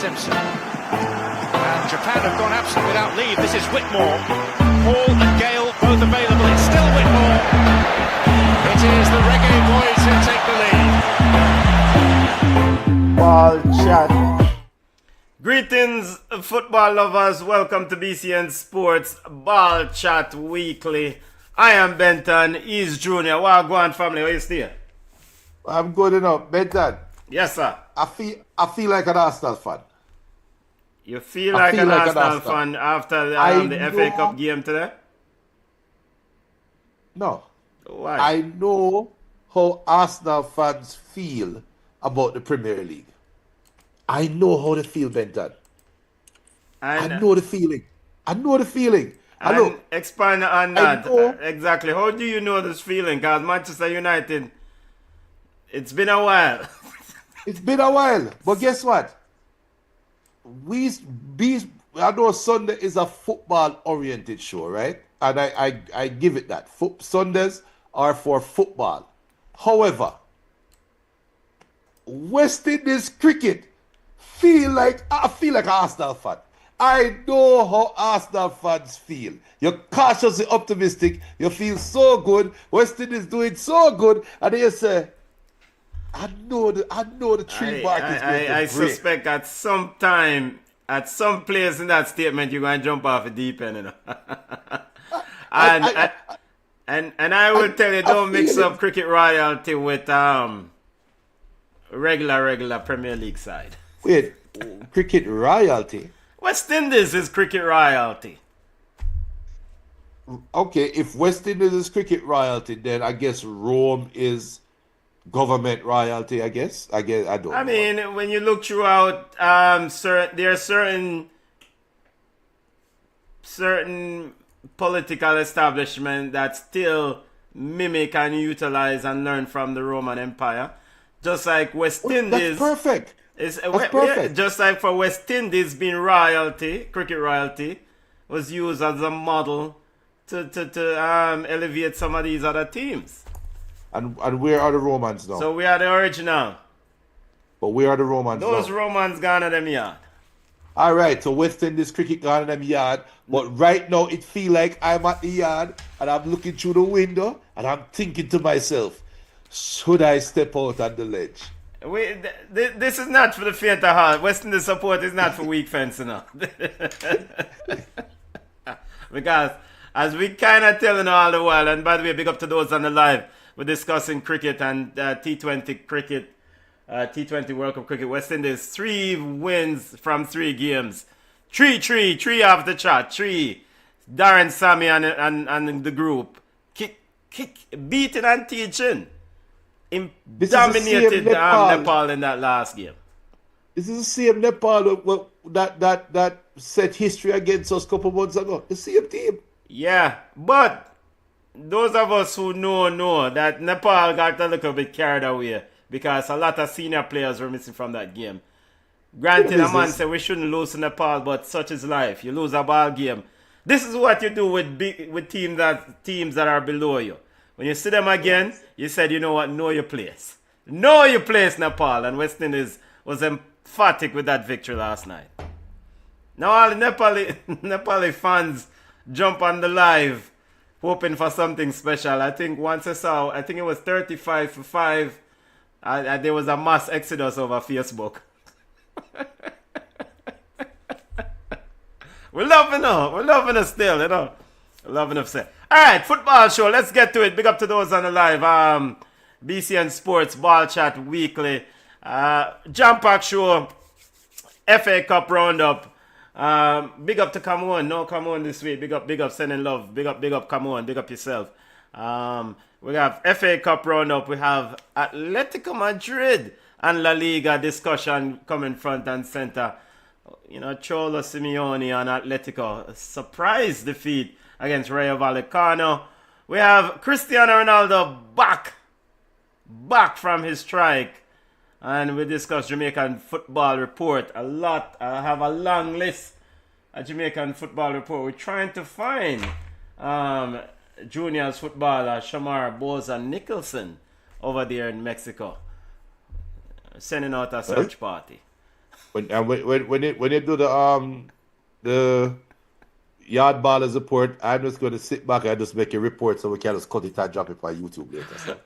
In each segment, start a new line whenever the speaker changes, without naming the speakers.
Simpson. And Japan have gone absent without leave. This is Whitmore. Hall and Gale both available. It's still Whitmore. It is the Reggae Boys who take the lead.
Ball chat.
Greetings, football lovers. Welcome to BCN Sports Ball Chat Weekly. I am Benton. He's Junior. Wagwan family. Where you stay?
I'm good enough. Benton.
Yes, sir.
I feel like an Arsenal fan.
You feel like an Arsenal fan after the FA Cup game today?
No.
Why?
I know how Arsenal fans feel about the Premier League. I know how they feel, Benton. I know the feeling.
And
Look,
expand on that. Exactly. How do you know this feeling? Because Manchester United, it's been a while.
It's been a while. But guess what? I know Sunday is a football-oriented show, right? And I give it that. Sundays are for football. However, West Indies cricket I feel like an Arsenal fan. I know how Arsenal fans feel. You're cautiously optimistic. You feel so good. West Indies doing so good, and then you say, "I know the tree bark is going to break."
I suspect at some time, at some place in that statement, you're going to jump off a deep end, you know. and I will tell you, don't mix up cricket royalty with regular Premier League side.
Wait, cricket royalty?
West Indies is cricket royalty.
Okay, if West Indies is cricket royalty, then I guess Rome is government royalty. I don't know.
I mean, when you look throughout, there are certain political establishment that still mimic and utilize and learn from the Roman Empire, just like West Indies.
That's perfect.
That's perfect. Just like for West Indies being royalty, cricket royalty, was used as a model to elevate some of these other teams.
And where are the Romans now?
So we are the original.
But where are the Romans now?
Those Romans gone at them yard.
All right, so West Indies cricket gone at them yard. But right now it feel like I'm at the yard and I'm looking through the window and I'm thinking to myself, should I step out on the ledge?
This is not for the faint of heart. West Indies support is not for weak fans, you know. Because as we kind of telling all the while, and by the way, big up to those on the live, we're discussing cricket and T20 cricket, T20 World Cup cricket. West Indies 3 wins from 3 games, 3 off the chart, 3. Darren, Sammy, and the group beating and teaching. Dominated Nepal in that last game.
This is the same Nepal that set history against us a couple months ago. The same team.
Yeah, but those of us who know that Nepal got a little bit carried away because a lot of senior players were missing from that game. Granted, a man said we shouldn't lose to Nepal, but such is life. You lose a ball game. This is what you do with teams that are below you. When you see them again, you said, you know what, know your place. Know your place, Nepal. And West Indies was emphatic with that victory last night. Now all the Nepali fans jump on the live, hoping for something special. I think once I saw, I think it was 35-5. There was a mass exodus over Facebook. We're loving her still, you know. Loving her still. Alright, football show. Let's get to it. Big up to those on the live. BCN Sports Ball Chat Weekly. Jam-pack show. FA Cup roundup. Big up to Cameroon. No Cameroon this week. Big up, sending love. Big up Cameroon. Big up yourself. We have FA Cup roundup. We have Atletico Madrid and La Liga discussion coming front and center. You know, Cholo Simeone and Atletico. A surprise defeat against Rayo Vallecano. We have Cristiano Ronaldo back from his strike. And we discuss Jamaican football report a lot. I have a long list of Jamaican football report. We're trying to find juniors footballer Shamar Boza Nicholson over there in Mexico. Sending out a search party.
When they do the yard ballers report, I'm just going to sit back and just make a report so we can just cut it and drop it on YouTube later. So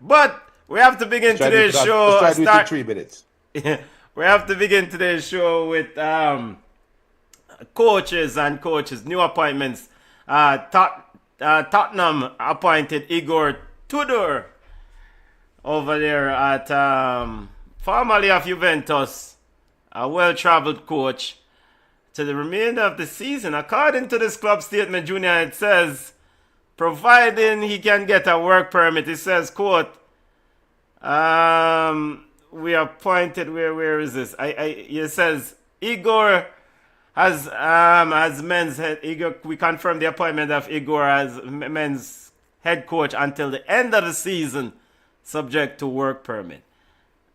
But we have to begin today's show.
Let's try to do it in 3 minutes.
We have to begin today's show with coaches, new appointments. Tottenham appointed Igor Tudor over there at formerly of Juventus, a well-traveled coach, to the remainder of the season. According to this club statement, Junior, it says, providing he can get a work permit, it says, quote, we appointed, where is this? It says, Igor as men's head, Igor, we confirmed the appointment of Igor as men's head coach until the end of the season, subject to work permit.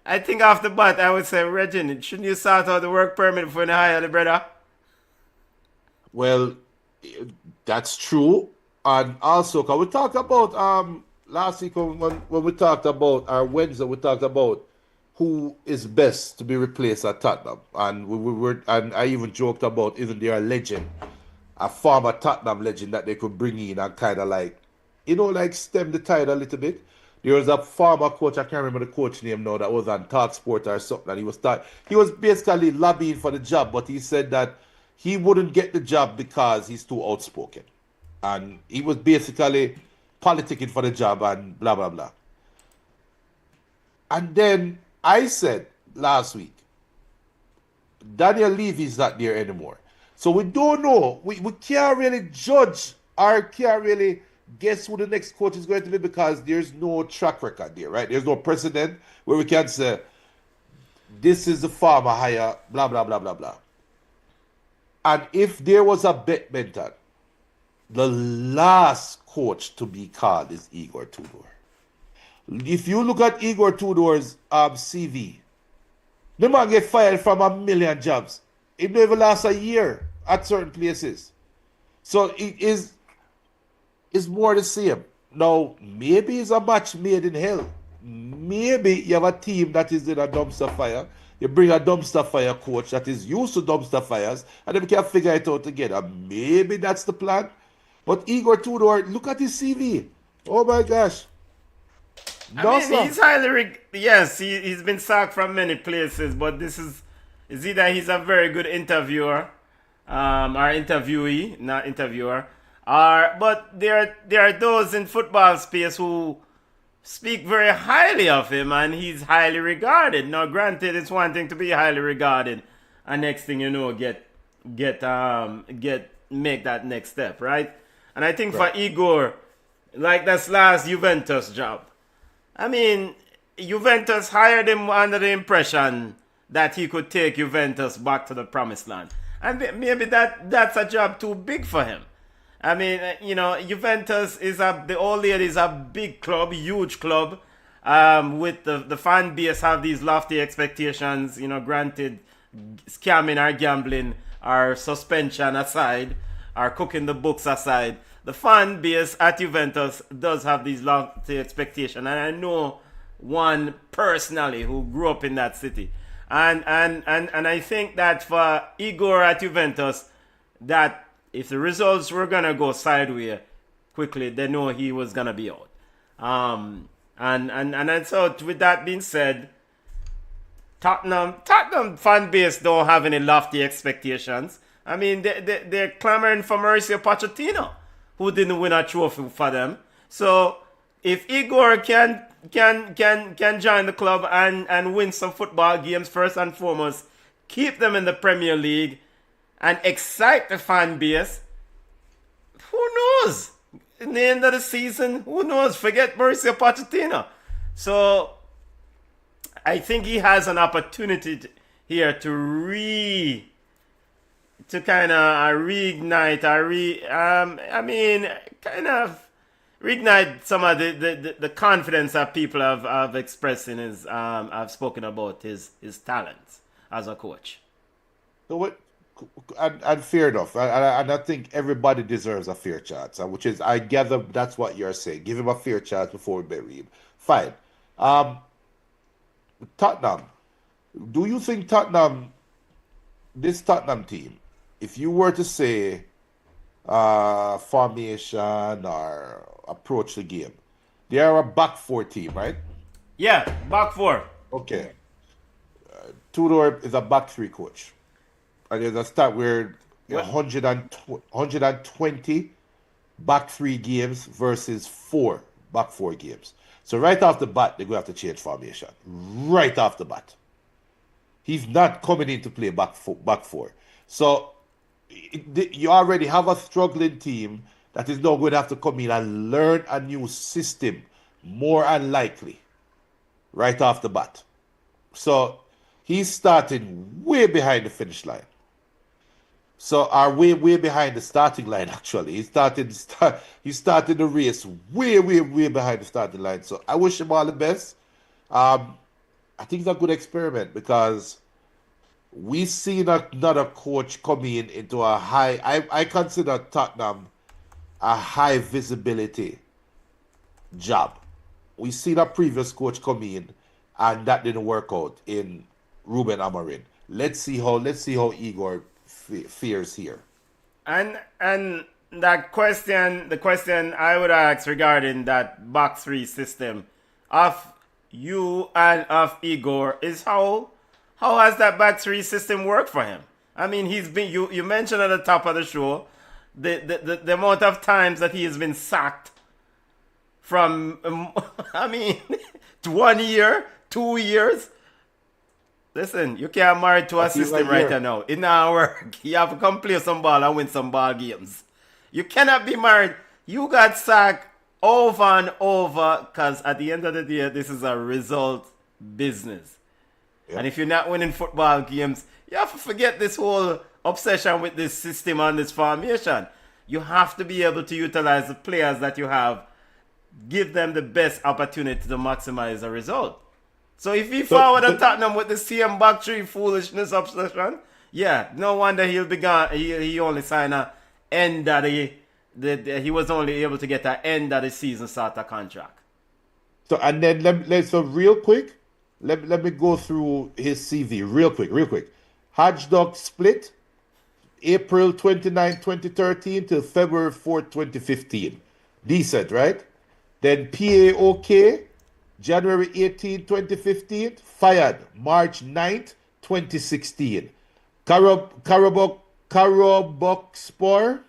I think off the bat, I would say, Reggie, shouldn't you sort out the work permit before you hire the brother?
Well, that's true. And also, because we talked about last week when we talked about our Wednesday, we talked about who is best to be replaced at Tottenham, and and I even joked about isn't there a legend, a former Tottenham legend that they could bring in and kind of like, like stem the tide a little bit. There was a former coach, I can't remember the coach name now, that was on TalkSport or something, and he was basically lobbying for the job, but he said that he wouldn't get the job because he's too outspoken. And he was basically politicking for the job and blah, blah, blah. And then I said last week, Daniel Levy's not there anymore. So we don't know. We can't really judge or can't really guess who the next coach is going to be because there's no track record there, right? There's no precedent where we can say, this is the former hire, blah, blah, blah, blah, blah. And if there was a bet mentor, the last coach to be called is Igor Tudor. If you look at Igor Tudor's CV, the man get fired from a million jobs. It never lasts a year at certain places. So it is more the same. Now, maybe it's a match made in hell. Maybe you have a team that is in a dumpster fire. You bring a dumpster fire coach that is used to dumpster fires, and then we can figure it out together. Maybe that's the plan. But Igor Tudor, look at his CV. Oh my gosh.
He's highly he's been sacked from many places, but this is either he's a very good interviewer, or interviewee, not interviewer, but there are those in football space who speak very highly of him, and he's highly regarded. Now, granted, it's one thing to be highly regarded, and next thing you know, make that next step, right? And I think for Igor, like this last Juventus job, I mean, Juventus hired him under the impression that he could take Juventus back to the promised land. And maybe that's a job too big for him. I mean, Juventus the old lady is a big club, huge club, with the fan base have these lofty expectations, granted, scamming or gambling or suspension aside, or cooking the books aside. The fan base at Juventus does have these lofty expectations, and I know one personally who grew up in that city, and I think that for Igor at Juventus, that if the results were gonna go sideways quickly, they know he was gonna be out. And so with that being said, Tottenham fan base don't have any lofty expectations. I mean, they're clamoring for Mauricio Pochettino, who didn't win a trophy for them. So if Igor can join the club and win some football games first and foremost, keep them in the Premier League and excite the fan base, who knows? In the end of the season, who knows? Forget Mauricio Pochettino. So I think he has an opportunity here to kind of reignite, reignite some of the confidence that people have expressed in his, have spoken about his talents as a coach.
So what? And fair enough, and I think everybody deserves a fair chance, which is, I gather that's what you're saying. Give him a fair chance before we bury him. Fine. Tottenham, Do you think Tottenham, this Tottenham team, if you were to say formation or approach the game, they are a back four team, right?
Yeah, back four.
Okay. Tudor is a back three coach. And there's a stat where
What?
120 back three games versus four back four games. So right off the bat, they're going to have to change formation. Right off the bat. He's not coming in to play back four. So you already have a struggling team that is now going to have to come in and learn a new system, more unlikely, right off the bat. So he's starting way behind the finish line. So are way behind the starting line actually. He started the race way behind the starting line. So I wish him all the best. I think it's a good experiment because we've seen another coach coming into a high. I consider Tottenham a high visibility job. We've seen a previous coach come in, and that didn't work out in Ruben Amorim. Let's see how Igor fares here.
And that question, the question I would ask regarding that back three system of you and of Igor is how has that back three system worked for him? I mean, he's been you mentioned at the top of the show the amount of times that he has been sacked from I mean 1 year, 2 years. Listen, you can't marry to a system right now. It not work. You have to come play some ball and win some ball games. You cannot be married. You got sacked over and over because at the end of the day, this is a result business.
Yeah.
And if you're not winning football games, you have to forget this whole obsession with this system and this formation. You have to be able to utilize the players that you have, give them the best opportunity to maximize the result. So if he forward a Tottenham with the same back three foolishness obsession, yeah, no wonder he'll be gone. He only signed a end of he was only able to get an end of the season starter contract.
So and then let's real quick. Let me go through his CV real quick. Hajduk split April 29, 2013 till February 4, 2015. Decent, right? Then PAOK January 18, 2015, fired March 9th, 2016. Karabakspor,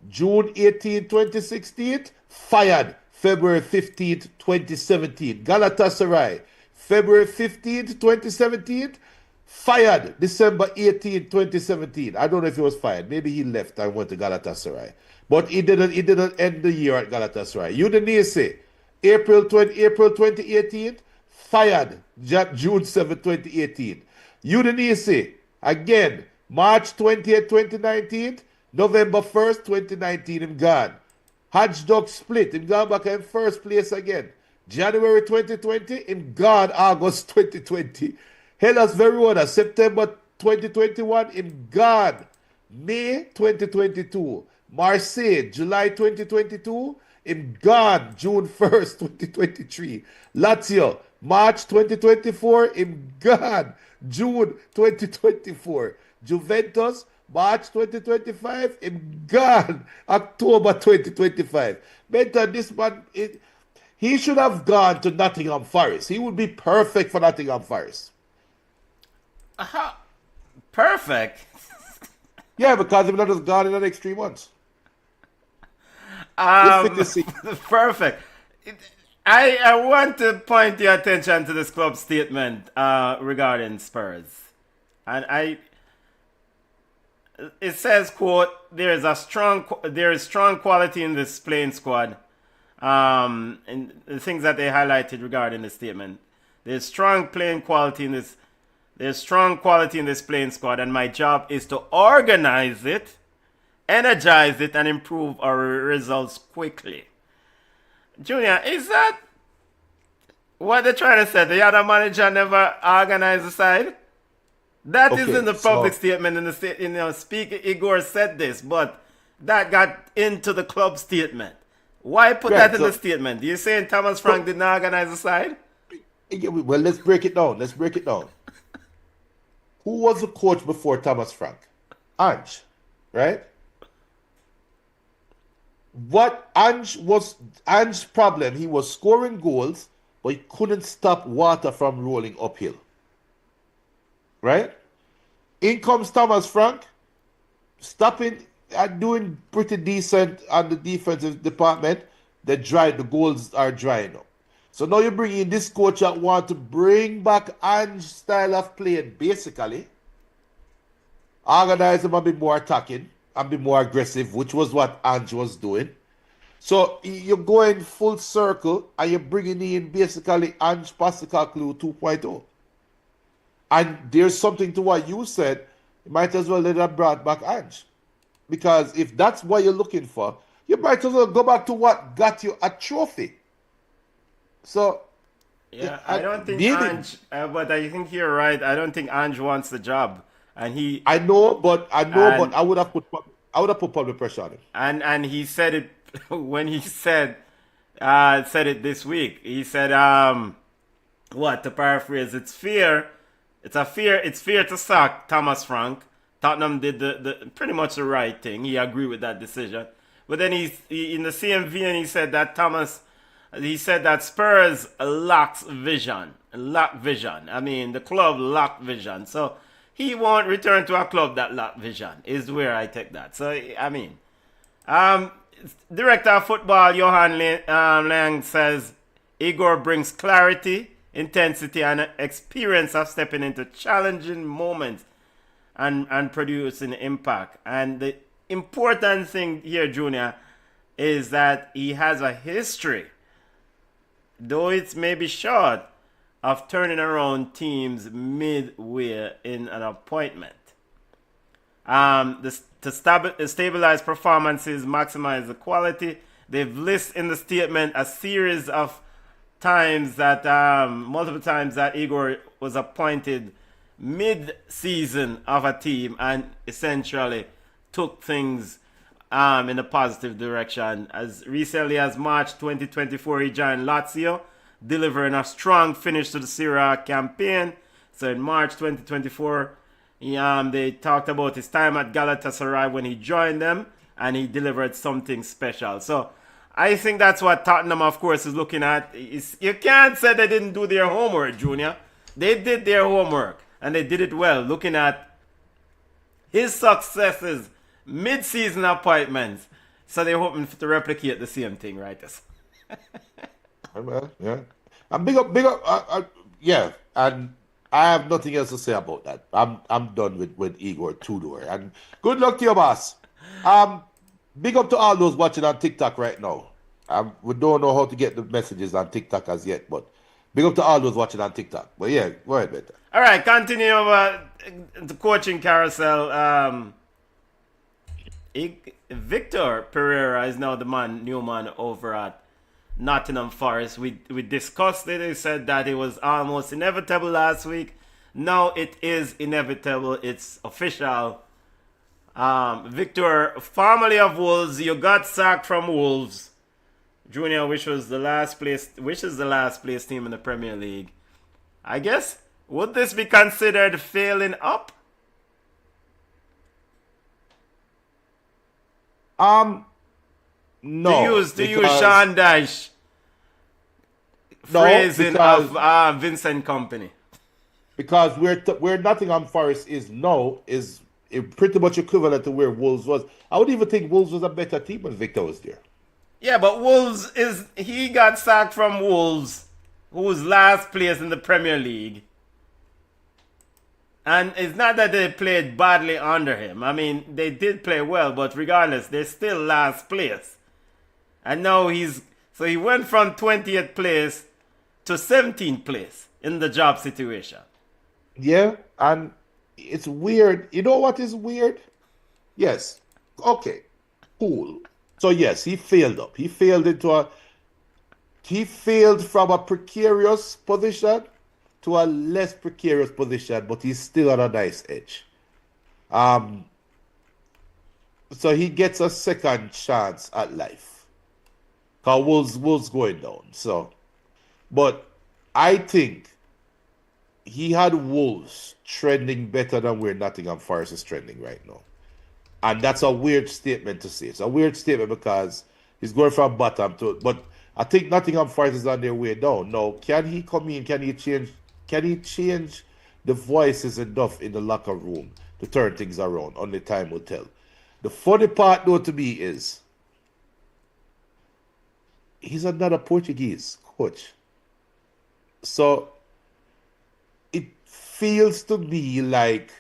June 18, 2016, fired February 15th, 2017. Galatasaray, February 15th, 2017, fired December 18, 2017. I don't know if he was fired. Maybe he left and went to Galatasaray. But he didn't end the year at Galatasaray. Udinese, April 2018, fired June 7, 2018. Udinese, again, March 20th, 2019, November 1st, 2019, him gone. Hajduk split, him gone back in first place again. January 2020, him gone August 2020. Hellas Verona, September 2021, him gone May 2022. Marseille, July 2022, him gone June 1st, 2023. Lazio, March 2024, him gone June 2024. Juventus, March 2025, him gone October 2025. Mentor, this man, he should have gone to Nottingham Forest. He would be perfect for Nottingham Forest.
Perfect?
Yeah, because he would have just gone in the next 3 months.
Perfect. I want to point your attention to this club statement regarding Spurs. And it says, quote, there is strong quality in this playing squad. And the things that they highlighted regarding the statement. There's strong quality in this playing squad, and my job is to organize it, energize it, and improve our results quickly. Junior, is that what they're trying to say? The other manager never organized the side? That is in the public statement. Igor said this, but that got into the club statement. Why put that in the statement? You saying Thomas Frank didn't organize the side?
Well, let's break it down. who was the coach before Thomas Frank? Ange, right? What Ange's problem, he was scoring goals, but he couldn't stop water from rolling uphill. Right? In comes Thomas Frank, stopping and doing pretty decent on the defensive department. The goals are drying up. So now you bring in this coach that want to bring back Ange's style of playing, basically. Organize him a bit more attacking and be more aggressive, which was what Ange was doing. So you're going full circle and you're bringing in basically Ange Postecoglou 2.0. And there's something to what you said. You might as well let have brought back Ange. Because if that's what you're looking for, you might as well go back to what got you a trophy. So,
yeah, I don't think Ange, but I think you're right. I don't think Ange wants the job, and he.
I know, but I would have put public pressure on him.
And he said it when he said it this week. He said, what to paraphrase? It's fear to sack Thomas Frank. Tottenham did the pretty much the right thing. He agreed with that decision. But then he in the CMV and he said that Spurs lacks vision. I mean, the club lack vision. So he won't return to a club that lack vision, is where I take that. So, I mean, Director of Football Johan Lang says Igor brings clarity, intensity, and experience of stepping into challenging moments and producing impact. And the important thing here, Junior, is that he has a history, though it's maybe short, of turning around teams midway in an appointment. To stabilize performances, maximize the quality. They've listed in the statement a series of times that, multiple times that Igor was appointed mid-season of a team and essentially took things in a positive direction. As recently as March 2024, he joined Lazio, delivering a strong finish to the Serie A campaign. So in March 2024, they talked about his time at Galatasaray when he joined them, and he delivered something special. So I think that's what Tottenham, of course, is looking at. You can't say they didn't do their homework, Junior. They did their homework, and they did it well, looking at his successes, mid-season appointments. So they're hoping to replicate the same thing, right?
Yeah. And big up, yeah. And I have nothing else to say about that. I'm done with Igor Tudor. And good luck to your boss. Big up to all those watching on TikTok right now. We don't know how to get the messages on TikTok as yet, but big up to all those watching on TikTok. But yeah, go ahead, better.
All right, continue over the coaching carousel. Victor Pereira is now the new man over at Nottingham Forest. We discussed it. He said that it was almost inevitable last week. Now it is inevitable. It's official. Victor, formerly of Wolves, you got sacked from Wolves. Junior, which is the last place team in the Premier League. I guess, would this be considered failing up?
No.
To use Sean Dyche phrasing of Vincent Kompany.
Because where Nottingham Forest is now is pretty much equivalent to where Wolves was. I would even think Wolves was a better team when Victor was there.
Yeah, but he got sacked from Wolves, who was last place in the Premier League. And it's not that they played badly under him. I mean, they did play well, but regardless, they're still last place. And now he went from 20th place to 17th place in the job situation.
Yeah, and it's weird. You know what is weird? Yes. Okay. Cool. So yes, he failed up. He failed from a precarious position to a less precarious position, but he's still on a nice edge. So he gets a second chance at life. Because Wolves going down. So, but I think he had Wolves trending better than where Nottingham Forest is trending right now. And that's a weird statement to say. It's a weird statement because he's going from bottom to, but I think Nottingham Forest is on their way down. Now, can he come in? Can he change the voices enough in the locker room to turn things around? Only time will tell. The funny part though to me is he's another Portuguese coach. So it feels to me like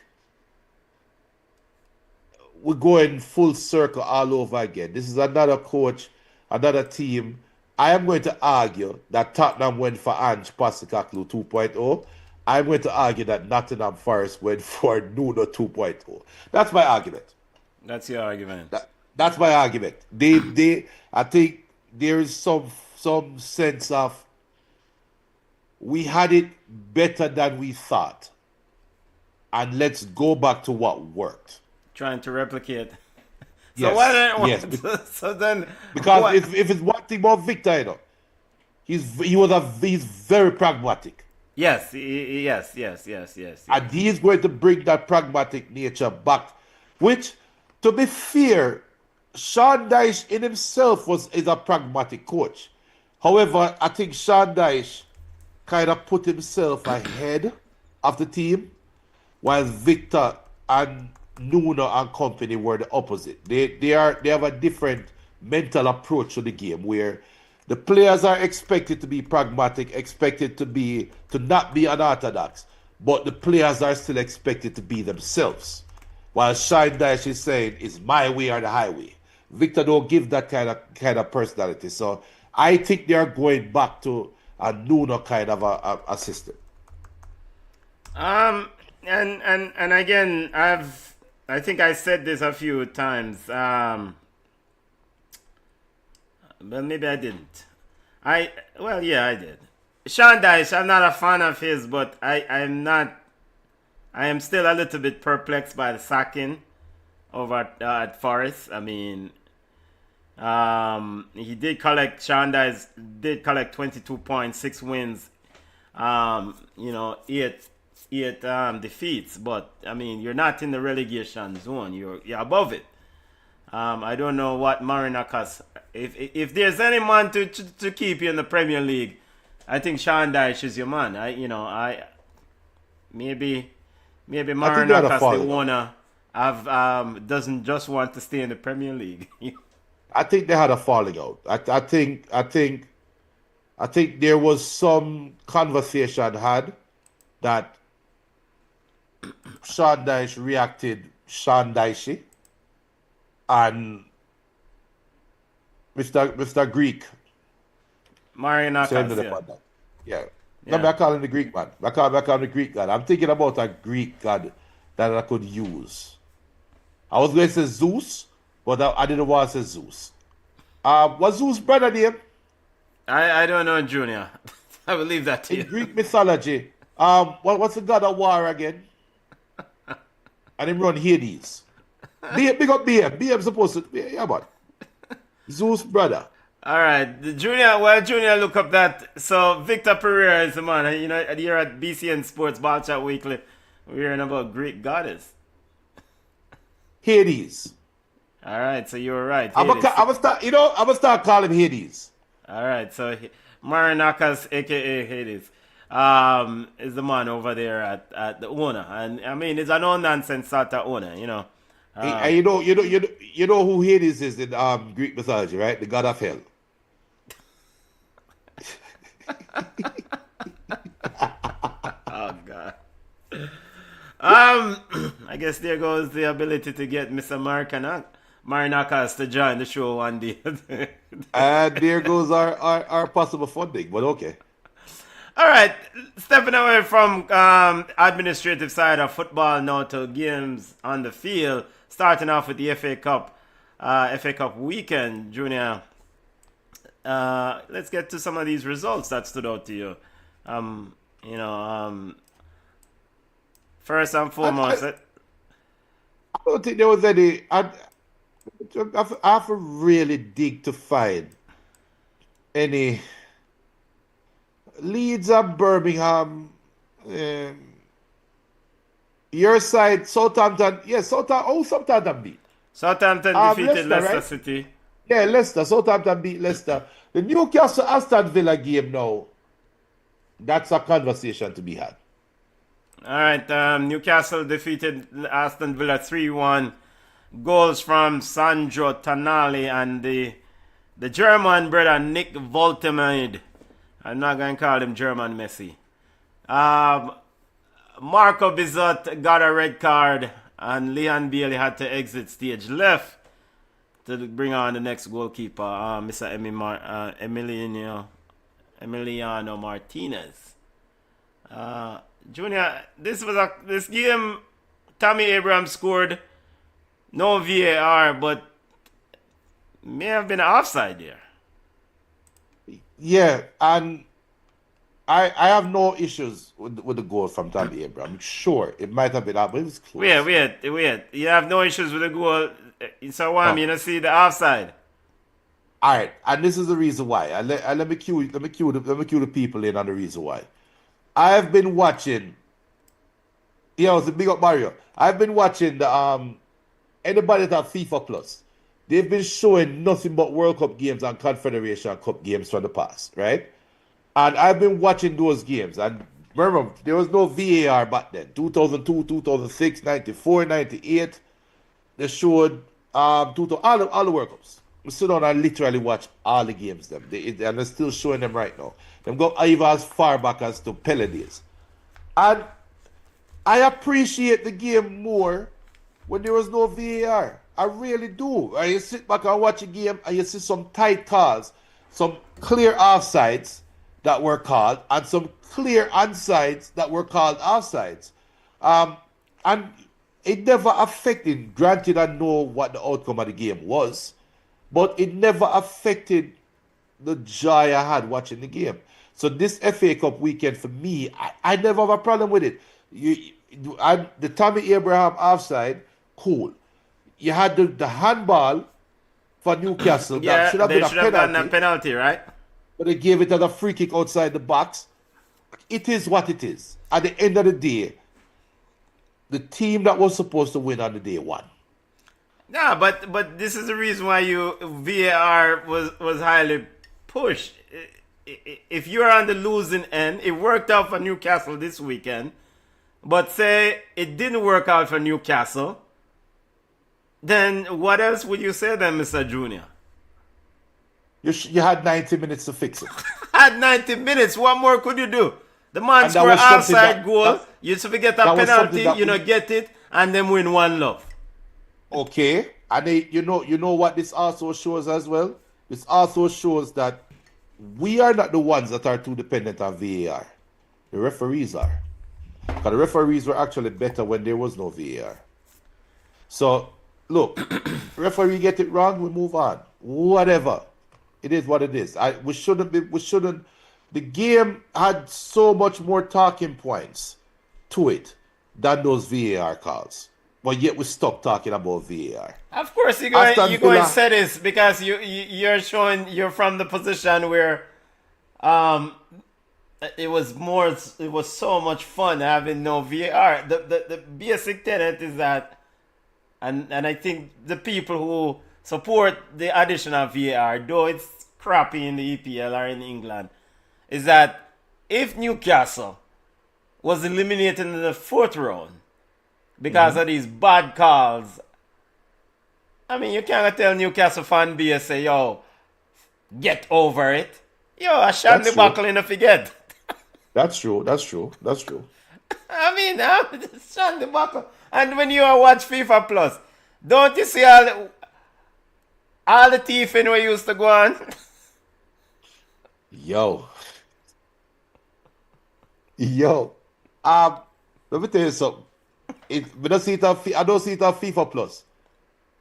we're going full circle all over again. This is another coach, another team. I am going to argue that Tottenham went for Ange Postecoglou 2.0. I'm going to argue that Nottingham Forest went for Nuno 2.0. That's my argument.
That's your argument.
That's my argument. I think there is some sense of we had it better than we thought, and let's go back to what worked.
Trying to replicate.
Yes,
So why don't
yes.
so then
Because
what-
if it's one thing about Victor, he's very pragmatic,
yes, yes.
and he's going to bring that pragmatic nature back. Which, to be fair, Sean Dyche in himself is a pragmatic coach. However, I think Sean Dyche kind of put himself ahead of the team, while Victor and Nuno and company were the opposite. They have a different mental approach to the game where the players are expected to be pragmatic, expected to not be unorthodox, but the players are still expected to be themselves. While Sean Dyche is saying it's my way or the highway. Victor don't give that kind of personality. So I think they are going back to a Nuno kind of a system.
And again, I think I said this a few times. Well, maybe I didn't. I did. Sean Dyche, I'm not a fan of his, but I am still a little bit perplexed by the sacking over at Forest. I mean, Sean Dyche did collect 22 points, 6 wins, 8 defeats, but I mean, you're not in the relegation zone. You're above it. I don't know what Marinakas. If there's any man to keep you in the Premier League, I think Sean Dyche is your man. Maybe Marinakas, the owner, doesn't just want to stay in the Premier League.
I think they had a falling out. I think there was some conversation had that Sean Dyche reacted Sean Dyche and Mr. Greek.
Marinakas,
yeah. No, I call him the Greek man. I call him the Greek God. I'm thinking about a Greek God that I could use. I was going to say Zeus, but I didn't want to say Zeus. What's Zeus' brother name?
I don't know, Junior. I will leave that to you.
In Greek mythology, what's the god of war again? And him run Hades. Big up BM. BM supposed to be, yeah, man. Zeus' brother.
All right, Junior, look up that. So Victor Pereira is the man. You know, here at BCN Sports Ball Chat Weekly, we're hearing about Greek goddess.
Hades.
All right, so you were right.
I'm gonna start calling him Hades.
All right, so Marinakas, aka Hades, is the man over there at the owner, and I mean, it's a no nonsense sort of owner, you know.
And you know who Hades is in Greek mythology, right? The god of hell.
Oh God. I guess there goes the ability to get Mr. Marinakas to join the show one day.
And there goes our possible funding, but okay.
All right, stepping away from administrative side of football now to games on the field. Starting off with the FA Cup weekend, Junior. Let's get to some of these results that stood out to you. First and foremost,
I don't think there was any. I have to really dig to find any. Leeds and Birmingham Your side, Southampton. Yeah, Southampton. Oh, Southampton beat.
Southampton defeated
Leicester,
Leicester
right?
City.
Yeah, Leicester. Southampton beat Leicester. The Newcastle Aston Villa game now. That's a conversation to be had.
All right, Newcastle defeated Aston Villa 3-1. Goals from Sandro Tonali and the German brother Nick Woltemade. I'm not going to call him German Messi. Marco Bizot got a red card and Leon Bailey had to exit stage left to bring on the next goalkeeper, Mr. Emiliano Martinez. Junior, this game, Tammy Abraham scored, no VAR, but may have been offside there.
Yeah, and I have no issues with the goal from Tammy Abraham. Sure, it might have been out, but it was close.
Wait. You have no issues with the goal. So why you don't see the offside?
All right, and this is the reason why. And let me cue the people in on the reason why. I have been watching. It's a big up Mario. I've been watching the anybody that FIFA Plus. They've been showing nothing but World Cup games and Confederation Cup games from the past, right? And I've been watching those games. And remember, there was no VAR back then. 2002, 2006, 94, 98. They showed all the World Cups. We sit down and literally watch all the games. And they're still showing them right now. Them go even as far back as to Pele days. And I appreciate the game more when there was no VAR. I really do. And you sit back and watch a game and you see some tight calls, some clear offsides that were called, and some clear onsides that were called offsides. And it never affected, granted I know what the outcome of the game was, but it never affected the joy I had watching the game. So this FA Cup weekend for me, I never have a problem with it. The Tammy Abraham offside, cool. You had the handball for Newcastle.
Yeah,
that should have
they
been
should have gotten a penalty, right?
But they gave it as a free kick outside the box. It is what it is. At the end of the day, the team that was supposed to win on the day won.
Yeah, but this is the reason why VAR was highly pushed. If you're on the losing end, it worked out for Newcastle this weekend. But say it didn't work out for Newcastle, then what else would you say then, Mr. Junior?
You had 90 minutes to fix it.
Had 90 minutes. What more could you do? The man scored an outside goal. You used to get a penalty, get it, and then win 1-0.
Okay. And you know what this also shows as well? This also shows that we are not the ones that are too dependent on VAR. The referees are. Because the referees were actually better when there was no VAR. So, look, referee get it wrong, we move on. Whatever. It is what it is. We shouldn't. The game had so much more talking points to it than those VAR calls. But yet we stopped talking about VAR.
Of course, you're going to say this because you're showing you're from the position where it was so much fun having no VAR. The basic tenet is that, and I think the people who support the addition of VAR, though it's crappy in the EPL or in England, is that if Newcastle was eliminated in the 4th round because of these bad calls, I mean, you can't tell Newcastle fan base, say, yo, get over it. Yo, a shandy buckle in the forget.
That's true.
I mean, shandy buckle. And when you watch FIFA Plus, don't you see all the thieving we used to go on?
Yo. Let me tell you something. I don't see it on FIFA Plus.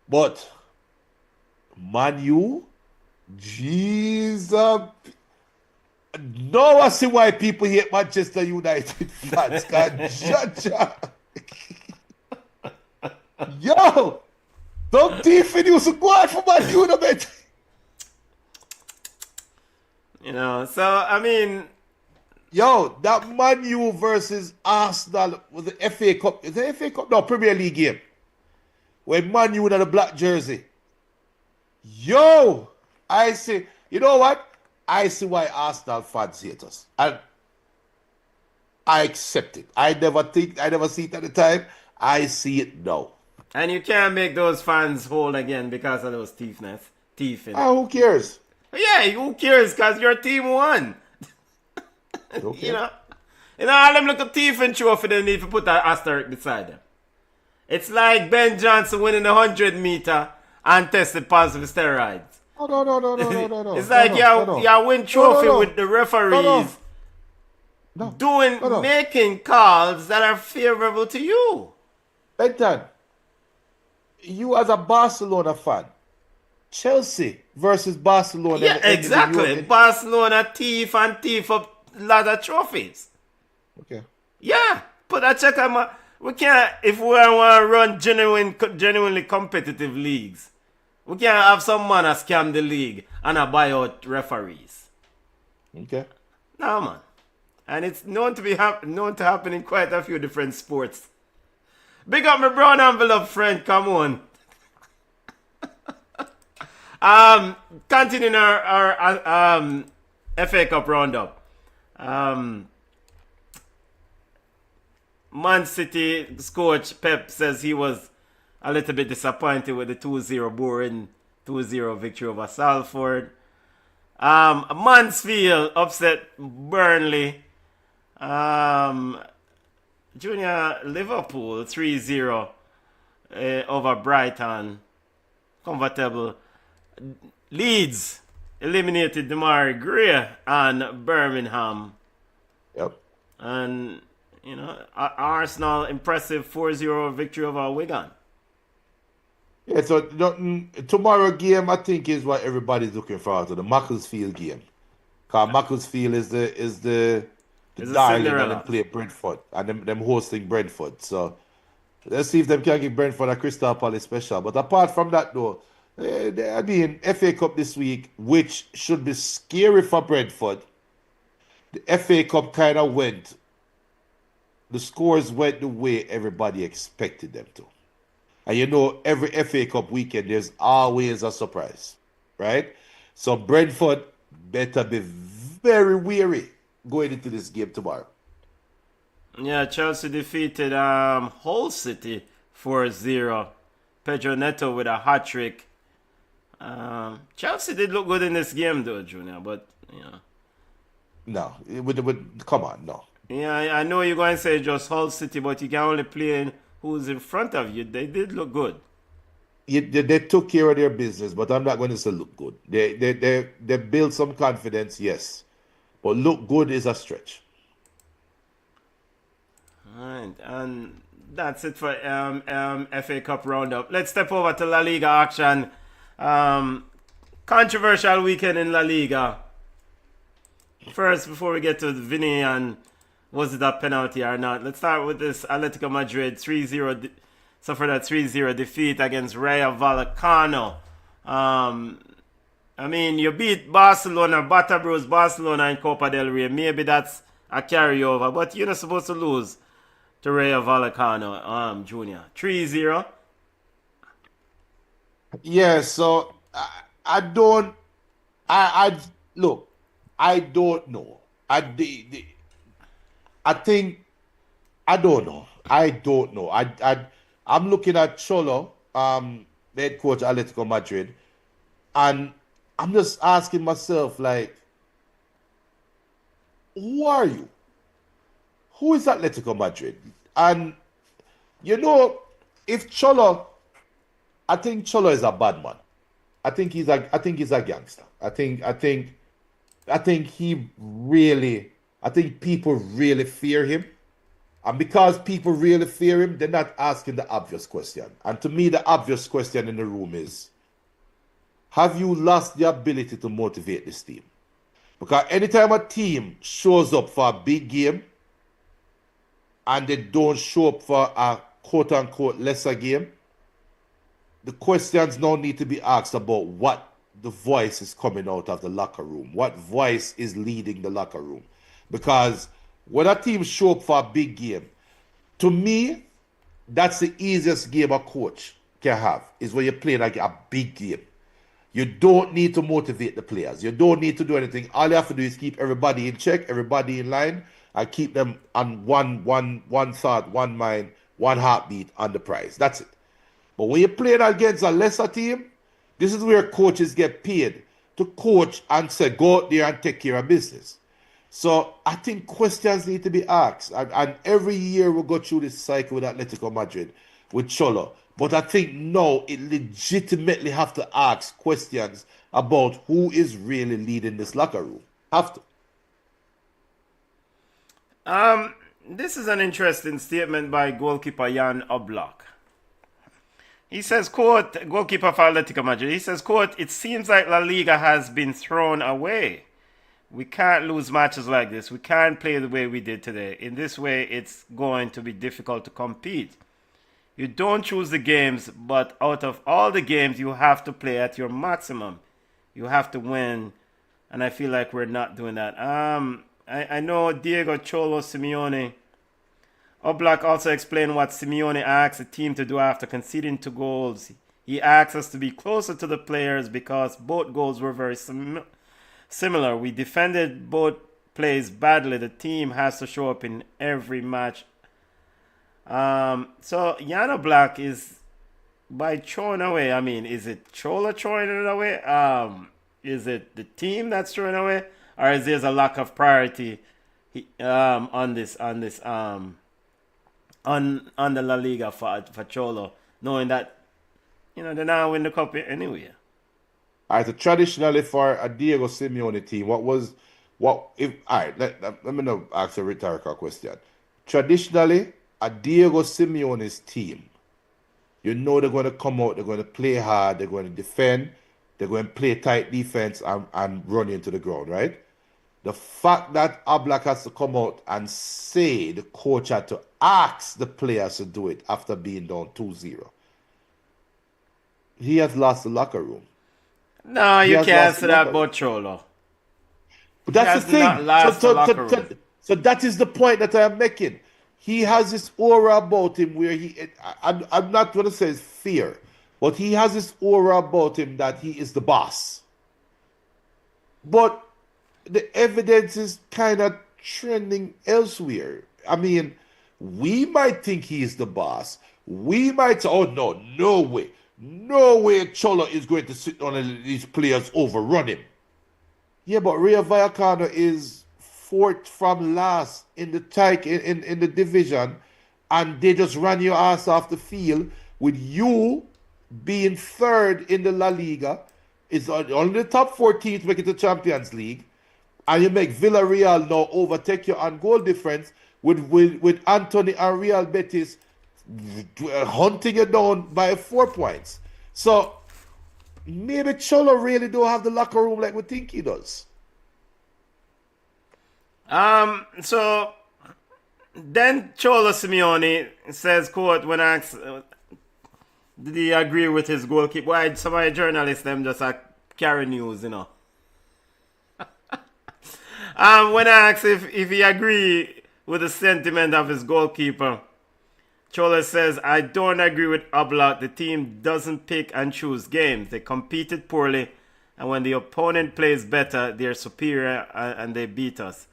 But Man U, Jesus. Now I see why people hate Manchester United fans. Yo, some thieving used to go out for Man U, no bet.
So I mean,
Yo, that Man U versus Arsenal was the FA Cup. Is it FA Cup? No, Premier League game. When Man U in the black jersey. Yo, I see. You know what? I see why Arsenal fans hate us. And I accept it. I never see it at the time. I see it now.
And you can't make those fans whole again because of those teeth in.
Ah, who cares?
Yeah, who cares? Because your team won.
Okay.
All them little teeth and trophy they need to put an asterisk beside them. It's like Ben Johnson winning the 100-meter and tested positive steroids.
No.
It's like you win trophy with the referees making calls that are favorable to you.
Benton, you as a Barcelona fan, Chelsea versus Barcelona.
Yeah, exactly. Barcelona thief up a lot of trophies.
Okay.
Yeah, put a check on we can't, if we want to run genuinely competitive leagues, we can't have some man scam the league and buy out referees.
Okay.
No, man. And it's known to happen in quite a few different sports. Big up my brown envelope friend, come on. Continuing our FA Cup roundup. Man City's coach Pep says he was a little bit disappointed with the 2-0 boring 2-0 victory over Salford. Mansfield upset Burnley. Junior Liverpool 3-0 over Brighton. Comfortable. Leeds eliminated Demari Gray and Birmingham.
Yep.
And Arsenal impressive 4-0 victory over Wigan.
Yeah, so tomorrow game I think is what everybody's looking forward to, the Macclesfield game. Because Macclesfield is the darling and them play Brentford and them hosting Brentford. So let's see if them can give Brentford a Crystal Palace special. But apart from that though, I mean FA Cup this week, which should be scary for Brentford. The FA Cup kind of went. The scores went the way everybody expected them to. And every FA Cup weekend, there's always a surprise, right? So Brentford better be very wary going into this game tomorrow.
Yeah, Chelsea defeated Hull City 4-0. Pedro Neto with a hat-trick. Chelsea did look good in this game though, Junior, but,
No, come on, no.
Yeah, I know you're going to say just Hull City, but you can only play in who's in front of you. They did look good.
They took care of their business, but I'm not going to say look good. They built some confidence, yes. But look good is a stretch.
All right, and that's it for FA Cup roundup. Let's step over to La Liga action. Controversial weekend in La Liga. First, before we get to Vinny and was it a penalty or not, let's start with this Atletico Madrid 3-0 suffered a 3-0 defeat against Rayo Vallecano. I mean, you beat Barcelona, Bata Bros Barcelona in Copa del Rey. Maybe that's a carryover, but you're not supposed to lose to Rayo Vallecano, Junior. 3-0.
Yeah, so I don't know. I'm looking at Cholo, the head coach Atletico Madrid, and I'm just asking myself, like, who are you? Who is Atletico Madrid? And if Cholo, I think Cholo is a bad man. I think he's a gangster. I think people really fear him. And because people really fear him, they're not asking the obvious question. And to me, the obvious question in the room is, have you lost the ability to motivate this team? Because anytime a team shows up for a big game and they don't show up for a quote-unquote lesser game, the questions now need to be asked about what the voice is coming out of the locker room. What voice is leading the locker room? Because when a team show up for a big game, to me, that's the easiest game a coach can have, is when you're playing like a big game. You don't need to motivate the players. You don't need to do anything. All you have to do is keep everybody in check, everybody in line, and keep them on one thought, one mind, one heartbeat on the prize. That's it. But when you're playing against a lesser team, this is where coaches get paid to coach and say, go out there and take care of business. So I think questions need to be asked. And every year we go through this cycle with Atletico Madrid, with Cholo. But I think now it legitimately have to ask questions about who is really leading this locker room. Have to.
This is an interesting statement by goalkeeper Jan Oblak. He says, quote, goalkeeper for Atletico Madrid, he says, quote, it seems like La Liga has been thrown away. We can't lose matches like this. We can't play the way we did today. In this way, it's going to be difficult to compete. You don't choose the games, but out of all the games, you have to play at your maximum. You have to win, and I feel like we're not doing that. I know Diego Cholo Simeone. Oblak also explained what Simeone asked the team to do after conceding 2 goals. He asked us to be closer to the players because both goals were very similar. We defended both plays badly. The team has to show up in every match. So Jan Oblak is by throwing away. I mean, is it Cholo throwing it away? Is it the team that's throwing away, or is there a lack of priority on the La Liga for Cholo, knowing that they're not win the cup anyway?
All right, so traditionally for a Diego Simeone team, let me now ask a rhetorical question. Traditionally, a Diego Simeone's team, they're going to come out, they're going to play hard, they're going to defend, they're going to play tight defense and run into the ground, right? The fact that Oblak has to come out and say the coach had to ask the players to do it after being down 2-0, he has lost the locker room.
No, you can't say that about Cholo.
But that's the thing. So that is the point that I am making. He has this aura about him where I'm not going to say it's fear, but he has this aura about him that he is the boss. But the evidence is kind of trending elsewhere. I mean, we might think he is the boss. We might say, oh, no way. No way Cholo is going to sit on these players overrun him. Yeah, but Rayo Vallecano is 4th from last in the division, and they just ran your ass off the field with you being 3rd in the La Liga. It's only the top 4 teams make it to Champions League, and you make Villarreal now overtake you on goal difference with Anthony and Real Betis hunting you down by 4 points. So maybe Cholo really don't have the locker room like we think he does.
So then Cholo Simeone says, quote, when asked, did he agree with his goalkeeper? Why some of the journalists them just carry news, When asked if he agree with the sentiment of his goalkeeper, Cholo says, I don't agree with Oblak. The team doesn't pick and choose games. They competed poorly, and when the opponent plays better, they're superior and they beat us.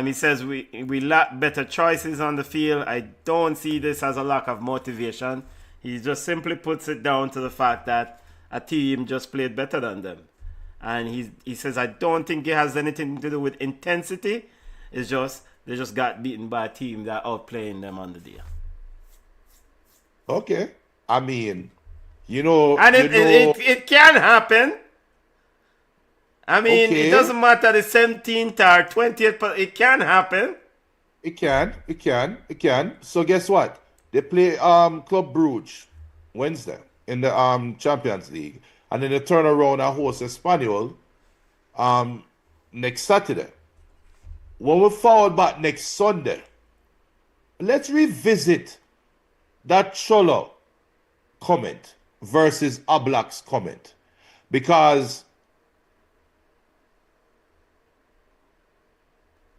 He says we lack better choices on the field. I don't see this as a lack of motivation. He just simply puts it down to the fact that a team just played better than them. And he says, I don't think it has anything to do with intensity. It's just they just got beaten by a team that outplaying them on the day.
Okay. I mean,
And it can happen. I mean,
okay.
It doesn't matter the 17th or 20th, but it can happen.
It can. So guess what? They play Club Brugge Wednesday in the Champions League. And then they turn around and host Espanyol next Saturday. When we forward back next Sunday, let's revisit that Cholo comment versus Oblak's comment. Because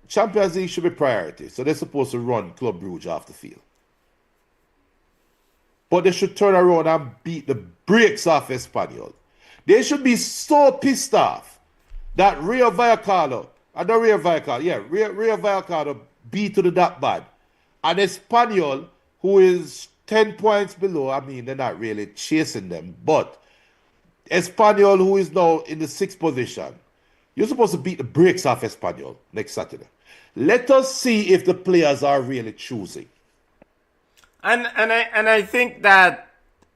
Champions League should be priority. So they're supposed to run Club Brugge off the field. But they should turn around and beat the brakes off Espanyol. They should be so pissed off that Rayo Vallecano beat to the that bad. And Espanyol, who is 10 points below, I mean, they're not really chasing them, but Espanyol, who is now in the 6th position, you're supposed to beat the brakes off Espanyol next Saturday. Let us see if the players are really choosing.
And I think that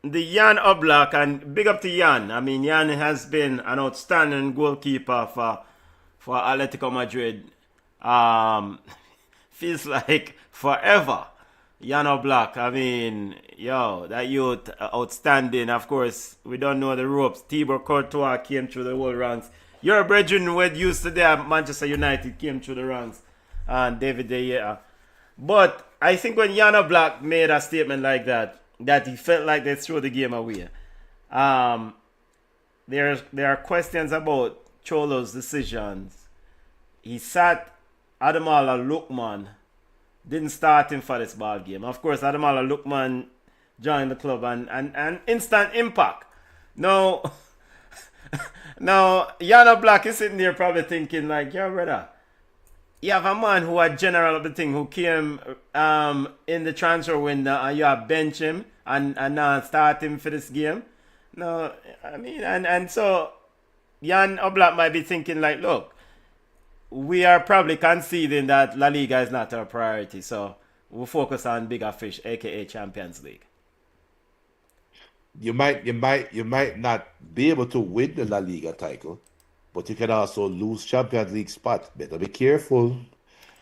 the Jan Oblak, and big up to Jan. I mean, Jan has been an outstanding goalkeeper for Atletico Madrid. Feels like forever. Jan Oblak, I mean, that youth, outstanding. Of course, we don't know the ropes. Thibaut Courtois came through the whole ranks. Your brethren who used to there at Manchester United came through the ranks. And David De Gea. But I think when Jan Oblak made a statement like that he felt like they threw the game away. There are questions about Cholo's decisions. He sat Ademola Lookman, didn't start him for this ball game. Of course, Ademola Lookman joined the club and instant impact. Now Jan Oblak is sitting there probably thinking like, yo, brother, you have a man who had general of the thing who came in the transfer window and you have bench him and now start him for this game. No, I mean, and so Jan Oblak might be thinking like, look, we are probably conceding that La Liga is not our priority, so we'll focus on bigger fish, aka Champions League.
You might not be able to win the La Liga title, but you can also lose Champions League spot. Better be careful.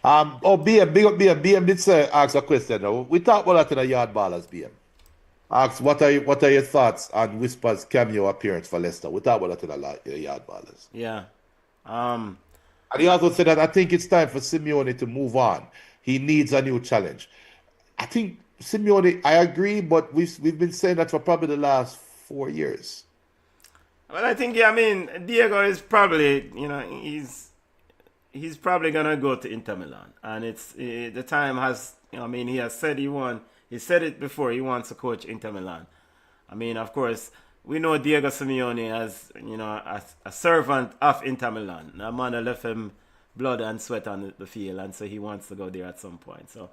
BM, big up BM. BM did say, ask a question now. We talked about that in the Yard Ballers, BM. Ask, what are your thoughts on Whisper's cameo appearance for Leicester? We talked about that in the Yard Ballers.
Yeah.
And he also said that I think it's time for Simeone to move on. He needs a new challenge. I think Simeone, I agree, but we've been saying that for probably the last 4 years.
Well, I think, Diego is probably, he's probably going to go to Inter Milan. And the time has, he has said he said it before, he wants to coach Inter Milan. I mean, of course, we know Diego Simeone as, a servant of Inter Milan. A man that left him blood and sweat on the field, and so he wants to go there at some point. So,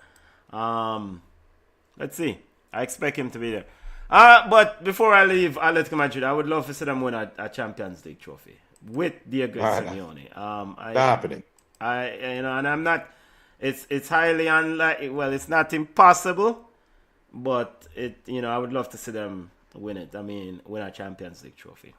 let's see. I expect him to be there. But before I leave Atletico Madrid, I would love to see them win a Champions League trophy with Diego Simeone.
Not happening.
And I'm not. It's highly unlikely. Well, it's not impossible, but I would love to see them win it. Win a Champions League trophy.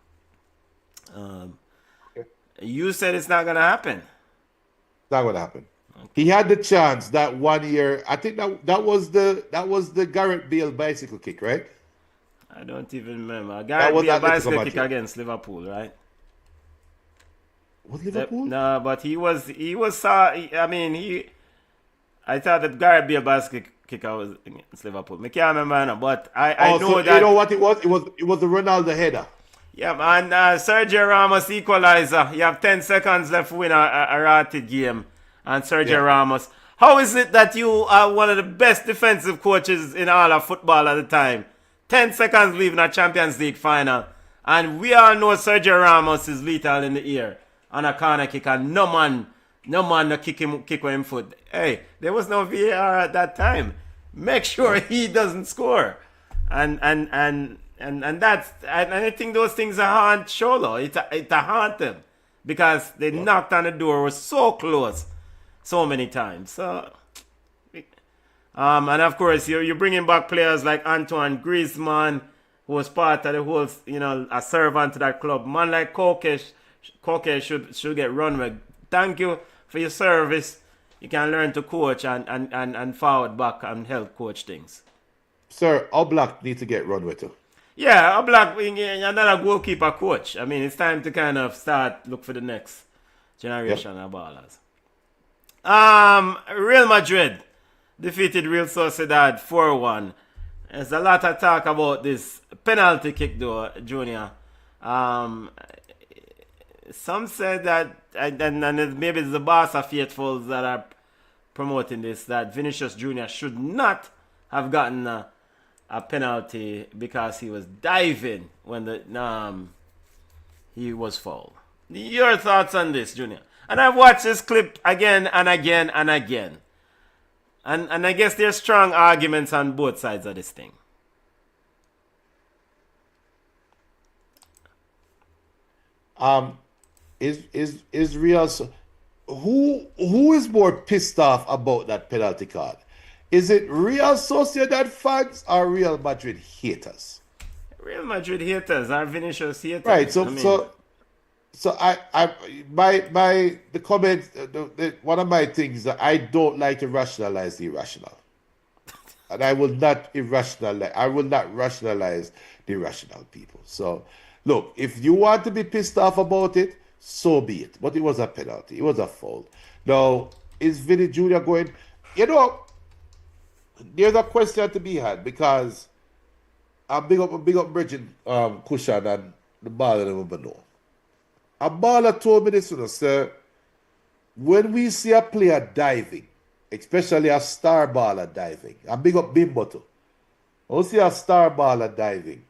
Okay.
You said it's not gonna happen.
It's not gonna happen. Okay. He had the chance that 1 year. I think that was the Gareth Bale bicycle kick, right?
I don't even remember. Gareth Bale bicycle kick against Liverpool, right?
Was Liverpool?
No, but he was. I thought that Gareth Bale bicycle kicker was against Liverpool. I can't remember now, but I know that.
You know what it was? It was the Ronaldo header.
Yeah, man. Sergio Ramos equalizer. You have 10 seconds left to win a rated game. And Sergio Ramos. How is it that you are one of the best defensive coaches in all of football at the time? 10 seconds leaving a Champions League final. And we all know Sergio Ramos is lethal in the air on a corner kick. And no man no kick with him foot. Hey, there was no VAR at that time. Make sure he doesn't score. And that's, and I think those things are haunt Cholo. It haunt them. Because they knocked on the door, was so close so many times. So, and of course, you're bringing back players like Antoine Griezmann, who was part of the whole, a servant to that club. Man like Koke should get run with. Thank you for your service. You can learn to coach and forward back and help coach things.
Sir, Oblak needs to get run with too.
Yeah, Oblak, another goalkeeper coach. It's time to kind of look for the next generation of ballers. Real Madrid defeated Real Sociedad 4-1. There's a lot of talk about this penalty kick though, Junior. Some said that and maybe it's the Barca faithfuls that are promoting this, that Vinicius Jr. should not have gotten a penalty because he was diving when he was fouled. Your thoughts on this, Junior? And I've watched this clip again and again and again. And I guess there's strong arguments on both sides of this thing.
Is Real who is more pissed off about that penalty card? Is it Real Sociedad fans or Real Madrid haters?
Real Madrid haters are Vinicius haters.
Right. So the comment, one of my things that I don't like to rationalize the irrational, and I will not rationalize the irrational people. So, look, if you want to be pissed off about it, so be it. But it was a penalty. It was a foul. Now, is Vinny Jr. going? You know, there's a question to be had because I big up Bridget Cushion and the ball I never know. A baller told me this, sir. When we see a player diving, especially a star baller diving, I big up Bimbo too. When we see a star baller diving,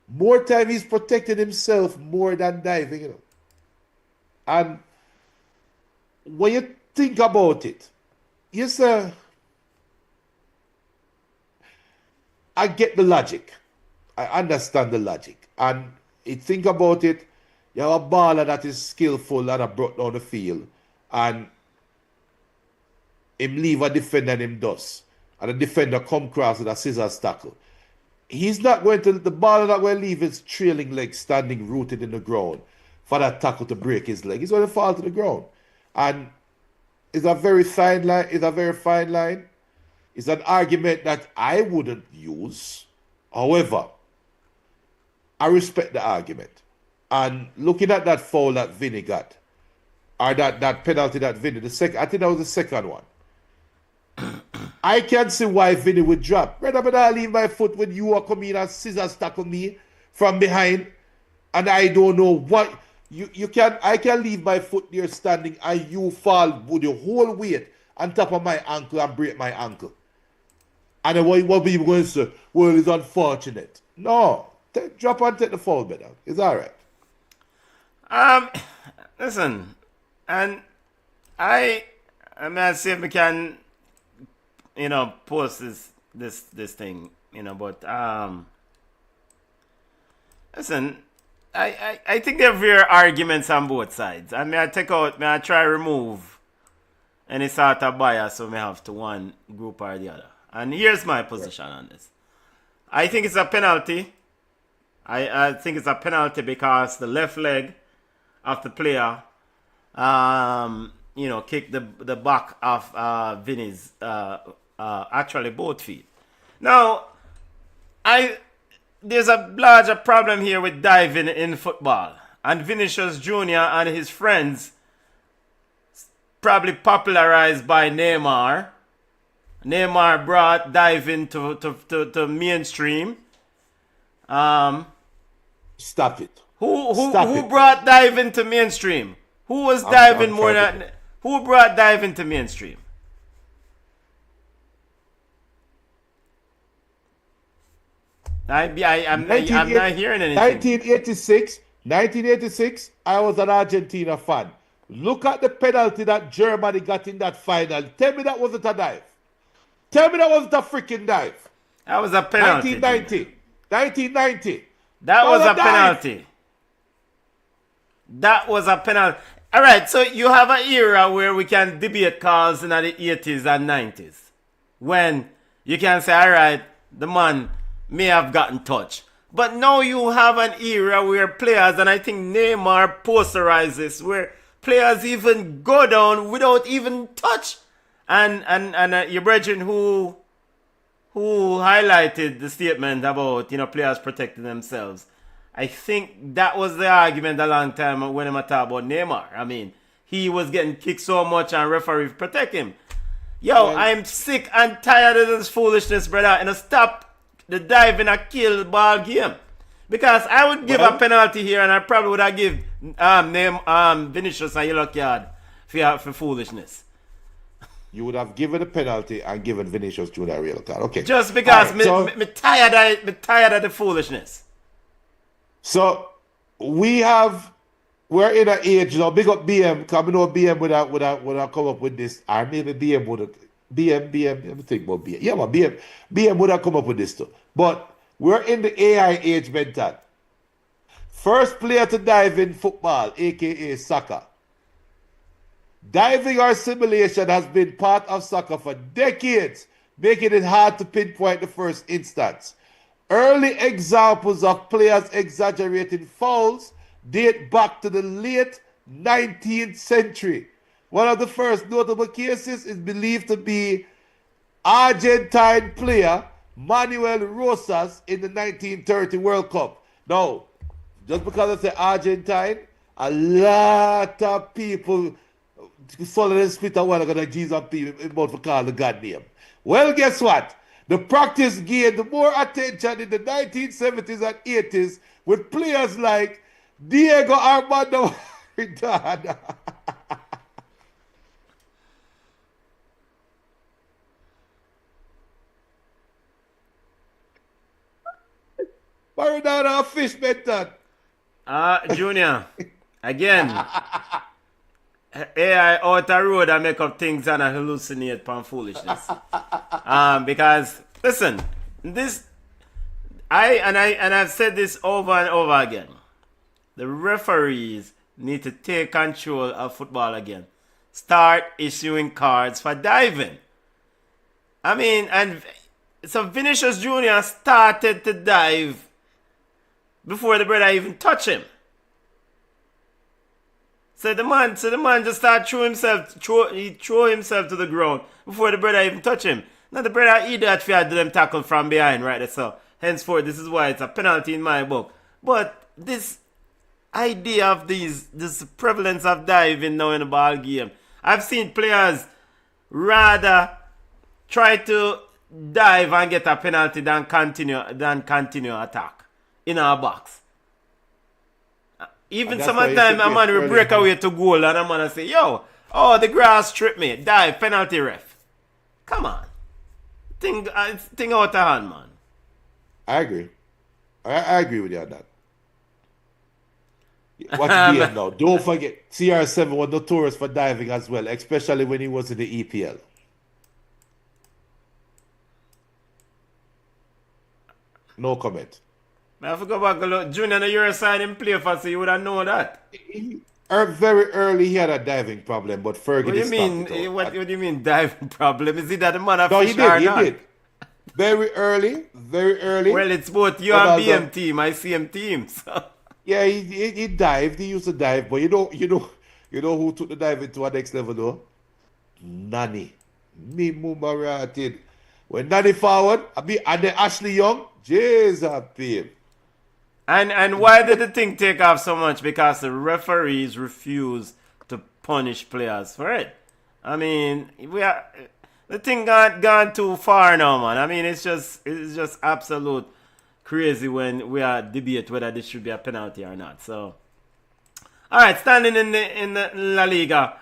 more time he's protecting himself more than diving, you know. And when you think about it, yes, sir. I get the logic. I understand the logic. And you think about it, you have a baller that is skillful and have brought down the field, and him leave a defender and him does. And the defender come across with a scissors tackle. The baller not going to leave his trailing leg standing rooted in the ground for that tackle to break his leg. He's going to fall to the ground. And it's a very fine line. It's an argument that I wouldn't use. However, I respect the argument. And looking at that foul that Vinny got, or that penalty that Vinny, I think that was the second one. I can see why Vinny would drop. Brother, but I leave my foot when you are coming and scissors tackle me from behind, and I don't know what I can leave my foot there standing and you fall with your whole weight on top of my ankle and break my ankle. And then what people going to say? Well, it's unfortunate. No. Drop and take the foul, better. It's alright.
Listen, and I mean, see if we can, post this thing, but listen, I think there are very arguments on both sides. I mean, I try to remove any sort of bias so we have to one group or the other. And here's my position on this. I think it's a penalty. I think it's a penalty because the left leg of the player, kicked the back of Vinny's, actually both feet. Now, there's a larger problem here with diving in football. And Vinicius Jr. and his friends, probably popularized by Neymar. Neymar brought diving to mainstream.
Stop it.
Who brought diving to mainstream? Who was diving more than? Who brought diving to mainstream? I'm not hearing anything.
1986, I was an Argentina fan. Look at the penalty that Germany got in that final. Tell me that wasn't a dive. Tell me that wasn't a freaking dive.
That was a penalty.
1990.
That was a penalty. That was a penalty. All right, so you have an era where we can debate calls in the 80s and 90s. When you can say, all right, the man may have gotten touched. But now you have an era where players, and I think Neymar posterizes, where players even go down without even touch. And your brethren who highlighted the statement about, players protecting themselves. I think that was the argument a long time when I talk about Neymar. I mean, he was getting kicked so much and referees protect him. I'm sick and tired of this foolishness, brother. And stop the diving and kill ball game. Because I would give a penalty here, and I probably would have give Vinicius a yellow card for foolishness.
You would have given a penalty and given Vinicius Junior a yellow card. Okay.
Just because
right,
me tired of the foolishness.
So we're in an age now. Big up BM, because I know BM would have come up with this, or maybe BM would have BM. Let me think about BM. Yeah, but BM would have come up with this too. But we're in the AI age mental. First player to dive in football, aka soccer. Diving or simulation has been part of soccer for decades, making it hard to pinpoint the first instance. Early examples of players exaggerating fouls date back to the late 19th century. One of the first notable cases is believed to be Argentine player Manuel Rosas in the 1930 World Cup. Now, just because I say Argentine, a lot of people follow the split a while ago that Jesus people about to call the God name. Well, guess what? The practice gained more attention in the 1970s and 80s with players like Diego Armando Maradona. Maradona a fish method.
Junior, again, AI out the road and make up things and hallucinate upon foolishness. Because listen, I've said this over and over again. The referees need to take control of football again. Start issuing cards for diving. I mean, and so Vinicius Jr. started to dive before the brother even touched him. So the man just started throw himself to the ground before the brother even touched him. Now the brother idiot feared do them tackle from behind, right? So henceforth, this is why it's a penalty in my book. But this idea of this prevalence of diving now in the ball game, I've seen players rather try to dive and get a penalty than continue attack in our box. Even sometimes a man will break away to goal and a man will say, yo, the grass tripped me. Dive, penalty ref. Come on. Thing out of hand, man.
I agree. I agree with you on that. Watch BM now. Don't forget, CR7 was notorious for diving as well, especially when he was in the EPL. No comment.
I forgot about look. Junior on the Euro side and play for, so you would have known that.
Very early, he had a diving problem, but Fergie
What do you mean? What do you mean diving problem? Is it that the man of fish or not?
He did. Very early.
Well, it's both you and BM team. I see him team. So.
Yeah, he dived. He used to dive, but you know who took the diving to a next level though? Nani. Me Mumarated. When Nani forward, and then Ashley Young, Jesus, babe.
And why did the thing take off so much? Because the referees refuse to punish players for it. I mean, the thing gone too far now, man. I mean, it's just absolute crazy when we are debate whether this should be a penalty or not. So, all right, standing in the La Liga,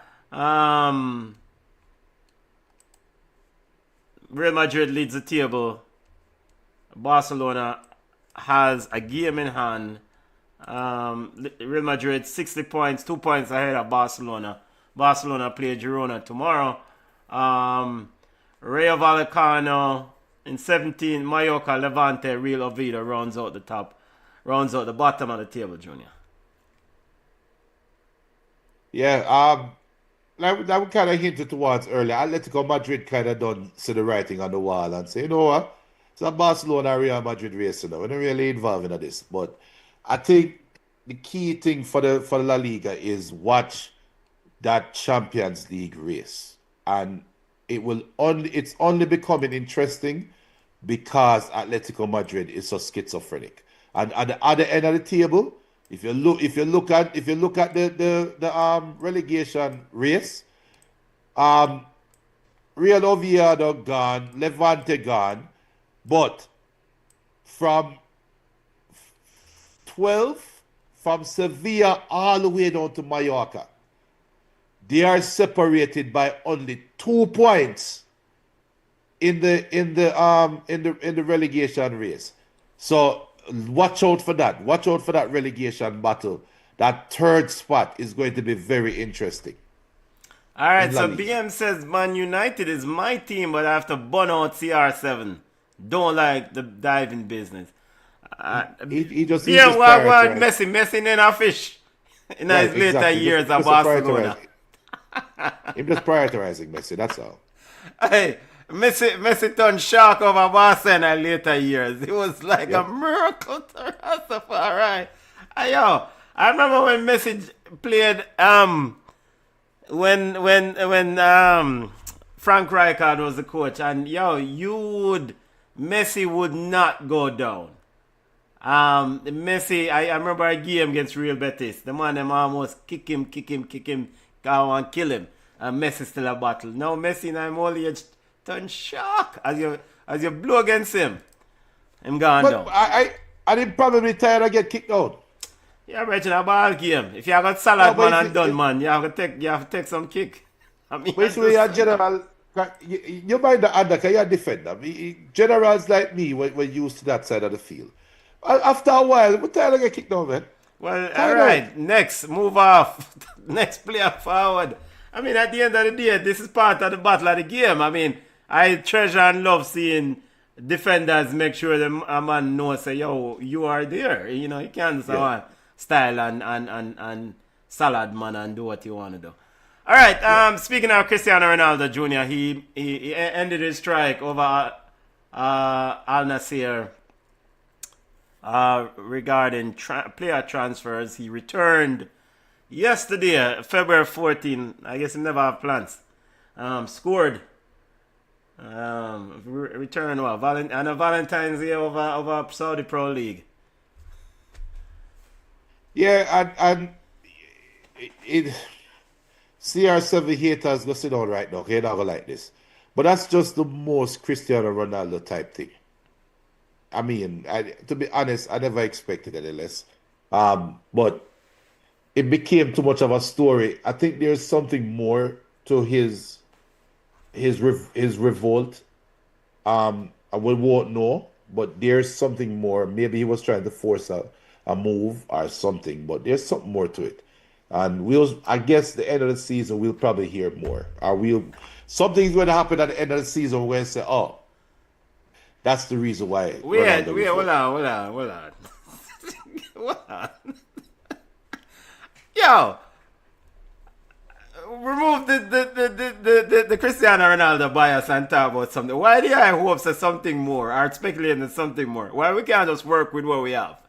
Real Madrid leads the table. Barcelona has a game in hand. Real Madrid 60 points, 2 points ahead of Barcelona. Barcelona play Girona tomorrow. Rayo Vallecano in 17. Mallorca, Levante, Real Oviedo rounds out the bottom of the table, Junior.
Yeah, that we kind of hinted towards earlier. Atletico Madrid kind of done see the writing on the wall and say, you know what? It's a Barcelona Real Madrid race now. We're not really involved in this. But I think the key thing for the La Liga is watch that Champions League race. And it's only becoming interesting because Atletico Madrid is so schizophrenic. And at the other end of the table, if you look at the relegation race, Real Oviedo gone, Levante gone, but from 12 from Sevilla all the way down to Mallorca. They are separated by only 2 points in the relegation race. So watch out for that. Watch out for that relegation battle. That third spot is going to be very interesting.
All right, so BM says Man United is my team, but I have to bun out CR7. Don't like the diving business.
He just
what Messi in a fish in his later years at Barcelona.
He's just prioritizing Messi, that's all.
Hey, Messi turned shark over Barcelona in later years. It was like a miracle to Rastafari. Yo, I remember when Messi played when Frank Rijkaard was the coach, and Messi would not go down. Messi, I remember a game against Real Betis. The man them almost kick him, go and kill him. And Messi still a battle. Now Messi in him old age turn shock as you blow against him. Him gone down.
I didn't probably tired of get kicked out.
Yeah, right in a ball game. If you have got salad man and done man, you have to take some kick. I mean,
basically, you're general. You mind the under, because you're a defender. Generals like me were used to that side of the field. After a while, what time I get kicked out, man?
Well, all right. Next, move off. Next player forward. I mean, at the end of the day, this is part of the battle of the game. I mean, I treasure and love seeing defenders make sure a man knows, say, yo, you are there. You know, you can't just style and salad man and do what you want to do. All right. Speaking of Cristiano Ronaldo Jr., he ended his strike over Al Nassr regarding player transfers. He returned yesterday, February 14. I guess he never have plans. Scored. Return on a Valentine's Day over Saudi Pro League.
Yeah, and CR7 haters go sit down right now. You're not gonna like this, but that's just the most Cristiano Ronaldo type thing. I mean, to be honest, I never expected any less. But it became too much of a story. I think there's something more to his revolt. We won't know, but there's something more. Maybe he was trying to force a move or something, but there's something more to it. And I guess the end of the season we'll probably hear more. Something's going to happen at the end of the season. We're going to say, oh, that's the reason why.
Hold on. Hold on. Yo, remove the Cristiano Ronaldo bias and talk about something. Why do I hope for something more or speculating on something more? Why we can't just work with what we have?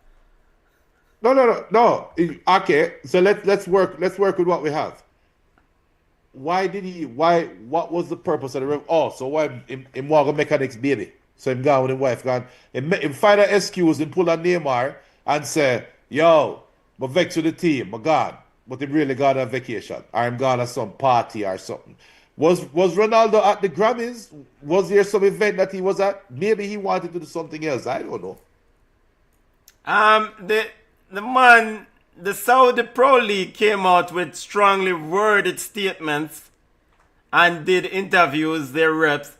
No. Okay, so let's work with what we have. What was the purpose of the so why him want to make an next baby? So him gone with his wife gone. Him find an excuse and pull a Neymar and say, yo, but vex with the team, my God. But him really got on vacation. Or him gone at some party or something. Was Ronaldo at the Grammys? Was there some event that he was at? Maybe he wanted to do something else. I don't know.
The Saudi Pro League came out with strongly worded statements and did interviews, their reps,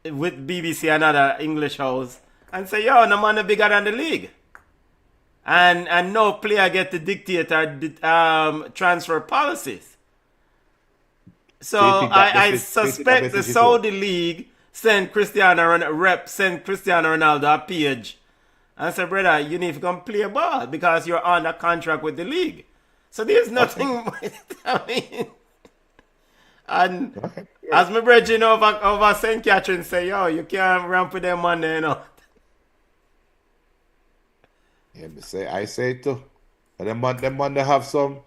with BBC and other English house, and say, yo, no man bigger than the league. And no player get to dictate our transfer policies. So I suspect the Saudi League sent Cristiano Ronaldo a page and said, brother, you need to come play ball because you're on a contract with the league. So there's nothing, I mean, and as my brethren over St. Catherine say, yo, you can't ramp with them on there, you know.
Yeah, I say it too. And them man they have some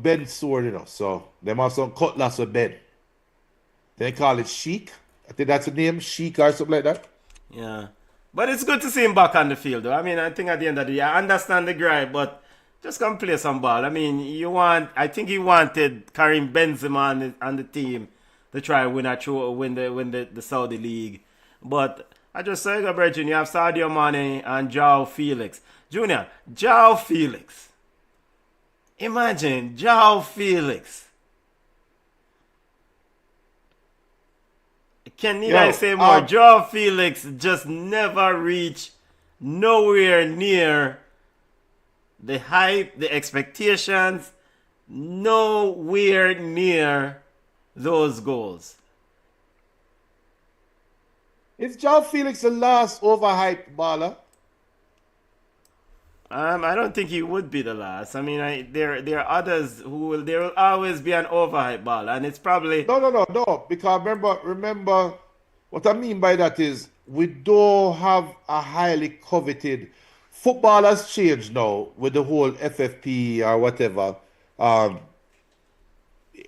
bend sword, you know. So them have some cutlass with bend. They call it Sheik. I think that's the name, Sheik or something like that.
Yeah. But it's good to see him back on the field, though. I mean, I think at the end of the day, I understand the gripe, but just come play some ball. I mean, I think he wanted Karim Benzema on the team to try win the Saudi League. But I just say, Brethren, you have Sadio Mane and Joao Felix. Junior, Joao Felix. Imagine, Joao Felix. Can you guys say more? Joao Felix just never reached nowhere near the hype, the expectations, nowhere near those goals.
Is Joao Felix the last overhyped baller?
I don't think he would be the last. I mean, there are others there will always be an overhyped baller, and it's probably
No. Because remember, what I mean by that is we don't have a highly coveted. Football has changed now with the whole FFP or whatever. Well,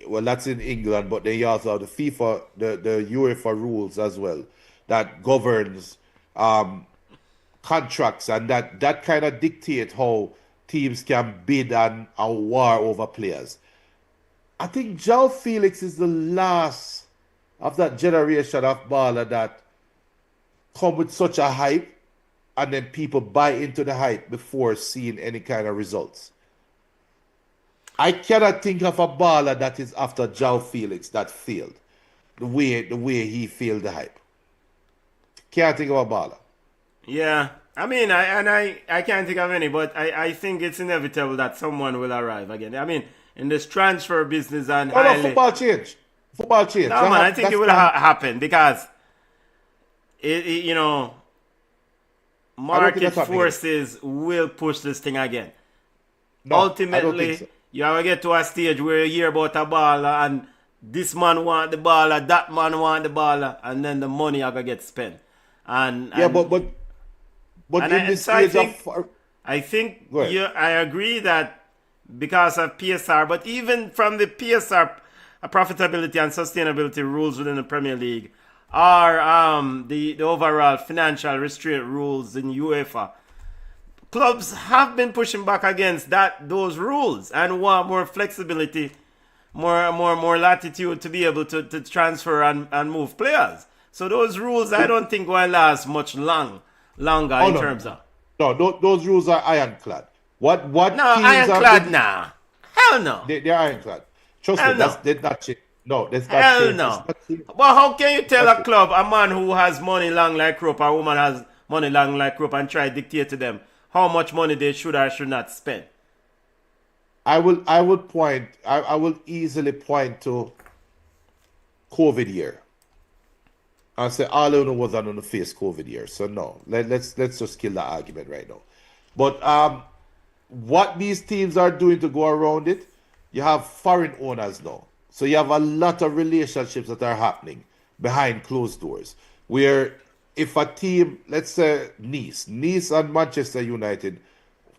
that's in England, but they also have the FIFA, the UEFA rules as well that governs contracts, and that kind of dictate how teams can bid and war over players. I think Joao Felix is the last of that generation of baller that come with such a hype, and then people buy into the hype before seeing any kind of results. I cannot think of a baller that is after Joao Felix that failed the way he failed the hype. Can't think of a baller.
Yeah, I mean, I can't think of any, but I think it's inevitable that someone will arrive again. I mean, in this transfer business and
football change. Football change.
No, man, I think it will happen because market forces will push this thing again. No, ultimately, you ever get to a stage where you hear about a baller and this man want the baller, that man want the baller, and then the money are gonna get spent.
But in this stage
I agree that because of PSR, but even from the PSR profitability and sustainability rules within the Premier League are the overall financial restraint rules in UEFA. Clubs have been pushing back against those rules and want more flexibility, more latitude to be able to transfer and move players. So those rules, I don't think will last much longer in terms of.
No, those rules are ironclad. What? No,
ironclad now. Hell no.
They're ironclad. Trust me, that's not shit. No, that's not
Hell no. But how can you tell a club, a man who has money long like rope, or a woman has money long like rope, and try to dictate to them how much money they should or should not spend?
I will easily point to COVID year. I say all I know was on the face COVID year. So no, let's just kill that argument right now. But what these teams are doing to go around it, you have foreign owners now. So you have a lot of relationships that are happening behind closed doors. Where if a team, let's say Nice and Manchester United,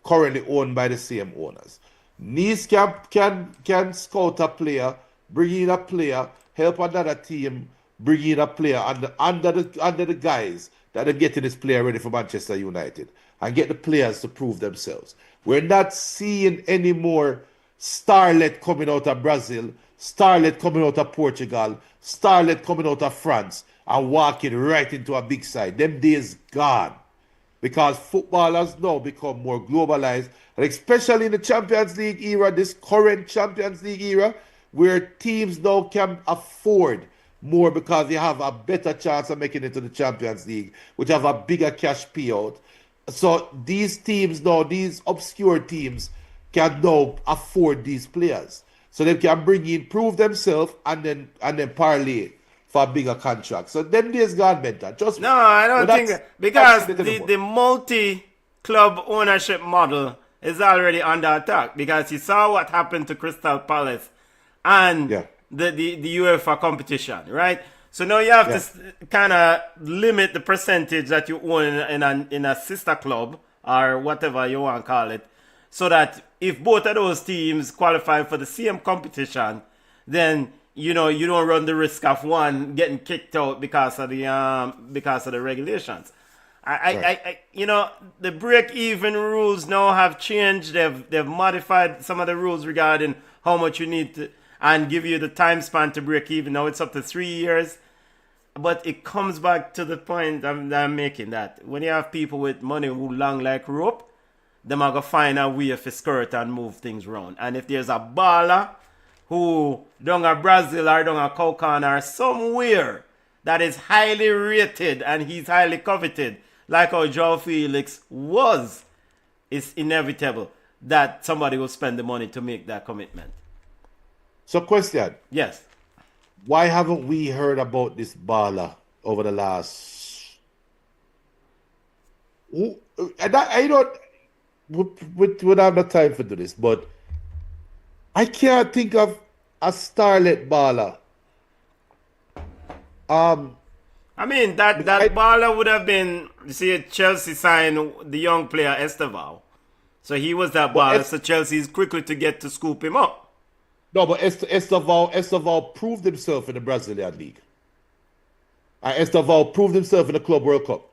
currently owned by the same owners. Nice can scout a player, bring in a player, help another team bring in a player under the guise that they're getting this player ready for Manchester United and get the players to prove themselves. We're not seeing any more starlet coming out of Brazil, starlet coming out of Portugal, starlet coming out of France and walking right into a big side. Them days gone. Because football has now become more globalized, and especially in the Champions League era, this current Champions League era, where teams now can afford more because they have a better chance of making it to the Champions League, which have a bigger cash payout. So these teams now, these obscure teams, can now afford these players. So they can bring in, prove themselves, and then parlay for a bigger contract. So them days gone mental. Trust me.
No, I don't think because the multi-club ownership model is already under attack, because you saw what happened to Crystal Palace and the UEFA competition, right? So now you have to kind of limit the percentage that you own in a sister club or whatever you want to call it, so that if both of those teams qualify for the same competition, then you don't run the risk of one getting kicked out because of the regulations. The break-even rules now have changed. They've modified some of the rules regarding how much you need to, and give you the time span to break even. Now it's up to 3 years. but it comes back to the point I'm making, that when you have people with money who long like rope, them are going to find a way for skirt and move things around. And if there's a baller who down at Brazil or down at Caucan or somewhere that is highly rated and he's highly coveted, like how Joao Felix was, it's inevitable that somebody will spend the money to make that commitment.
So, question.
Yes.
Why haven't we heard about this baller over the last... I don't... We don't have no time for this, but I can't think of a starlet baller.
I mean, that baller would have been, you see, Chelsea signed the young player Estevao. So he was that baller, so Chelsea is quickly to get to scoop him up.
No, but Estevao proved himself in the Brazilian League. Estevao proved himself in the Club World Cup.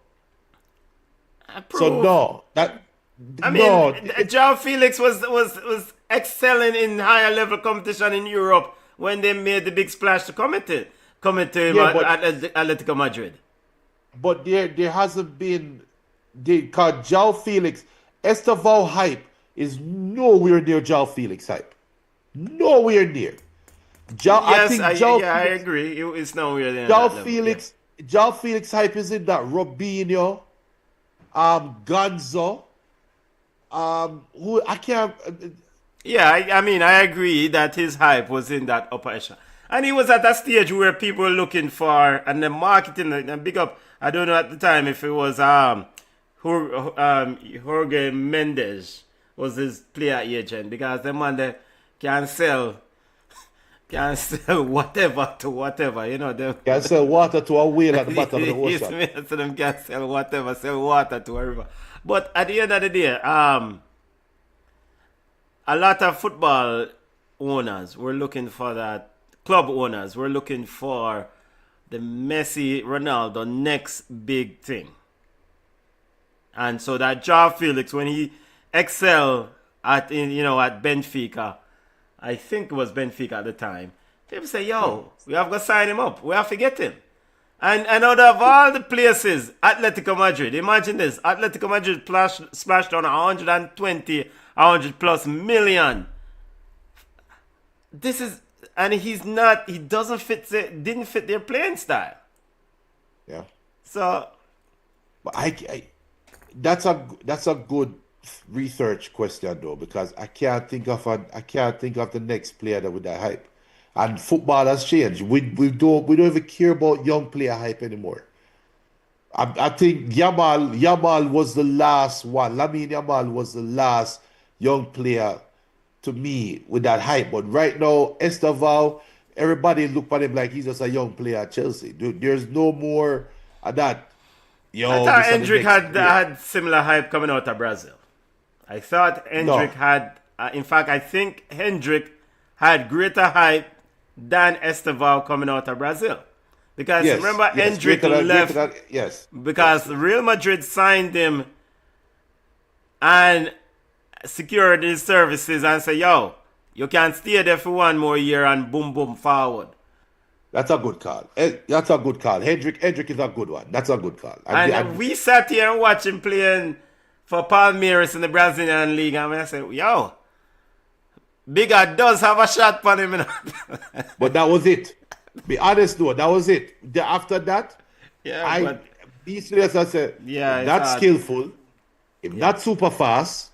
So no,
Joao Felix was excelling in higher level competition in Europe when they made the big splash to come to Atletico Madrid.
But there hasn't been, because Joao Felix, Estevao hype is nowhere near Joao Felix hype. Nowhere near.
I agree. It's nowhere near.
Joao Felix hype is in that Robinho, Gonzo, who I can't.
I agree that his hype was in that upper echelon. And he was at a stage where people were looking for, and the marketing, and big up, I don't know at the time if it was Jorge Mendes was his player agent, because the man that can sell whatever to whatever,
Can sell water to a whale at the bottom of the ocean.
So them can sell whatever, sell water to a river. But at the end of the day, a lot of football owners were looking for that. Club owners were looking for the Messi, Ronaldo next big thing. And so that Joao Felix, when he excelled at Benfica, I think it was Benfica at the time, people say, we have to sign him up. We have to get him. And out of all the places, Atletico Madrid, imagine this, Atletico Madrid splashed on 120, 100 plus million. This is, and didn't fit their playing style.
Yeah.
So,
but that's a good research question though, because I can't think of the next player that with that hype. And football has changed. We don't even care about young player hype anymore. I think Yamal was the last one. Lamine Yamal was the last young player to me with that hype. But right now, Estevao, everybody look at him like he's just a young player at Chelsea. There's no more of that.
I thought Hendrick had similar hype coming out of Brazil. I thought Hendrick had, in fact, I think Hendrick had greater hype than Estevao coming out of Brazil. Because remember, Hendrick left because Real Madrid signed him and secured his services and said, you can stay there for one more year and boom, boom, forward.
That's a good call. That's a good call. Hendrick is a good one. That's a good call.
And we sat here and watched him playing for Palmeiras in the Brazilian League, and I said, Bigger does have a shot on him.
But that was it. Be honest though, that was it. After that, be serious. I said, not skillful, him not super fast,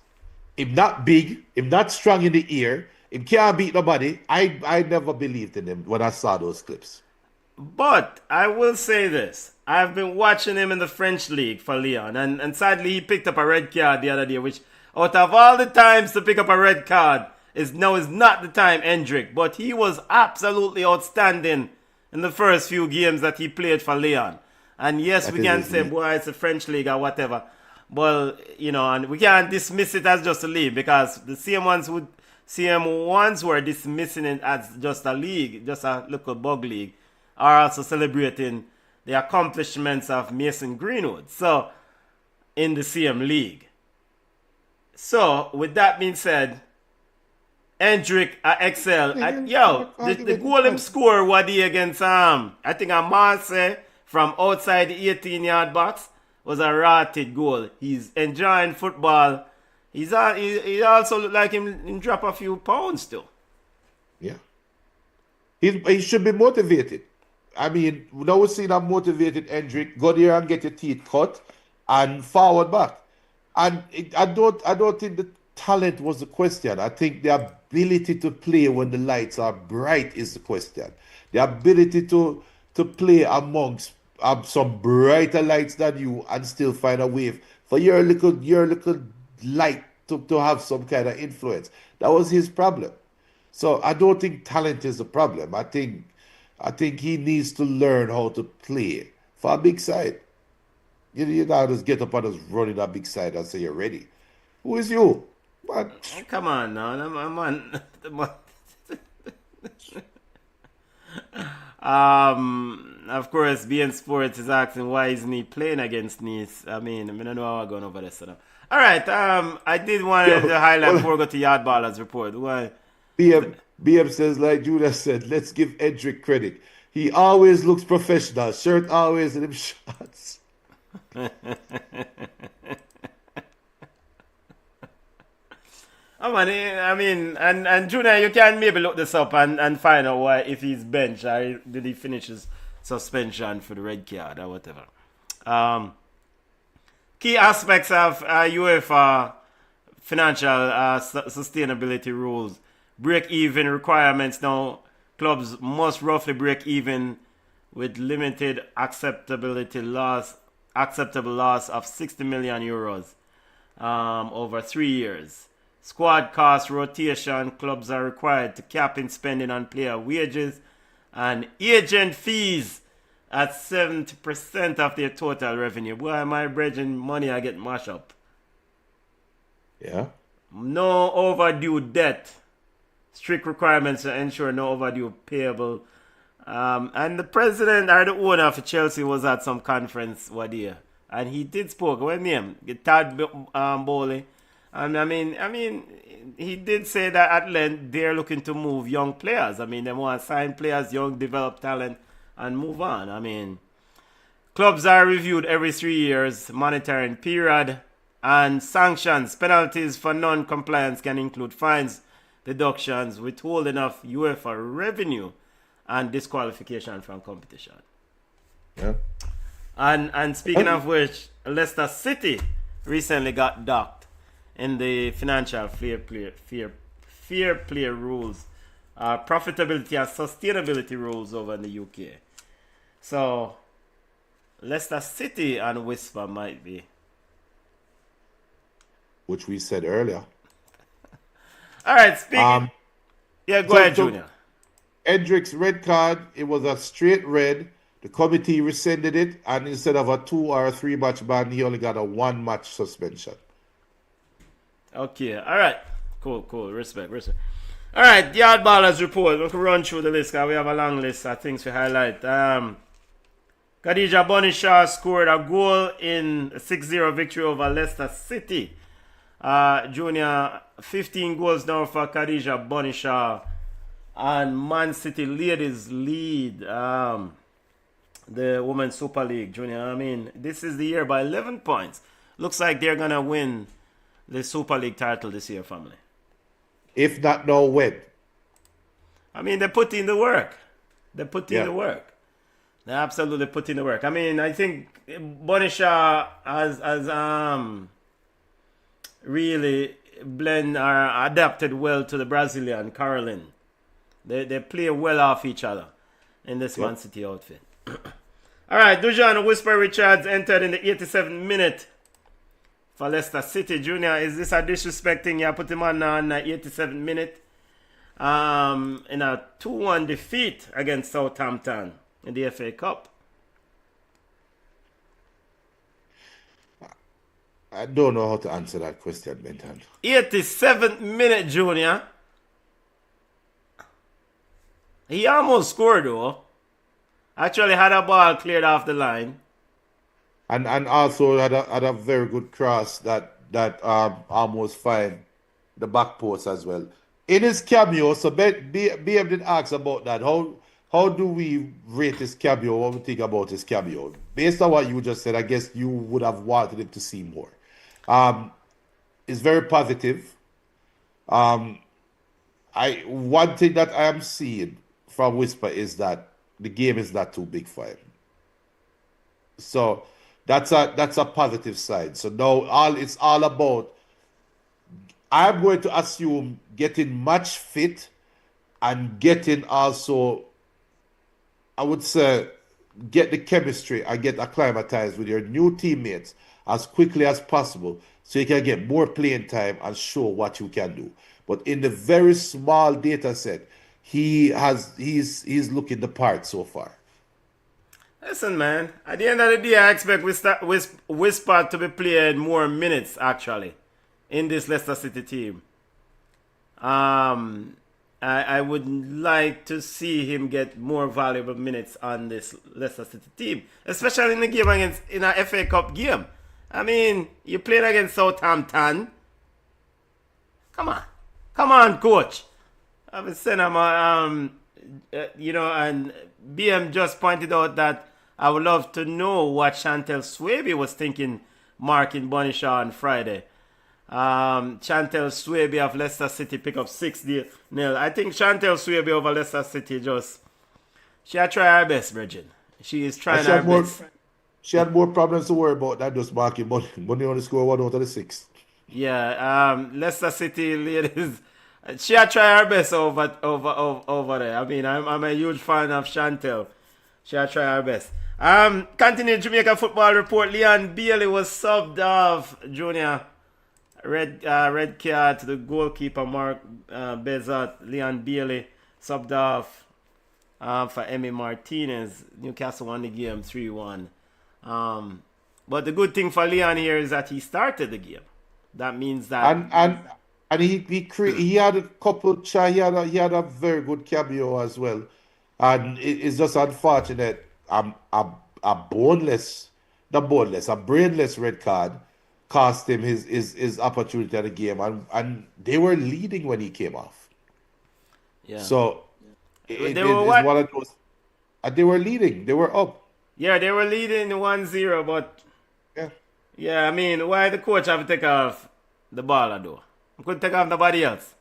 him not big, him not strong in the ear, him can't beat nobody. I never believed in him when I saw those clips.
But I will say this. I've been watching him in the French league for Lyon, and sadly he picked up a red card the other day, which out of all the times to pick up a red card, is not the time, Hendrick. But he was absolutely outstanding in the first few games that he played for Lyon. And yes, we can say, boy, it's a French league or whatever. Well, and we can't dismiss it as just a league, because the same ones who are dismissing it as just a league, just a local bug league, are also celebrating the accomplishments of Mason Greenwood. So, in the same league. So, with that being said, Hendrick excel. The goal him score what he against I think Marseille from outside the 18-yard box was a rotted goal. He's enjoying football. He also looked like him drop a few pounds too.
Yeah. He should be motivated. I mean, now we're seeing a motivated Hendrick. Go there and get your teeth cut and forward back. And I don't think the talent was the question. I think the ability to play when the lights are bright is the question. The ability to play amongst some brighter lights than you and still find a way for your little light to have some kind of influence. That was his problem. So I don't think talent is the problem. I think he needs to learn how to play for a big side. You don't just get up and just run in a big side and say you're ready. Who is you? What?
Come on now, man. Of course, BN Sports is asking why isn't he playing against Nice. I mean, I don't know how I'm going over this. All right, I did want to highlight before we go to Yardballer's report. Why?
BM says, like Judah said, let's give Edric credit. He always looks professional. Shirt always in them shots.
I mean, and Junior, you can maybe look this up and find out why, if he's benched or did he finish his suspension for the red card or whatever. Key aspects of UEFA financial sustainability rules. Break-even requirements now. Clubs must roughly break even with limited acceptable loss of 60 million euros over 3 years. Squad cost rotation. Clubs are required to cap in spending on player wages and agent fees at 70% of their total revenue. Boy, my brethren, money I get mashed up.
Yeah.
No overdue debt. Strict requirements to ensure no overdue payable. And the president or the owner of Chelsea was at some conference one year. And he did spoke. What name? Todd Bowley. And I mean, he did say that at length they're looking to move young players. I mean, they want to sign players, young, develop talent, and move on. I mean, clubs are reviewed every 3 years, monitoring period, and sanctions. Penalties for non-compliance can include fines, deductions, withholding of UEFA revenue, and disqualification from competition.
Yeah.
And speaking of which, Leicester City recently got docked in the financial fair play rules, profitability and sustainability rules over in the UK. So Leicester City and Whisper might be.
Which we said earlier.
All right, speaking. Yeah, go ahead, Junior.
Hendrick's red card, it was a straight red. The committee rescinded it, and instead of a 2 or a 3 match ban, he only got a 1 match suspension.
Okay, all right. Cool. Respect. All right, Yardballers report. We can run through the list because we have a long list of things to highlight. Khadija Bunny Shaw scored a goal in a 6-0 victory over Leicester City. Junior, 15 goals now for Khadija Bunny Shaw. And Man City ladies lead the Women's Super League. Junior, I mean, this is the year by 11 points. Looks like they're going to win the Super League title this year, family.
If not, no, when?
I mean, they put in the work. They absolutely put in the work. I mean, I think Bonisha has really blend or adapted well to the Brazilian Caroline. They play well off each other in this Man City outfit. All right, Dujan Whisper Richards entered in the 87th minute for Leicester City. Junior, is this a disrespecting? You put him on the 87th minute in a 2-1 defeat against Southampton in the FA Cup.
I don't know how to answer that question, Benton.
87th minute, Junior. He almost scored, though. Actually had a ball cleared off the line.
And also had a very good cross that almost find the back post as well. In his cameo, so BM did ask about that. How how do we rate his cameo? What we think about his cameo? Based on what you just said, I guess you would have wanted him to see more. It's very positive. One thing that I am seeing from Whisper is that the game is not too big for him. So that's a positive side. So now it's all about, I'm going to assume, getting match fit and getting also, I would say, get the chemistry and get acclimatized with your new teammates as quickly as possible so you can get more playing time and show what you can do. But in the very small data set, he's looking the part so far.
Listen, man. At the end of the day, I expect Whisper to be playing more minutes, actually, in this Leicester City team. I would like to see him get more valuable minutes on this Leicester City team, especially in the game in a FA Cup game. I mean, you're playing against Southampton. Come on, coach. I've been saying, and BM just pointed out that I would love to know what Chantel Swaby was thinking marking Bunny Shaw on Friday. Chantel Swaby of Leicester City pick up 6-0. I think Chantel Swaby over Leicester City she had tried her best, Bridget. She is trying her best.
She had more problems to worry about than just marking Bunny. Bunny only scored 1 out of the 6.
Yeah, Leicester City ladies, she had tried her best over there. I mean, I'm a huge fan of Chantel. She had tried her best. Continue Jamaica football report. Leon Bailey was subbed off, Junior. Red card to the goalkeeper, Mark Bezat. Leon Bailey subbed off for Emmy Martinez. Newcastle won the game 3-1. But the good thing for Leon here is that he started the game. That means that
and he had a couple he had a very good cameo as well. And it's just unfortunate. A brainless red card cost him his opportunity at the game, and they were leading when he came off.
Yeah.
So
they were what?
One of those. They were leading. They were up.
Yeah, they were leading 1-0, but yeah, I mean, why the coach have to take off the ball though? I couldn't take off nobody else.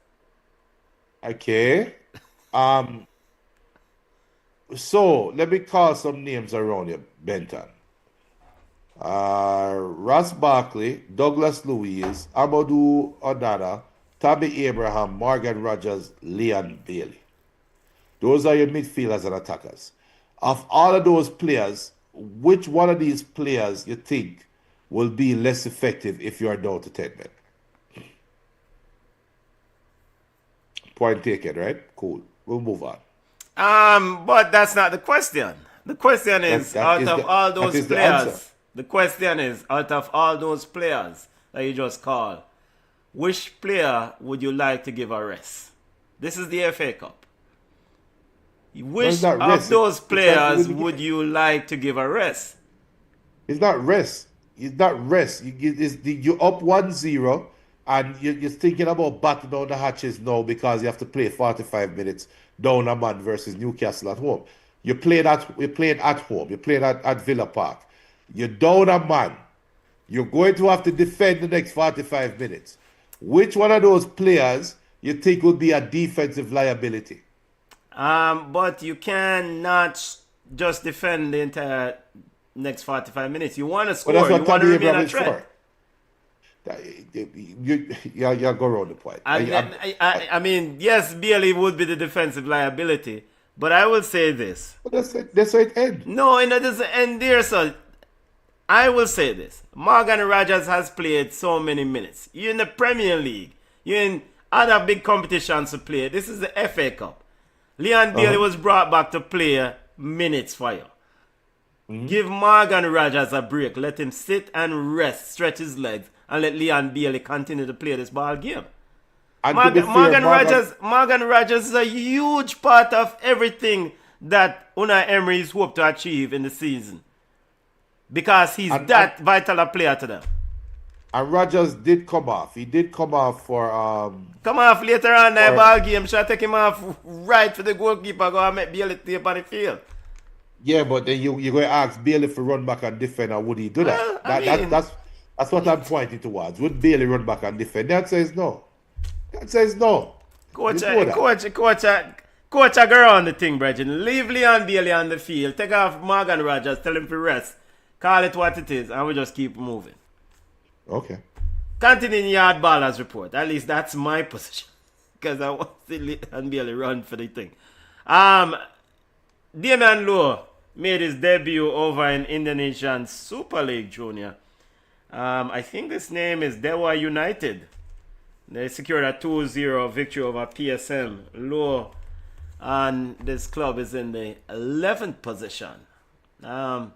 Okay. So let me call some names around you, Benton. Ross Barkley, Douglas Luiz, Amadou Onana, Tammy Abraham, Morgan Rogers, Leon Bailey. Those are your midfielders and attackers. Of all of those players, which one of these players you think will be less effective if you are down to 10 men? Point taken, right? Cool. We'll move on.
But that's not the question. The question is, out of all those players, the question is, out of all those players that you just called, which player would you like to give a rest? This is the FA Cup. Which of those players would you like to give a rest?
It's not rest. It's not rest. You're up 1-0 and you're thinking about batting down the hatches now because you have to play 45 minutes down a man versus Newcastle at home. You're playing at home. You're playing at Villa Park. You're down a man. You're going to have to defend the next 45 minutes. Which one of those players you think would be a defensive liability?
But you cannot just defend the entire next 45 minutes. You want to score. You want to remain a threat.
You're going around the point.
I mean, yes, Bailey would be the defensive liability, but I will say this.
But that's how it ends.
No, it doesn't end there, so I will say this. Morgan Rogers has played so many minutes. You're in the Premier League. You're in other big competitions to play. This is the FA Cup. Leon Bailey was brought back to play minutes for you. Mm-hmm. Give Morgan Rogers a break. Let him sit and rest, stretch his legs, and let Leon Bailey continue to play this ball game. Morgan Rogers is a huge part of everything that Unai Emery's hoped to achieve in the season. Because he's that vital a player to them.
And Rogers did come off. He did come off for
Come off later on that
Or-
ball game. Should I take him off right for the goalkeeper? Go and make Bailey tape on the field.
yeah, but then you're going to ask Bailey to run back and defend, or would he do that?
Well, I mean-
That's what I'm pointing towards. Would Bailey run back and defend? That says no. That says no.
Coach,
You know that.
coach, a girl on the thing, Bridget. Leave Leon Bailey on the field. Take off Morgan Rogers. Tell him to rest. Call it what it is, and we just keep moving.
Okay.
Continuing yard ballers report. At least that's my position. Because I want to see Leon Bailey run for the thing. Damian Lowe made his debut over in Indonesian Super League Junior. I think this name is Dewa United. They secured a 2-0 victory over PSM. Lowe and this club is in the 11th position. Had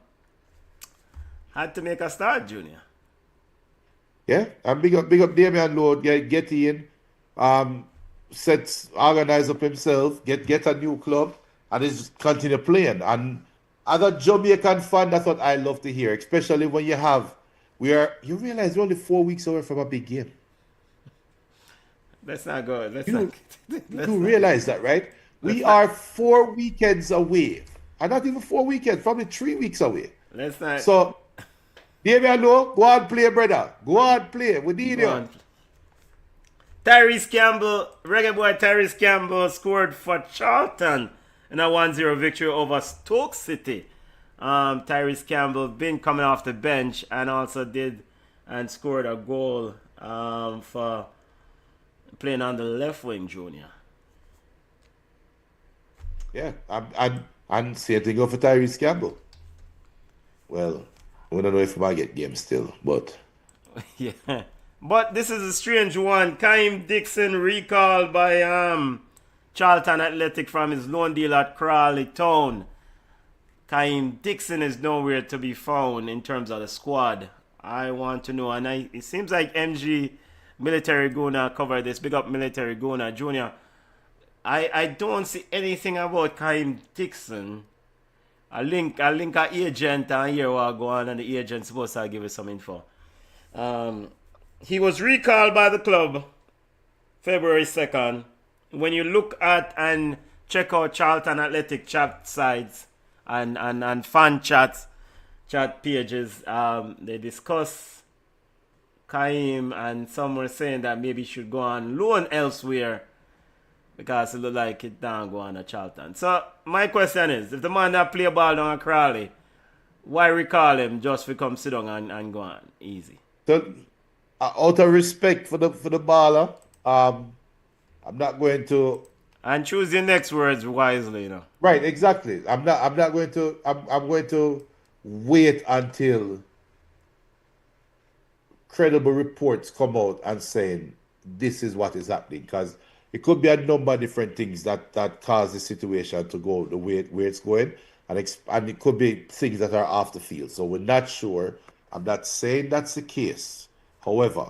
to make a start, Junior.
Yeah, and big up Damian Lowe, get in, organize up himself, get a new club, and just continue playing. And as a Jamaican fan, that's what I love to hear, especially when you realize we're only 4 weeks away from a big game.
Let's not go.
You realize that, right? We are 4 weekends away, and not even 4 weekends, probably 3 weeks away.
Let's not.
So, Damian Lowe, go on play, brother. Go on play. We need you.
Tyrese Campbell, reggae boy Tyrese Campbell scored for Charlton in a 1-0 victory over Stoke City. Tyrese Campbell been coming off the bench and also did and scored a goal for playing on the left wing, Junior.
Yeah, and same thing go for Tyrese Campbell. Well, we don't know if we might get games still, but
Yeah. But this is a strange one. Kaim Dixon recalled by Charlton Athletic from his loan deal at Crawley Town. Kaim Dixon is nowhere to be found in terms of the squad. I want to know, and it seems like MG Military Guna covered this. Big up Military Guna Junior. I don't see anything about Kaim Dixon. I link a agent and here what go on, and the agent's supposed to give us some info. He was recalled by the club February 2nd. When you look at and check out Charlton Athletic chat sites and fan chat pages, they discuss Kaim, and some were saying that maybe he should go on loan elsewhere because it look like it don't go on at Charlton. So my question is, if the man that play ball down at Crawley, why recall him just to come sit down and go on easy?
so out of respect for the baller, I'm not going to.
And choose your next words wisely, you know.
Right, exactly. I'm not going to. I'm going to wait until credible reports come out and saying this is what is happening, because it could be a number of different things that cause the situation to go the way it's going, and it could be things that are off the field. So we're not sure. I'm not saying that's the case. However,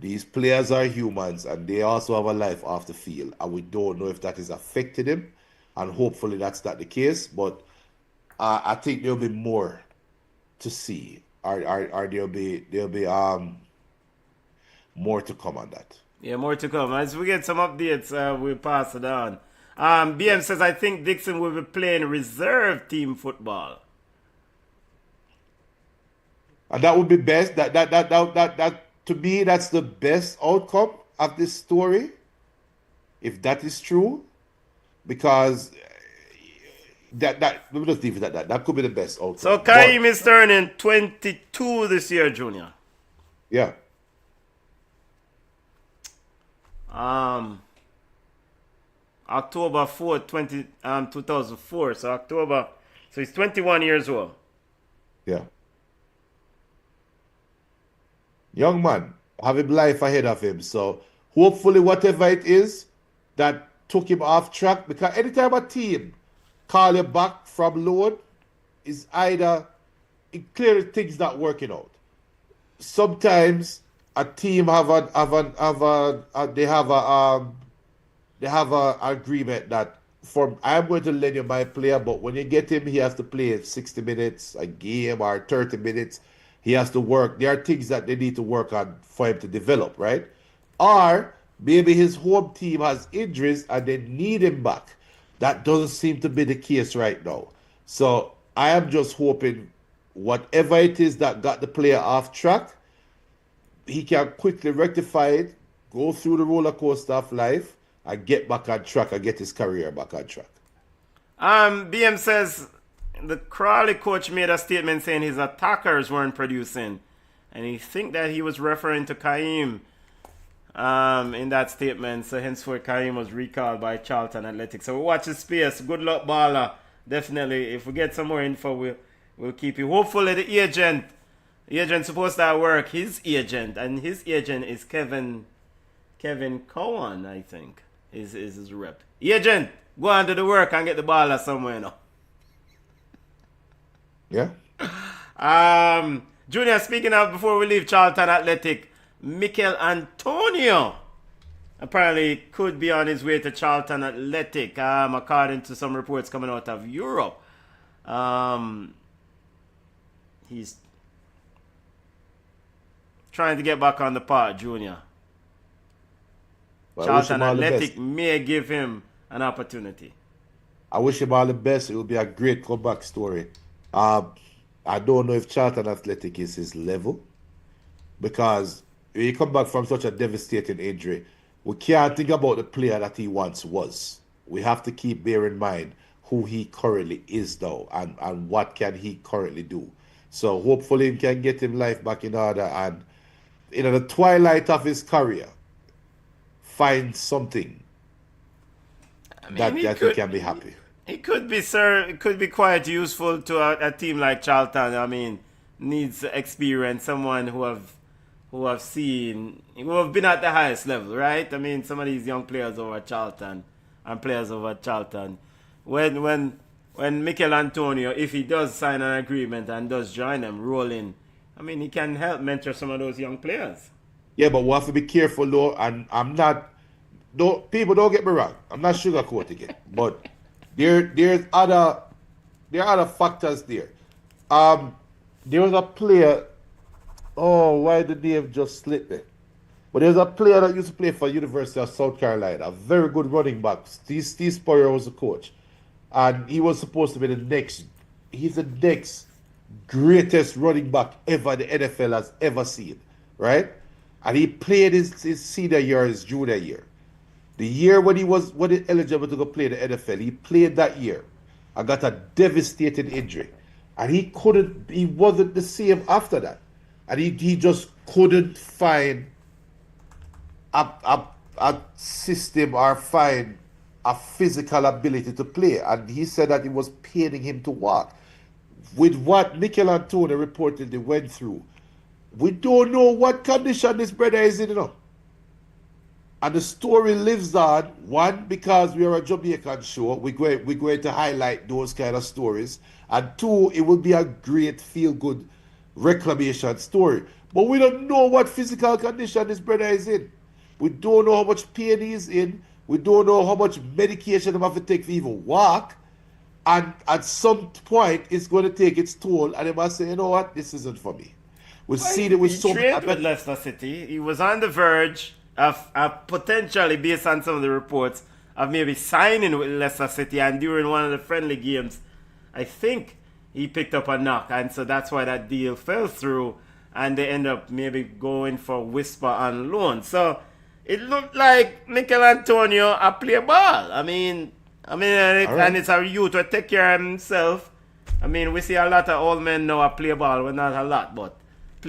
these players are humans and they also have a life off the field, and we don't know if that is affecting him, and hopefully that's not the case. But I think there'll be more to see, or there'll be more to come on that.
Yeah, more to come. As we get some updates, we'll pass it on. BM says, I think Dixon will be playing reserve team football.
And that would be best. That to me, that's the best outcome of this story, if that is true, because that let me just leave it at that. That could be the best outcome.
So Kaim is turning 22 this year, Junior.
Yeah.
October 4th, 2004. So October. So he's 21 years old.
Yeah. Young man, having life ahead of him. So hopefully whatever it is that took him off track, because anytime a team call you back from loan, is either clearly things not working out. Sometimes a team they have a agreement that I'm going to lend you my player, but when you get him, he has to play 60 minutes a game or 30 minutes. he has to work. There are things that they need to work on for him to develop, right? Or maybe his home team has injuries and they need him back. That doesn't seem to be the case right now. So I am just hoping whatever it is that got the player off track, he can quickly rectify it, go through the roller coaster of life, and get back on track and get his career back on track.
BM says the Crawley coach made a statement saying his attackers weren't producing, and he think that he was referring to Kaim in that statement. So henceforth, Kaim was recalled by Charlton Athletic. So we watch his space. Good luck, Bala. Definitely, if we get some more info, we'll keep you. Hopefully, the agent's supposed to work. His agent, and his agent is Kevin Cowan, I think, is his rep. Agent, go on to the work and get the Bala somewhere now.
Yeah.
Junior, speaking of, before we leave Charlton Athletic, Mikel Antonio apparently could be on his way to Charlton Athletic, according to some reports coming out of Europe. He's trying to get back on the part, Junior.
Well,
Charlton Athletic may give him an opportunity.
I wish him all the best. It will be a great comeback story. I don't know if Charlton Athletic is his level, because when you come back from such a devastating injury, we can't think about the player that he once was. We have to keep bear in mind who he currently is now and what can he currently do. So hopefully we can get him life back in order and in the twilight of his career, find something that he can be happy.
It could be, sir. It could be quite useful to a team like Charlton. I mean, needs experience, someone who have been at the highest level, right? I mean, some of these young players over at Charlton and players over at Charlton, when Mikel Antonio, if he does sign an agreement and does join them, roll in, I mean, he can help mentor some of those young players.
Yeah, but we have to be careful though, and people don't get me wrong, I'm not sugarcoating it, but there are other factors there. There was a player, why the name just slipped me? But there's a player that used to play for University of South Carolina, a very good running back. Steve Spurrier was the coach. And he was supposed to be he's the next greatest running back ever the NFL has ever seen, right? And he played his senior year, his junior year. The year when he eligible to go play the NFL, he played that year and got a devastating injury. And he wasn't the same after that. And he just couldn't find a system or find a physical ability to play. And he said that it was paining him to walk. With what Mikel Antonio reportedly went through, we don't know what condition this brother is in, And the story lives on, one, because we are a Jamaican show. We're going to highlight those kind of stories. And two, it will be a great feel-good reclamation story. But we don't know what physical condition this brother is in. We don't know how much pain he's in. We don't know how much medication he have to take to even walk. And at some point, it's going to take its toll. And he must say, you know what, this isn't for me. We've seen it with
He trained with Leicester City. He was on the verge of potentially, based on some of the reports, of maybe signing with Leicester City. And during one of the friendly games, I think he picked up a knock. And so that's why that deal fell through. And they end up maybe going for Whisper on loan. So it looked like Mikel Antonio a play ball. And it's a youth to take care of himself. I mean, we see a lot of old men now play ball. Well, not a lot, but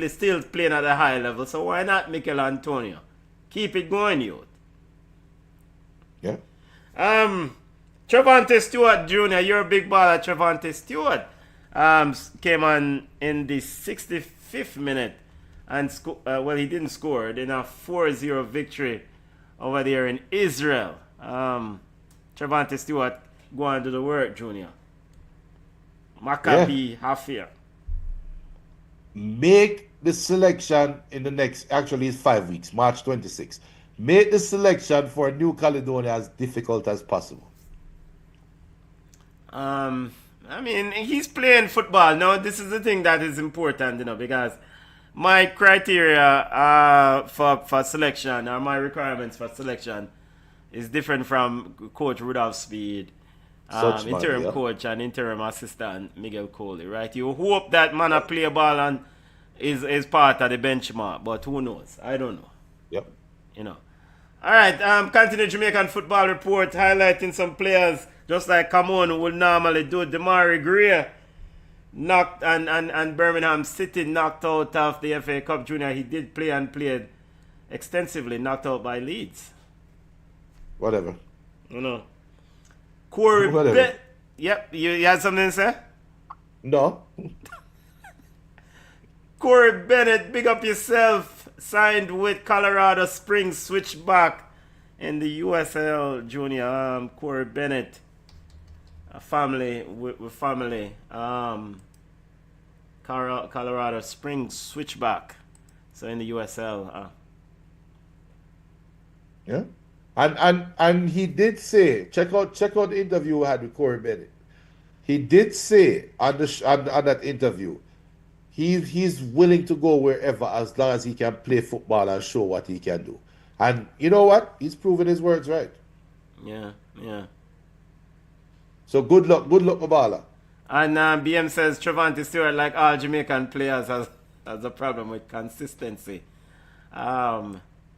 still playing at a high level. So why not Mikel Antonio? Keep it going, youth.
Yeah.
Trevante Stewart Jr., you're a big baller. Trevante Stewart came on in the 65th minute and he didn't score in a 4-0 victory over there in Israel. Trevante Stewart going to the work, Junior. Maccabi Haifa.
Make the selection in the next, actually it's 5 weeks, March 26th. Make the selection for New Caledonia as difficult as possible.
I mean, he's playing football. No, this is the thing that is important, because my criteria for selection, or my requirements for selection, is different from Coach Rudolph Speed,
Such man,
interim
yeah.
coach and interim assistant Miguel Coley, right? You hope that man a play ball and is part of the benchmark, but who knows? I don't know.
Yep.
All right, continue Jamaican football report, highlighting some players, just like Camon would normally do. Damari Gray knocked and Birmingham City knocked out of the FA Cup Junior. He did play and played extensively, knocked out by Leeds.
Whatever.
Corey
Whatever.
Yep, you had something to say?
No.
Corey Bennett, big up yourself, signed with Colorado Springs Switchback in the USL Junior. Corey Bennett, a family with family. Colorado Springs Switchback, so in the USL.
Yeah. And he did say, check out the interview we had with Corey Bennett. He did say on that interview, he's willing to go wherever as long as he can play football and show what he can do. And you know what? He's proven his words right.
Yeah.
So good luck, Mabala.
And BM says Trevante Stewart, like all Jamaican players, has a problem with consistency.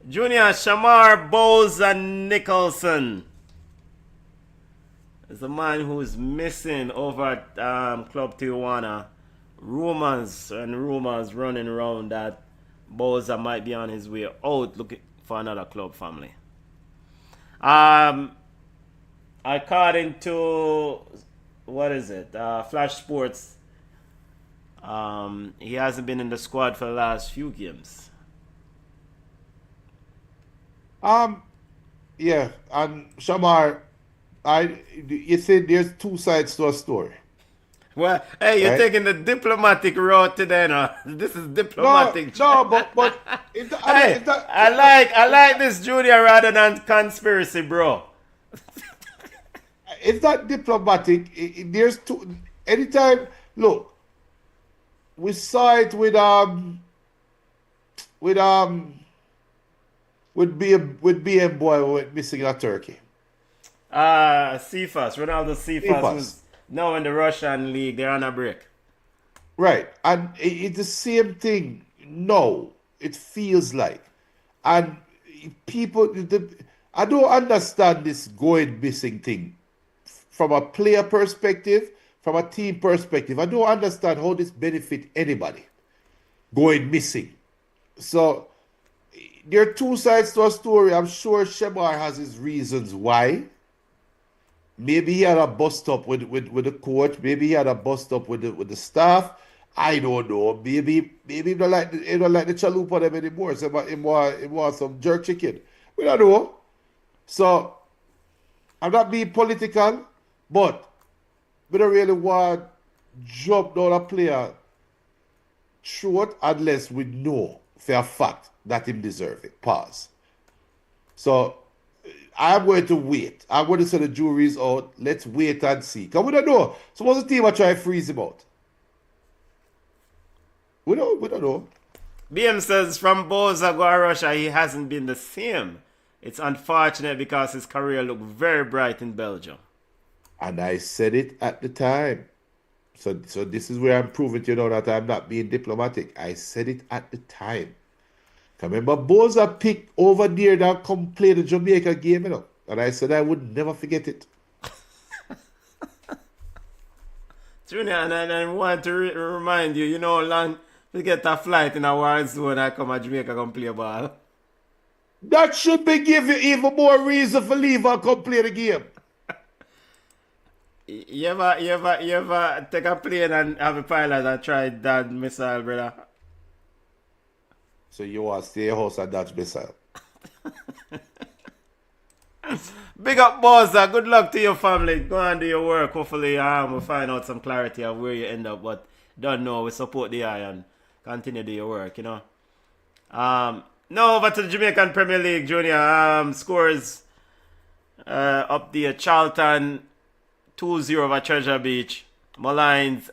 Junior Shamar Bowes and Nicholson is the man who's missing over at Club Tijuana. Rumors running around that Bowser might be on his way out looking for another club family. According to Flash Sports, he hasn't been in the squad for the last few games.
Yeah, and Shamar, you said there's two sides to a story.
Well, hey, you're
Right?
taking the diplomatic route today, no? This is diplomatic.
No, but
Hey, I like this Junior rather than conspiracy, bro.
it's not diplomatic. There's two. Anytime, look, we saw it with BM boy who went missing in Turkey.
Cephas, Ronaldo Cephas,
Cephas.
who's now in the Russian league. They're on a break.
Right, and it's the same thing. No, it feels like, and people, I don't understand this going missing thing from a player perspective, from a team perspective. I don't understand how this benefit anybody going missing. So there are two sides to a story. I'm sure Shemar has his reasons why. Maybe he had a bust up with the coach. Maybe he had a bust up with the staff. I don't know. Maybe he don't like the chalupa them anymore. So he want some jerk chicken. We don't know. So I'm not being political, but we don't really want to jump down a player short unless we know for a fact that him deserve it. Pause. So I'm going to wait. I'm going to say the jury's out. Let's wait and see. Because we don't know. Suppose the team will try to freeze him out. We don't know.
BM says from Boza go to Russia, he hasn't been the same. It's unfortunate because his career looked very bright in Belgium.
And I said it at the time. So this is where I'm proving to you now that I'm not being diplomatic. I said it at the time. Remember, Boza picked over there that come play the Jamaica game, And I said I would never forget it.
Junior, and I want to remind you, long to get a flight in a war zone, I come to Jamaica come play ball.
That should be give you even more reason for leave and come play the game.
You ever take a plane and have a pilot and try that missile, brother?
So you want to stay at house and dodge missile.
Big up, Boza. Good luck to your family. Go and do your work. Hopefully, we'll find out some clarity of where you end up. But don't know. We support the eye and continue to do your work, Now over to the Jamaican Premier League, Junior. Scores up there. Charlton 2-0 over Treasure Beach. Malines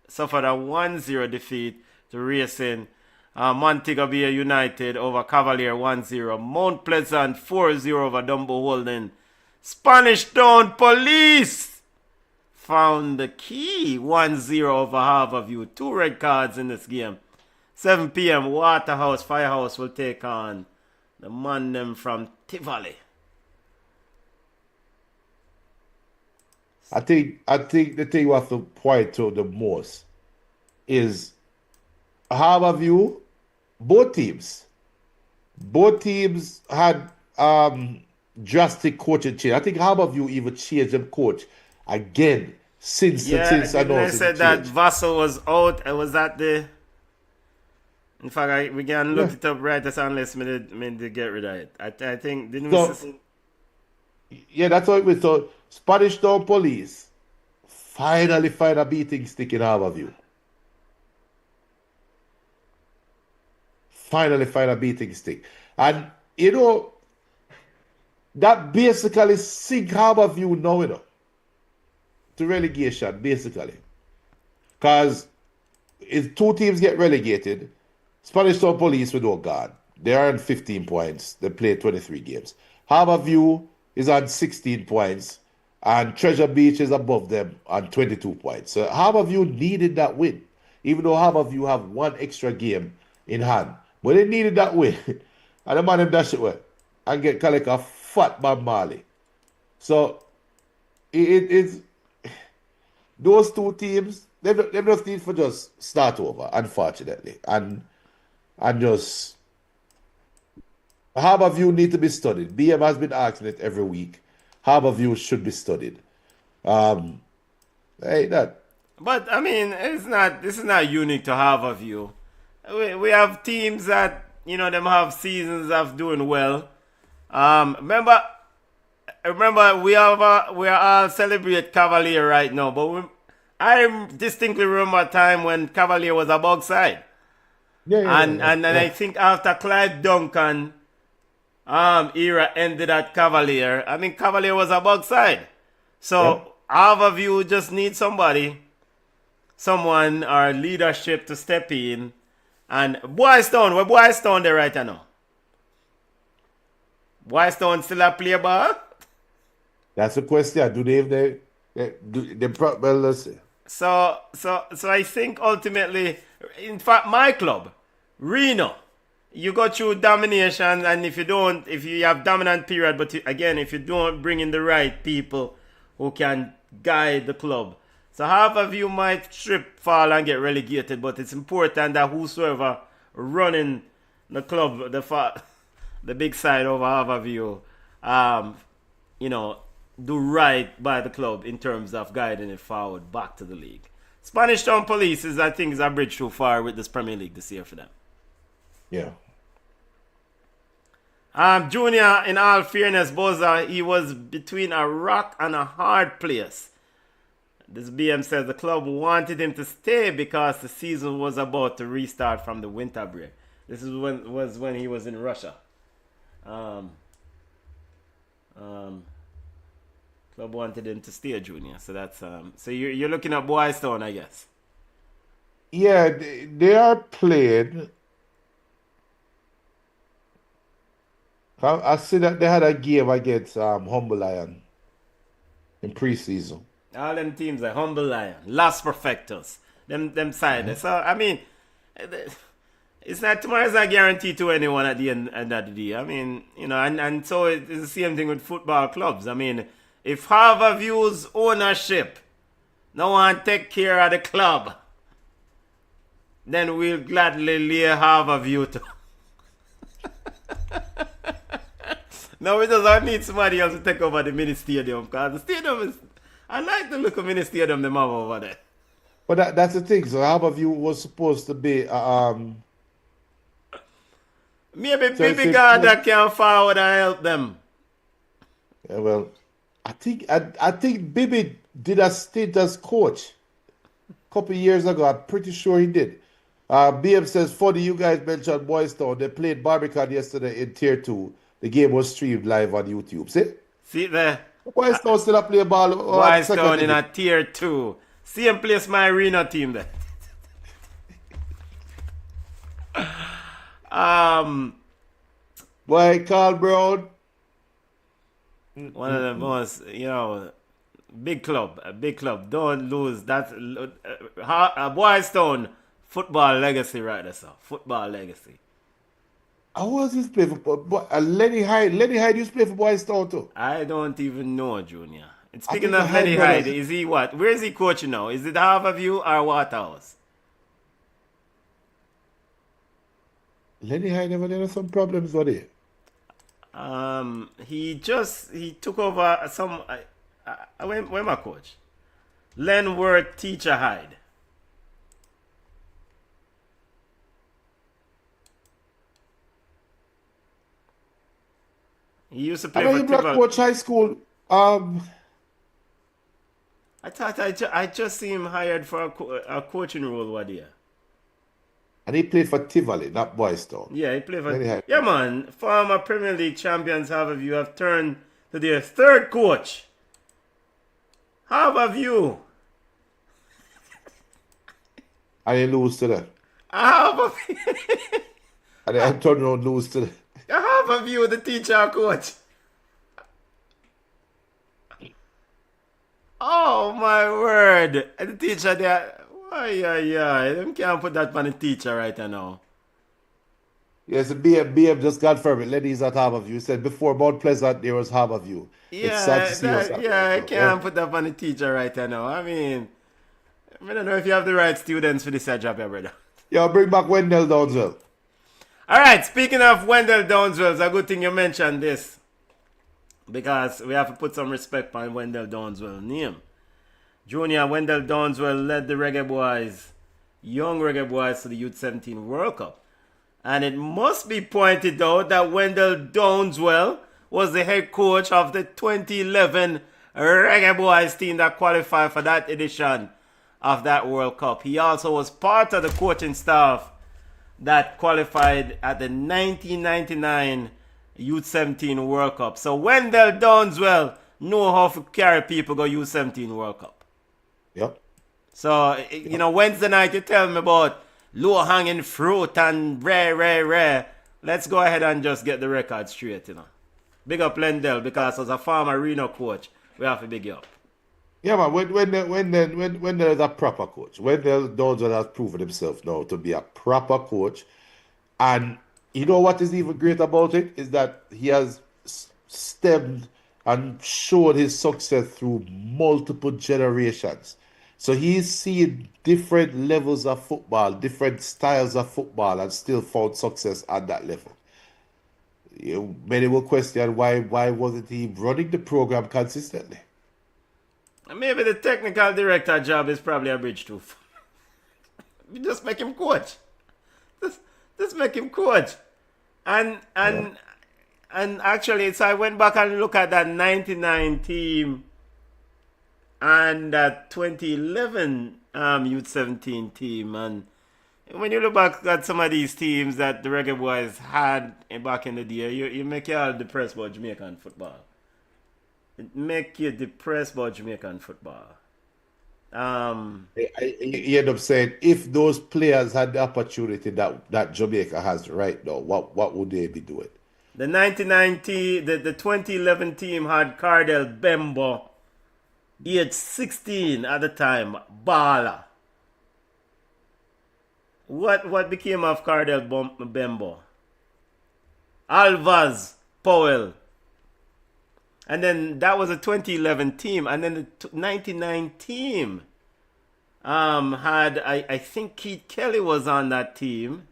suffered a 1-0 defeat to Racing. Montego Bay United over Cavalier 1-0. Mount Pleasant 4-0 over Dumbo Holding. Spanish Town Police found the key 1-0 over Harborview. 2 red cards in this game. 7 p.m. Waterhouse Firehouse will take on the man them from Tivoli.
I think the thing you have to point to the most is Harborview. Both teams had drastic coaching change. I think Harborview even changed them coach again since I know.
I said that Vassal was out. Was that the? In fact, we can look it up right as unless me did get rid of it. I think didn't we?
Yeah, that's what it was. So Spanish Town Police finally find a beating stick in Harborview. Finally find a beating stick. And, you know, that basically sink Harborview now, you know, to relegation, basically. Because if 2 teams get relegated, Spanish Town Police with no guard. They are on 15 points. They played 23 games. Harborview is on 16 points. And Treasure Beach is above them on 22 points. So Harborview needed that win. Even though Harborview have 1 extra game in hand. But they needed that win. And the man them dash it well. And get like a fat Bob Marley. So it's those 2 teams, they just need for just start over, unfortunately. And just Harborview need to be studied. BM has been asking it every week. Harborview should be studied. That.
But I mean, this is not unique to Harborview. We have teams that, you know, them have seasons of doing well. Remember we are all celebrate Cavalier right now, but I distinctly remember a time when Cavalier was a bug side. And I think after Clive Duncan era ended at Cavalier, I mean Cavalier was a bug side. So Harborview just needs someone or leadership to step in. And Boys Town, where Boys Town there right now? Boys Town still a play ball?
That's the question. Do they well, let's see.
So I think ultimately, in fact, my club, Reno, you go through domination, and if you have dominant period, but if you don't bring in the right people who can guide the club. So half of you might trip, fall, and get relegated, but it's important that whosoever running the club, the big side over half of you, you know, do right by the club in terms of guiding it forward back to the league. Spanish Town Police I think is a bridge too far with this Premier League this year for them.
Yeah.
Junior, in all fairness, Boza, he was between a rock and a hard place. This BM says the club wanted him to stay because the season was about to restart from the winter break. This is when he was in Russia. Club wanted him to stay, Junior. So that's so you're looking at Boys Town, I guess.
Yeah, they are played. I see that they had a game against Humble Lion in preseason.
All them teams are Humble Lion, Las Perfectos, them side. So I mean, it's not tomorrow's not guaranteed to anyone at the end of the day. I mean, you know, and so it's the same thing with football clubs. I mean, if Harborview's ownership no one take care of the club, then we'll gladly lay Harborview to. No, we just need somebody else to take over the mini stadium, because the stadium is. I like the look of mini stadium they have over there.
But that's the thing. So Harborview was supposed to be
maybe Baby God that can forward and help them.
Yeah, well, I think Bibi did a stint as coach a couple of years ago. I'm pretty sure he did. BM says, funny you guys mentioned Boys Town. They played Barbican yesterday in Tier 2. The game was streamed live on YouTube. See
there.
Boys Town still play ball.
Boys Town in a Tier 2. Same place my arena team there.
Boy, Carl Brown.
One of the most, big club, a big club. Don't lose that. Boys Town football legacy right there, sir. Football legacy.
I was used to play for Lenny Hyde. Lenny Hyde used to play for Boys Town too.
I don't even know, Junior. And
I
speaking
think
of
the
Lenny
Hyde
Hyde,
brothers-
is he what? Where is he coaching now? Is it Harborview or Waterhouse?
Lenny Hyde never had some problems, was he?
He took over some. Where my coach? Lenworth Teacher Hyde. He used to
I
play
know
for
you black
Tival.
coach high school.
I thought I just see him hired for a coaching role one year.
And he played for Tivoli, not Boys Town.
Yeah, he played for.
Lenny Hyde.
Yeah, man. Former Premier League champions Harborview have turned to their third coach. Harborview.
And he lose to them.
Harborview.
And then turn around lose to them.
Harborview, the teacher coach. Oh my word! And the teacher there. Ay. Them can't put that on the teacher right now.
Yes, BM just confirmed it. Lenny's at Harborview. He said before Mount Pleasant, there was Harborview. It's sad to see what's happening.
I can't put that on the teacher right now. I mean, I don't know if you have the right students for this job, yeah, brother.
Yo, bring back Wendell Downswell.
All right, speaking of Wendell Downswell, it's a good thing you mentioned this because we have to put some respect on Wendell Downswell's name. Junior Wendell Downswell led the Reggae Boys, young Reggae Boys, to the Youth 17 World Cup. And it must be pointed out that Wendell Downswell was the head coach of the 2011 Reggae Boys team that qualified for that edition of that World Cup. He also was part of the coaching staff that qualified at the 1999 Youth 17 World Cup. So Wendell Downswell know how to carry people go Youth 17 World Cup.
Yep.
So, Wednesday night you tell me about low-hanging fruit and rare. Let's go ahead and just get the record straight, Big up Wendell, because as a former Reno coach, we have to big you up.
Yeah, man. When there's a proper coach, Wendell Downswell has proven himself now to be a proper coach. And you know what is even great about it? Is that he has stemmed and showed his success through multiple generations. So he's seen different levels of football, different styles of football, and still found success at that level. Many will question why wasn't he running the program consistently?
Maybe the technical director job is probably a bridge too far. Just make him coach. Just make him coach. And actually, so I went back and looked at that 99 team and that 2011 Youth 17 team. And when you look back at some of these teams that the Reggae Boys had back in the day, you make you all depressed about Jamaican football. It make you depressed about Jamaican football.
You end up saying, if those players had the opportunity that Jamaica has right now, what would they be doing?
The 2011 team had Cardell Bembo, age 16 at the time, baller. What became of Cardell Bembo? Alvaz Powell. And then that was a 2011 team. And then the 99 team had, I think Keith Kelly was on that team.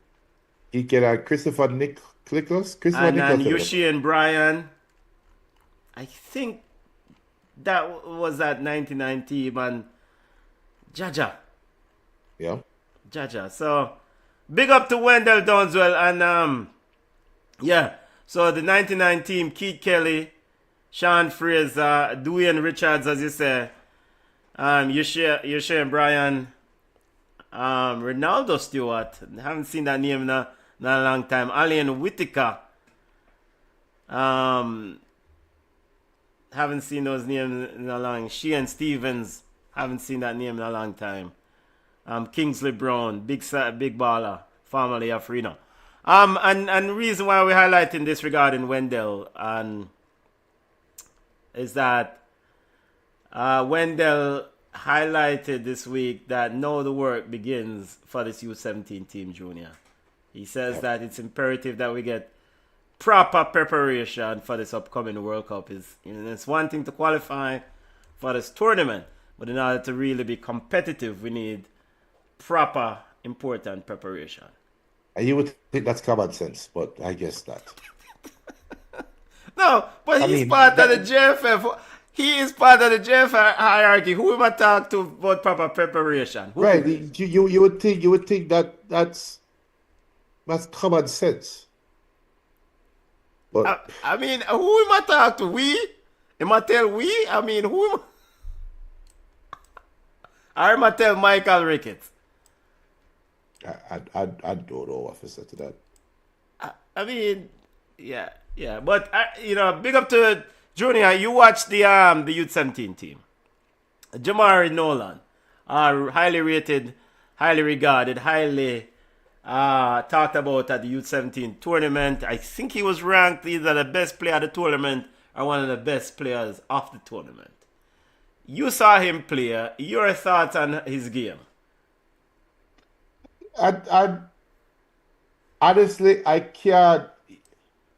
He can Christopher Nicholas?
And Yushi and Brian. I think that was that 99 team. And Jaja.
Yeah.
Jaja. So, big up to Wendell Downswell. And, so the 99 team, Keith Kelly, Sean Fraser, Dwayne Richards, as you say, Yoshe and Brian, Ronaldo Stewart. Haven't seen that name in a long time. Alien Whitaker. Haven't seen those names in a long. Sheehan Stevens, Haven't seen that name in a long time. Kingsley Brown, big baller, formerly of Reno. And the reason why we're highlighting this regarding Wendell is that Wendell highlighted this week that now the work begins for this U17 team, Junior. He says that it's imperative that we get proper preparation for this upcoming World Cup. It's one thing to qualify for this tournament, but in order to really be competitive, we need proper, important preparation.
And you would think that's common sense, but I guess not.
No, but he's part of the JFF. He is part of the JFF hierarchy. Who am I talk to about proper preparation?
Right. You would think that's common sense. But
I mean, who am I talk to? We? Am I tell we? I mean, who am I? Or am I tell Michael Ricketts?
I don't know, officer, to that.
I mean, yeah. But big up to Junior. You watched the U17 team. Jamari Nolan, highly rated, highly regarded, highly talked about at the U17 tournament. I think he was ranked either the best player of the tournament or one of the best players of the tournament. You saw him play. Your thoughts on his game?
Honestly, I can't.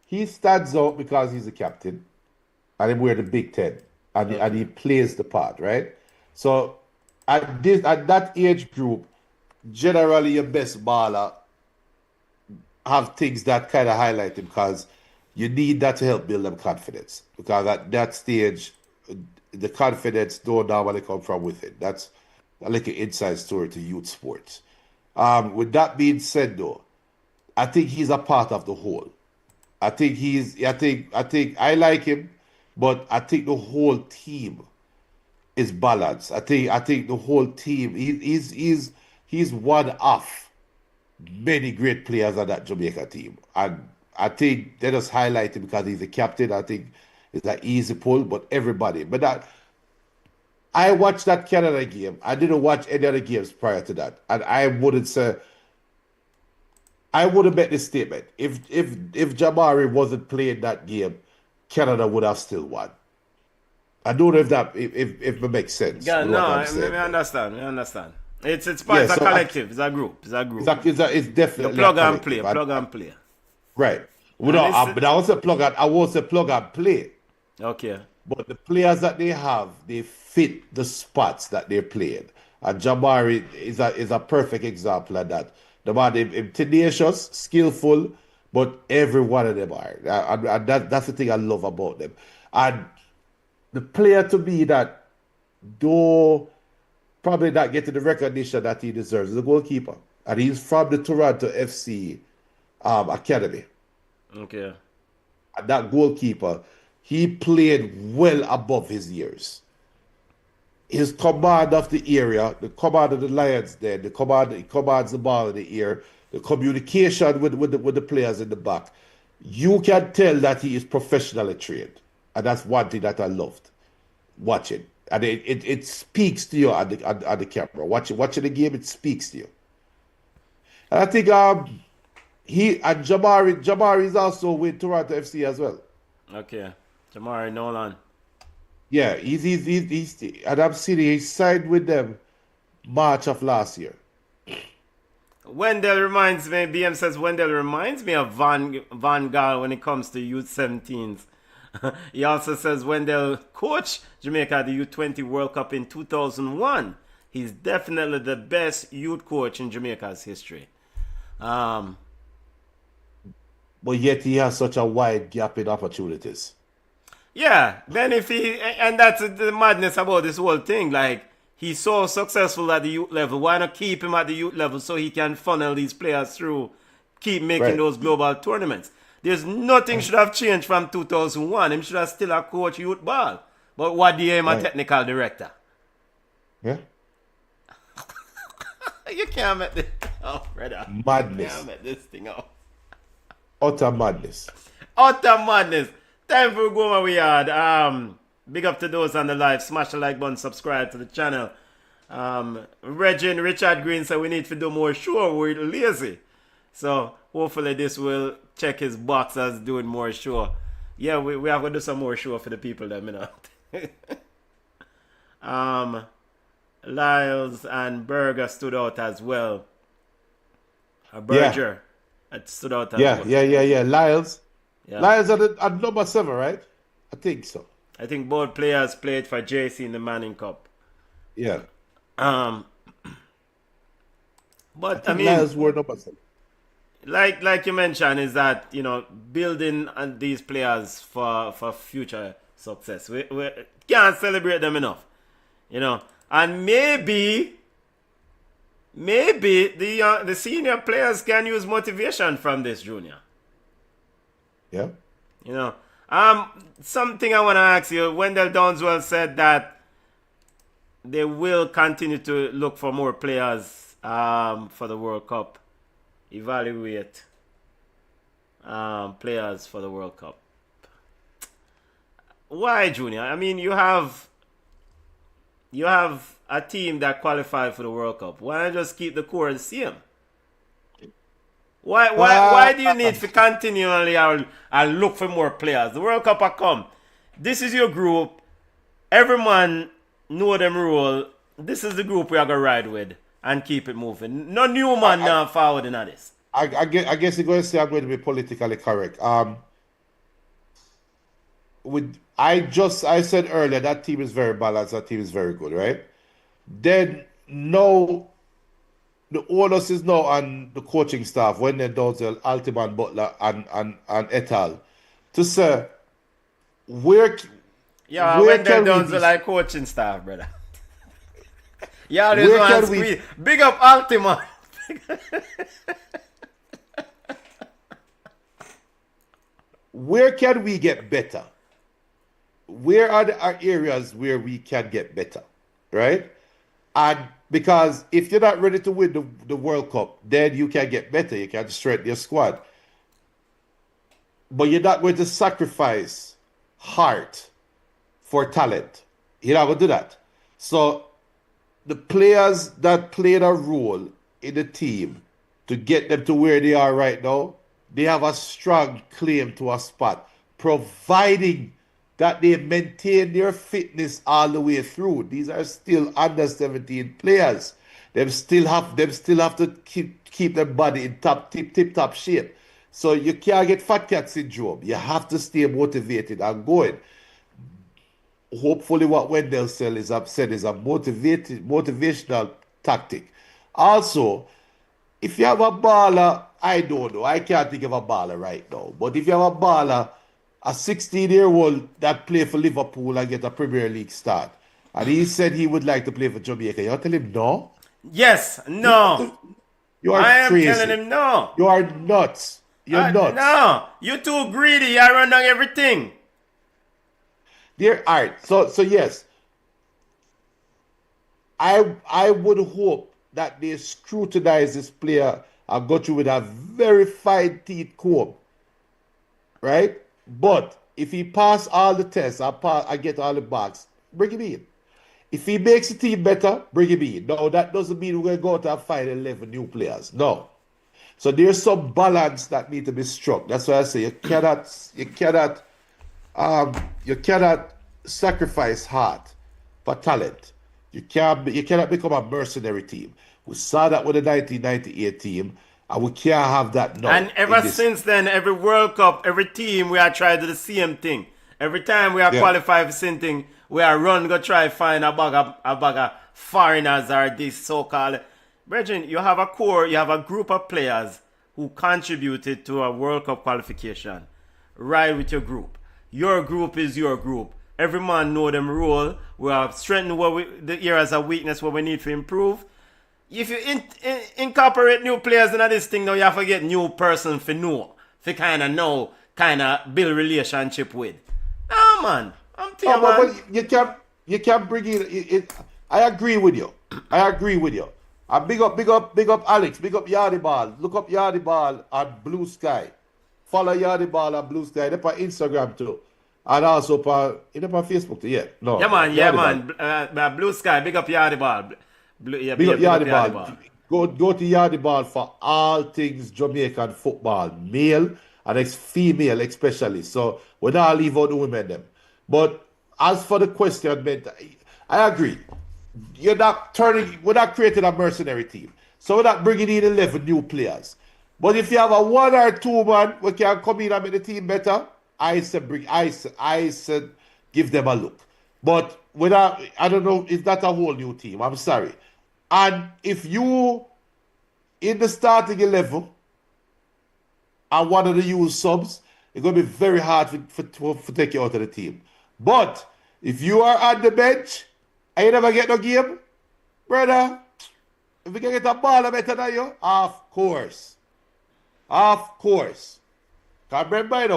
He stands out because he's a captain, and he wear the Big Ten, and he plays the part, right? So at that age group, generally your best baller have things that kind of highlight him because you need that to help build them confidence. Because at that stage, the confidence don't normally come from within. That's like an inside story to youth sports. With that being said, though, I think he's a part of the whole. I think I like him, but I think the whole team is balanced. I think the whole team he's one of many great players on that Jamaica team, and I think they just highlight him because he's the captain. I think it's an easy pull, but everybody. But I watched that Canada game. I didn't watch any other games prior to that, and I wouldn't make this statement. If Jamari wasn't playing that game, Canada would have still won. I don't know if it makes sense.
Yeah, no, I understand. It's part of a collective. It's a group.
It's definitely
plug and play.
Right. But I won't say plug and play.
Okay.
But the players that they have, they fit the spots that they're playing. And Jamari is a perfect example of that. The man is tenacious, skillful, but every one of them are. And that's the thing I love about them. And the player to me that, though probably not getting the recognition that he deserves, is the goalkeeper. And he's from the Toronto FC Academy.
Okay.
And that goalkeeper, he played well above his years. His command of the area, the command of the Lions there, he commands the ball in the air, the communication with the players in the back. You can tell that he is professionally trained. And that's one thing that I loved watching. And it speaks to you on the camera. Watching the game, it speaks to you. And I think Jamari is also with Toronto FC as well.
Okay. Jamari Nolan.
Yeah, he's and I'm seeing he signed with them March of last year.
Wendell reminds me, BM says Wendell reminds me of Van Gaal when it comes to U17s. He also says Wendell coached Jamaica at the U20 World Cup in 2001. He's definitely the best youth coach in Jamaica's history.
But yet he has such a wide gap in opportunities.
Yeah, then and that's the madness about this whole thing. Like, he's so successful at the youth level. Why not keep him at the youth level so he can funnel these players through, keep making those global tournaments? There's nothing should have changed from 2001. Him should have still a coach youth ball. But what do you aim a technical director?
Yeah.
You can't make this up, brother.
Madness.
You can't make this thing up.
Utter madness.
Utter madness. Time for go my yard. Big up to those on the live. Smash the like button, subscribe to the channel. Richard Green said we need to do more show. We're lazy. So hopefully this will check his box as doing more show. Yeah, we have to do some more show for the people that Lyles and Berger stood out as well. Berger stood out as well.
Yeah. Lyles.
Yeah.
Lyles at number 7, right? I think so.
I think both players played for JC in the Manning Cup.
Yeah.
But I mean,
Lyles were number 7.
Like you mentioned, is that, you know, building on these players for future success. We can't celebrate them enough, you know. And maybe the senior players can use motivation from this, Junior.
Yeah.
You know, something I want to ask you. Wendell Downswell said that they will continue to look for more players for the World Cup. Evaluate players for the World Cup. Why, Junior? I mean, you have a team that qualified for the World Cup. Why not just keep the core the same? Why do you need to continually look for more players? The World Cup will come. This is your group. Every man know them rule. This is the group we are going to ride with and keep it moving. No new man now forward in this.
I guess you're going to say I'm going to be politically correct. I said earlier that team is very balanced. That team is very good, right? Then no, the onus is now on the coaching staff when they don't tell Altiman, Butler, and et al. to say where.
Yeah, when they don't like coaching staff, brother. Yeah, this one squeeze. Big up Altiman.
Where can we get better? Where are our areas where we can get better, right? And because if you're not ready to win the World Cup, then you can get better. You can strengthen your squad. But you're not going to sacrifice heart for talent. You're not going to do that. So the players that played a role in the team to get them to where they are right now, they have a strong claim to a spot, providing that they maintain their fitness all the way through. These are still under 17 players. Them still have to keep their body in tip top shape. So you can't get fat cat syndrome. You have to stay motivated and going. Hopefully what Wendell said is a motivational tactic. Also, if you have a baller, I don't know. I can't think of a baller right now. But if you have a baller, a 16-year-old that play for Liverpool and get a Premier League start, and he said he would like to play for Jamaica, you tell him no?
Yes, no.
You are crazy.
I am telling him no.
You are nuts. You're nuts.
No, you're too greedy. I run down everything.
All right. So yes, I would hope that they scrutinize this player and go through with a very fine teeth comb, right? But if he pass all the tests, I get all the marks, bring him in. If he makes the team better, bring him in. No, that doesn't mean we're going to go out and find 11 new players. No. So there's some balance that need to be struck. That's why I say you cannot sacrifice heart for talent. You cannot become a mercenary team. We saw that with the 1998 team, and we can't have that now.
And ever since then, every World Cup, every team, we are trying to do the same thing. Every time we are qualified for something, we are go try find a bag of foreigners or this so-called. Brethren, you have a core, you have a group of players who contributed to a World Cup qualification. Ride with your group. Your group is your group. Every man know them role. We have strengthened the areas of weakness where we need to improve. If you incorporate new players into this thing, now you have to get new person for know. For kind of build relationship with. No, man. I'm telling you,
but you can't bring it. I agree with you. And big up Alex, big up Yardy Ball. Look up Yardy Ball on Blue Sky. Follow Yardy Ball on Blue Sky. They're on Instagram too. And also on Facebook too. Yeah, man.
Blue Sky, big up Yardy Ball.
Big up Yardy Ball. Go to Yardy Ball for all things Jamaican football, male and female especially. So we don't leave out the women them. But as for the question, I agree. We're not creating a mercenary team. So we're not bringing in 11 new players. But if you have a 1 or 2 man we can come in and make the team better, I said give them a look. But I don't know, it's not a whole new team. I'm sorry. And if you in the starting 11 and one of the used subs, it's going to be very hard for take you out of the team. But if you are on the bench and you never get no game, brother, if we can get a baller better than you, of course. Of course. Because remember, I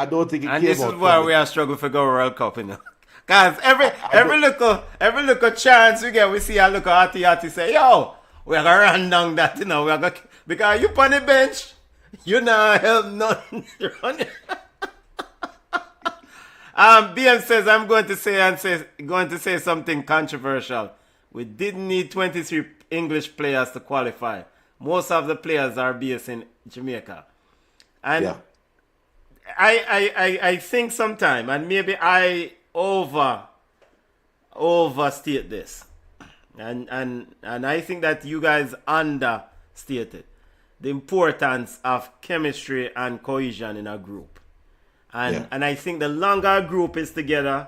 don't think it
and
came
this
out
is why
public.
we are struggling for go World Cup, you know. Because every little chance we get, we see a little arty say, yo, we're going to run down that, you know. Because you on the bench, you not help nothing. BM says, I'm going to say something controversial. We didn't need 23 English players to qualify. Most of the players are based in Jamaica. And
Yeah.
I think sometime, and maybe I overstate this. And I think that you guys understated the importance of chemistry and cohesion in a group. And I think the longer a group is together,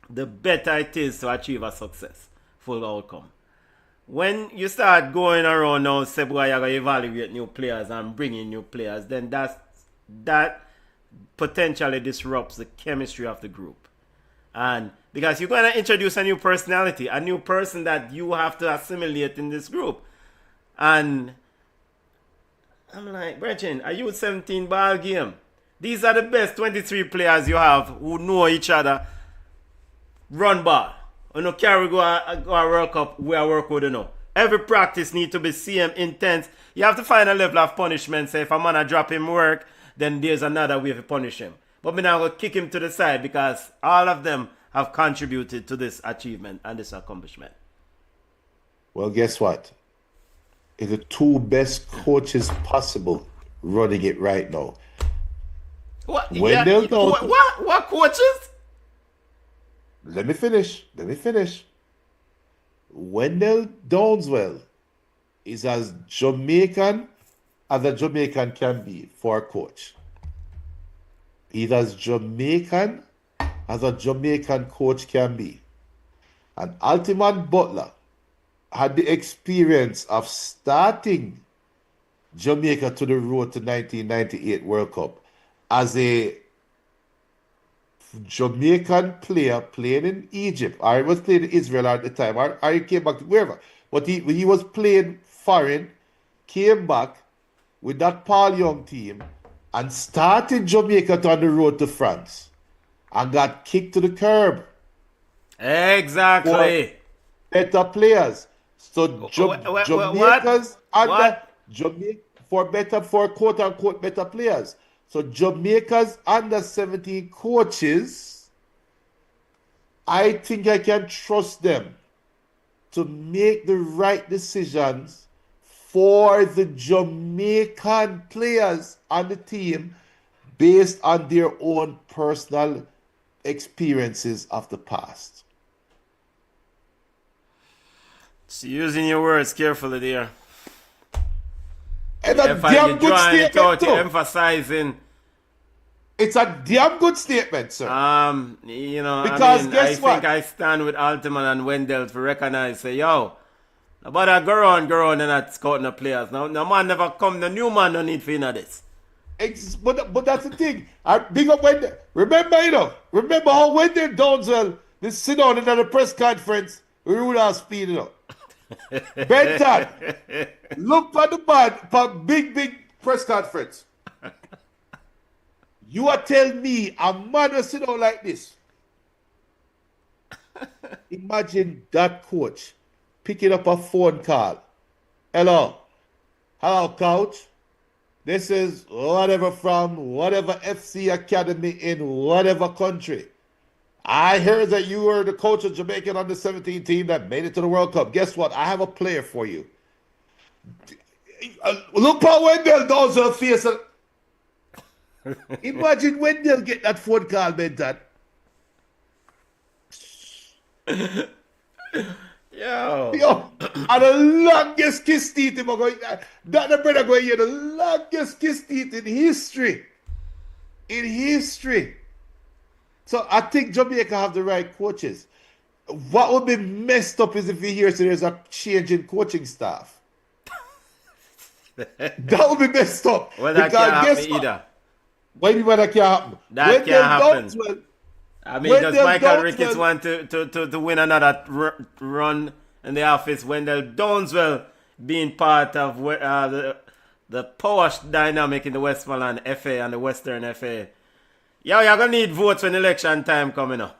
the better it is to achieve a successful outcome. When you start going around now, say, boy, you're going to evaluate new players and bring in new players, then that potentially disrupts the chemistry of the group. And because you're going to introduce a new personality, a new person that you have to assimilate in this group. And I'm like, Brethren, a U17 ball game. These are the best 23 players you have who know each other. Run ball. You know, carry go a World Cup where I work with, you know. Every practice need to be same intense. You have to find a level of punishment. Say if a man drop him work, then there's another way to punish him. But me now going to kick him to the side because all of them have contributed to this achievement and this accomplishment.
Well, guess what? It's the 2 best coaches possible running it right now.
What?
Wendell Downs.
What coaches?
Let me finish. Wendell Downswell is as Jamaican as a Jamaican can be for a coach. He's as Jamaican as a Jamaican coach can be. And Altiman Butler had the experience of starting Jamaica to the road to 1998 World Cup as a Jamaican player playing in Egypt, or he was playing in Israel at the time, or he came back to wherever. But he was playing foreign, came back with that Paul Young team, and started Jamaica on the road to France, and got kicked to the curb.
Exactly.
For better players. So Jamaica's under Jamaica for quote unquote better players. So Jamaica's under 17 coaches, I think I can trust them to make the right decisions for the Jamaican players on the team based on their own personal experiences of the past.
So using your words carefully there.
And a damn good statement,
you're emphasizing.
It's a damn good statement, sir.
You know,
Because
I
guess what?
think I stand with Altman and Wendell to recognize, say, yo, nobody go around and not scouting the players. No man never come, the new man no need for this.
But that's the thing. I big up Wendell. Remember how Wendell Downswell they sit down in the press conference with Rudolph Speed, you know. Benton, look for the man for big press conference. You are telling me a man will sit down like this. Imagine that coach picking up a phone call. Hello, coach. This is whatever from whatever FC academy in whatever country. I heard that you were the coach of Jamaican under 17 team that made it to the World Cup. Guess what? I have a player for you. Look how Wendell Dowsell face. Imagine Wendell get that phone call, man. That
Yo.
and the longest kiss teeth him going. That the brother going here, the longest kiss teeth in history. In history. So I think Jamaica have the right coaches. What would be messed up is if you hear so there's a change in coaching staff. That would be messed up.
Well, that can't happen either.
Why do you mean that can't happen?
That can't happen. I mean, does Michael Ricketts want to win another run in the office? Wendell Downswell being part of the power dynamic in the Westmoreland FA and the Western FA. Yo, you're going to need votes when election time coming up.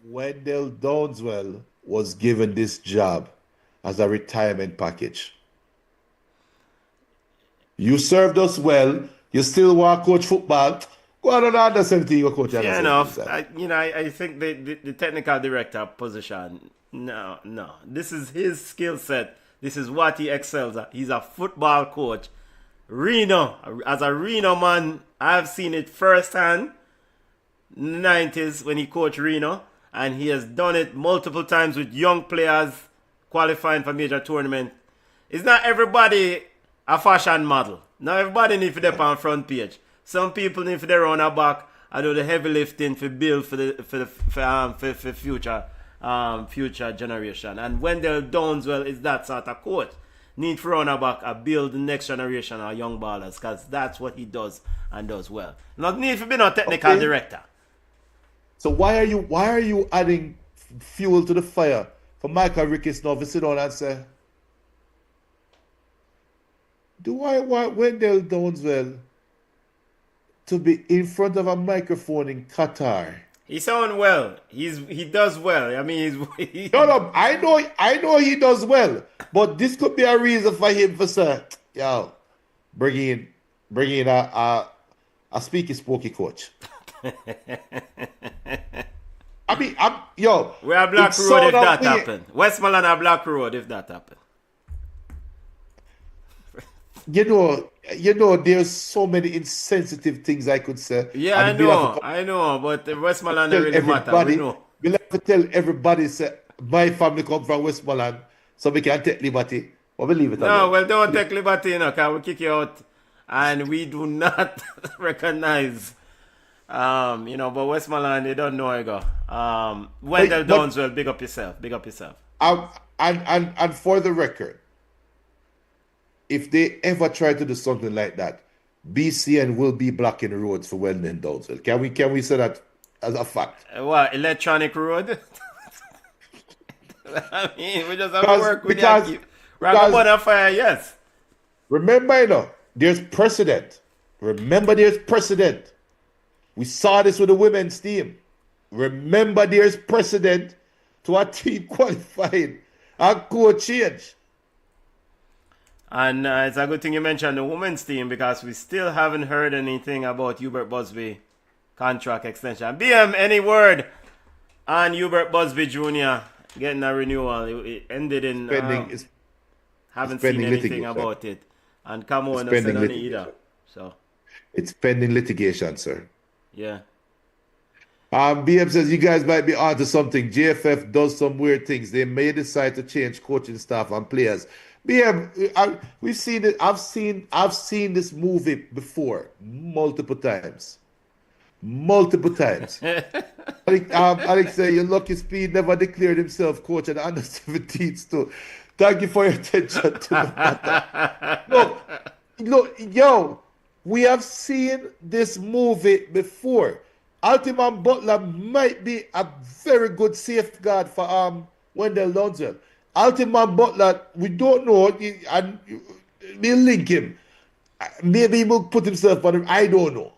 Wendell Downswell was given this job as a retirement package. You served us well. You still want to coach football. Go on under 17, you coach.
Fair enough. I think the technical director position, no. This is his skill set. This is what he excels at. He's a football coach. Reno, as a Reno man, I've seen it firsthand in the 90s when he coached Reno. And he has done it multiple times with young players qualifying for major tournament. It's not everybody a fashion model. Not everybody need to be on front page. Some people need to be on our back and do the heavy lifting for build for future generation. And Wendell Downswell is that sort of coach. Need to run our back and build the next generation of young ballers because that's what he does and does well. Not need to be no technical director.
So why are you adding fuel to the fire for Michael Ricketts now to sit down and say, do I want Wendell Downswell to be in front of a microphone in Qatar?
He sounds well. He does well. I mean,
No, I know he does well, but this could be a reason for him to say, yo, bring in a speaky spooky coach. I mean,
we are Black Road if that happened. Westmoreland are Black Road if that happened.
You know, there's so many insensitive things I could say.
Yeah, I know, but Westmoreland really matter. We know.
We'll have to tell everybody, say, my family come from Westmoreland, so we can take liberty. But we leave it
No, well, don't take liberty, because we kick you out. And we do not recognize, but Westmoreland, they don't know how you go. Wendell Downswell, big up yourself.
And for the record, if they ever try to do something like that, BCN will be blocking the roads for Wendell Downswell. Can we say that as a fact?
What, electronic road? I mean, we just have to work with you. Fire, yes.
Remember, there's precedent. We saw this with the women's team. Remember, there's precedent to a team qualifying and coach change.
And it's a good thing you mentioned the women's team because we still haven't heard anything about Hubert Busby contract extension. BM, any word on Hubert Busby Jr. getting a renewal? It ended in... haven't seen anything about it. And Camo and said on it either. So
it's pending litigation, sir.
Yeah.
BM says you guys might be onto something. JFF does some weird things. They may decide to change coaching staff and players. BM, we've seen it. I've seen this movie before multiple times. Alex said your lucky speed never declared himself coach at the under 17s too. Thank you for your attention to the matter. Look, yo, we have seen this movie before. Altiman Butler might be a very good safeguard for Wendell Downswell. Altiman Butler, we don't know, and we'll link him. Maybe he will put himself on him. I don't know.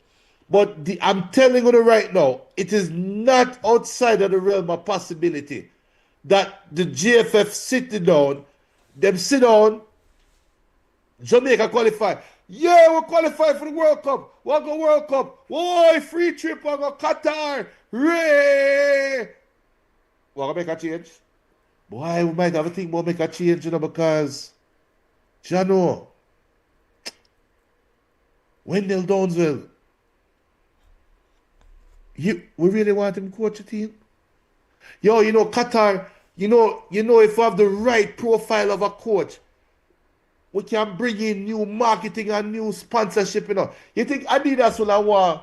But I'm telling you right now, it is not outside of the realm of possibility that the GFF sit down, Jamaica qualify. Yeah, we qualify for the World Cup. We'll go World Cup. Boy, free trip. We'll go Qatar. Ray. We're going to make a change. Boy, we might have a thing about make a change, because, Jano, Wendell Downsville, we really want him to coach a team? Yo, Qatar, if we have the right profile of a coach, we can bring in new marketing and new sponsorship, You think Adidas will have one?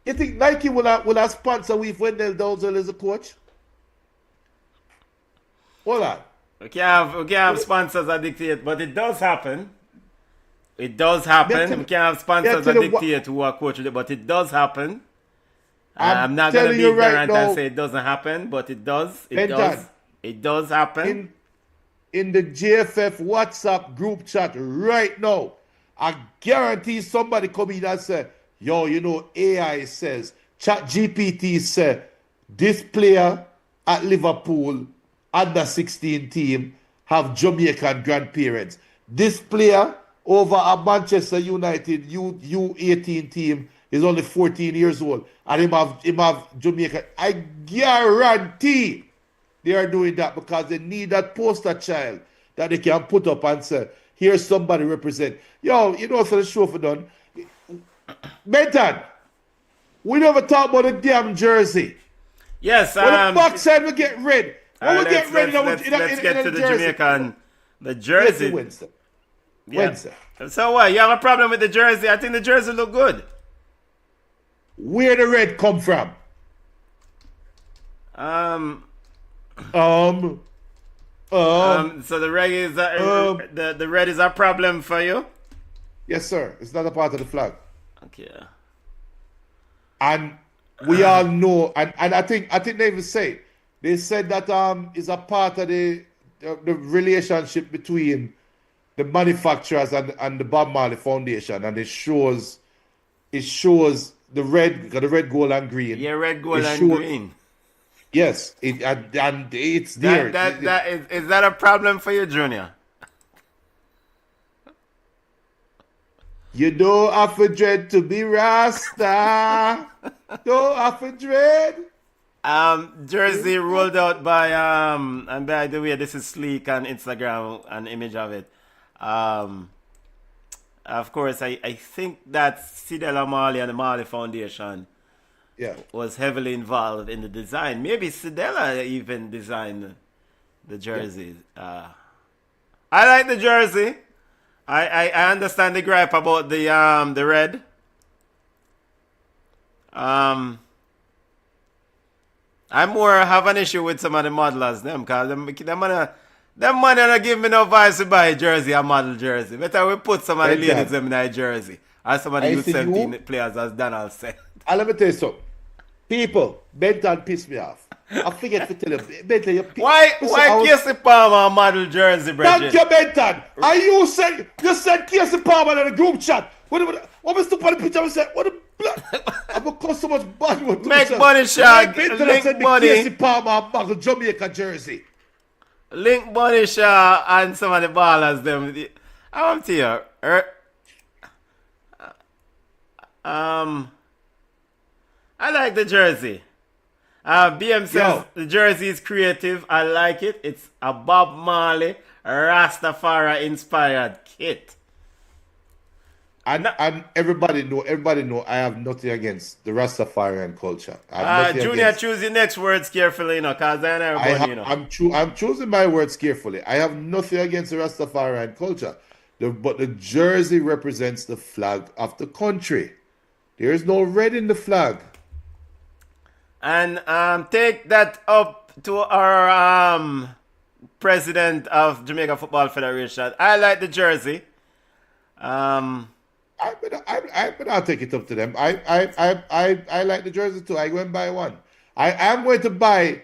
You think Nike will have sponsor with Wendell Downsville as a coach? Hold on.
We can't have sponsors that dictate, but it does happen. It does happen. We can't have sponsors that dictate who are coaching it, but it does happen. I'm not going to be ignorant and say it doesn't happen, but it does. It does. It does happen.
In the JFF WhatsApp group chat right now, I guarantee somebody come in and say, yo, AI says, ChatGPT said, this player at Liverpool under 16 team have Jamaican grandparents. This player over at Manchester United U18 team is only 14 years old, and him have Jamaican. I guarantee they are doing that because they need that poster child that they can put up and say, here's somebody represent. Yo, for the show for done. Benton, we never talk about the damn jersey.
Yes,
when the backside we get red.
Let's get to the Jamaican. The jersey.
Wednesday.
Yeah.
Wednesday.
So what? You have a problem with the jersey? I think the jersey look good.
Where the red come from?
So the red is the red is a problem for you?
Yes, sir. It's not a part of the flag.
Okay.
And we all know, and I think they even say. They said that is a part of the relationship between the manufacturers and the Bob Marley Foundation, and it shows the red, gold, and green.
Yeah, red, gold, and green.
Yes, and it's there.
Is that a problem for you, Junior?
You don't have to dread to be Rasta. Don't have to dread.
Jersey rolled out by and by the way, this is Sleek on Instagram, an image of it. Of course, I think that Sidela Marley and the Marley Foundation was heavily involved in the design. Maybe Sidela even designed the jerseys. I like the jersey. I understand the gripe about the red. I more have an issue with some of the modelers, because them man don't give me no vibes to buy a jersey, a model jersey. Better we put some of the ladies in a jersey. Or some of the U17 players, as Donald said.
And let me tell you something. People, Benton pissed me off. I forget to tell you. Benton,
why Casey Palmer a model jersey, Bridget?
Thank you, Benton. And you said Casey Palmer in the group chat. What was the picture? I said, what the blood? I'm going to cause so much bad with
Make money, Shag.
Benton
Link
said
money.
Casey Palmer a Jamaica jersey.
Link Bunny Shaw and some of the ballers, them. I want to hear. I like the jersey. BM says the jersey is creative. I like it. It's a Bob Marley Rastafari inspired kit.
And everybody know I have nothing against the Rastafarian culture.
Junior, choose your next words carefully, because
I'm choosing my words carefully. I have nothing against the Rastafarian culture. But the jersey represents the flag of the country. There is no red in the flag.
And take that up to our president of Jamaica Football Federation. I like the jersey.
I'll take it up to them. I like the jersey too. I go and buy one. I'm going to buy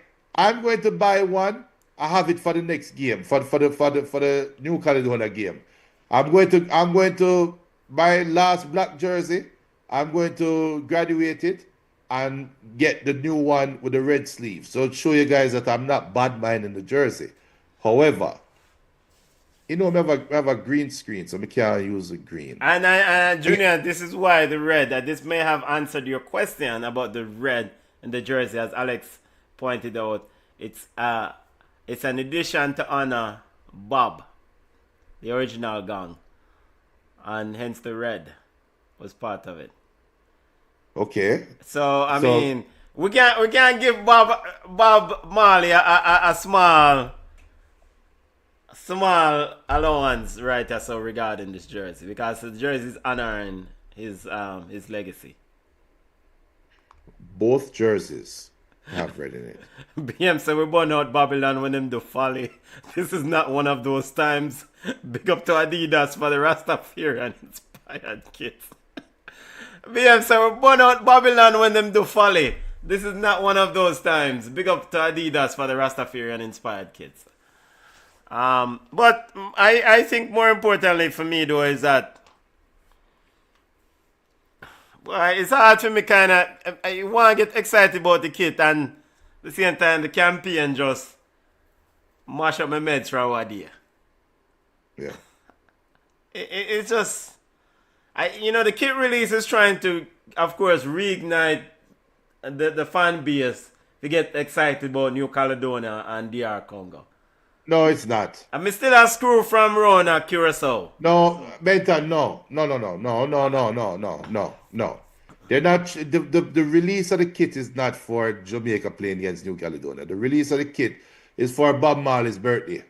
one. I have it for the next game, for the New Caledonia game. I'm going to buy last black jersey. I'm going to graduate it and get the new one with the red sleeves. So to show you guys that I'm not bad minding the jersey. However, You know, I have a green screen, so I can't use the green.
And Junior, this is why the red. This may have answered your question about the red in the jersey, as Alex pointed out. It's an addition to honor Bob, the original gang, and hence the red was part of it.
Okay.
So I mean, we can't give Bob Marley a small allowance right so regarding this jersey, because the jersey is honoring his legacy.
Both jerseys have red in it.
BM said we burn out Babylon when them do folly. This is not one of those times. Big up to Adidas for the Rastafarian inspired kids. BM said we burn out Babylon when them do folly. This is not one of those times. Big up to Adidas for the Rastafarian inspired kids. But I think more importantly for me though is that it's hard for me I want to get excited about the kit, and at the same time the campaign just mash up my meds for a day.
Yeah.
It's just the kit release is trying to, of course, reignite the fan base to get excited about New Caledonia and DR Congo.
No, it's not.
And me still a screw from Rona Curacao.
No, Benton, no. They're not. The release of the kit is not for Jamaica playing against New Caledonia. The release of the kit is for Bob Marley's birthday.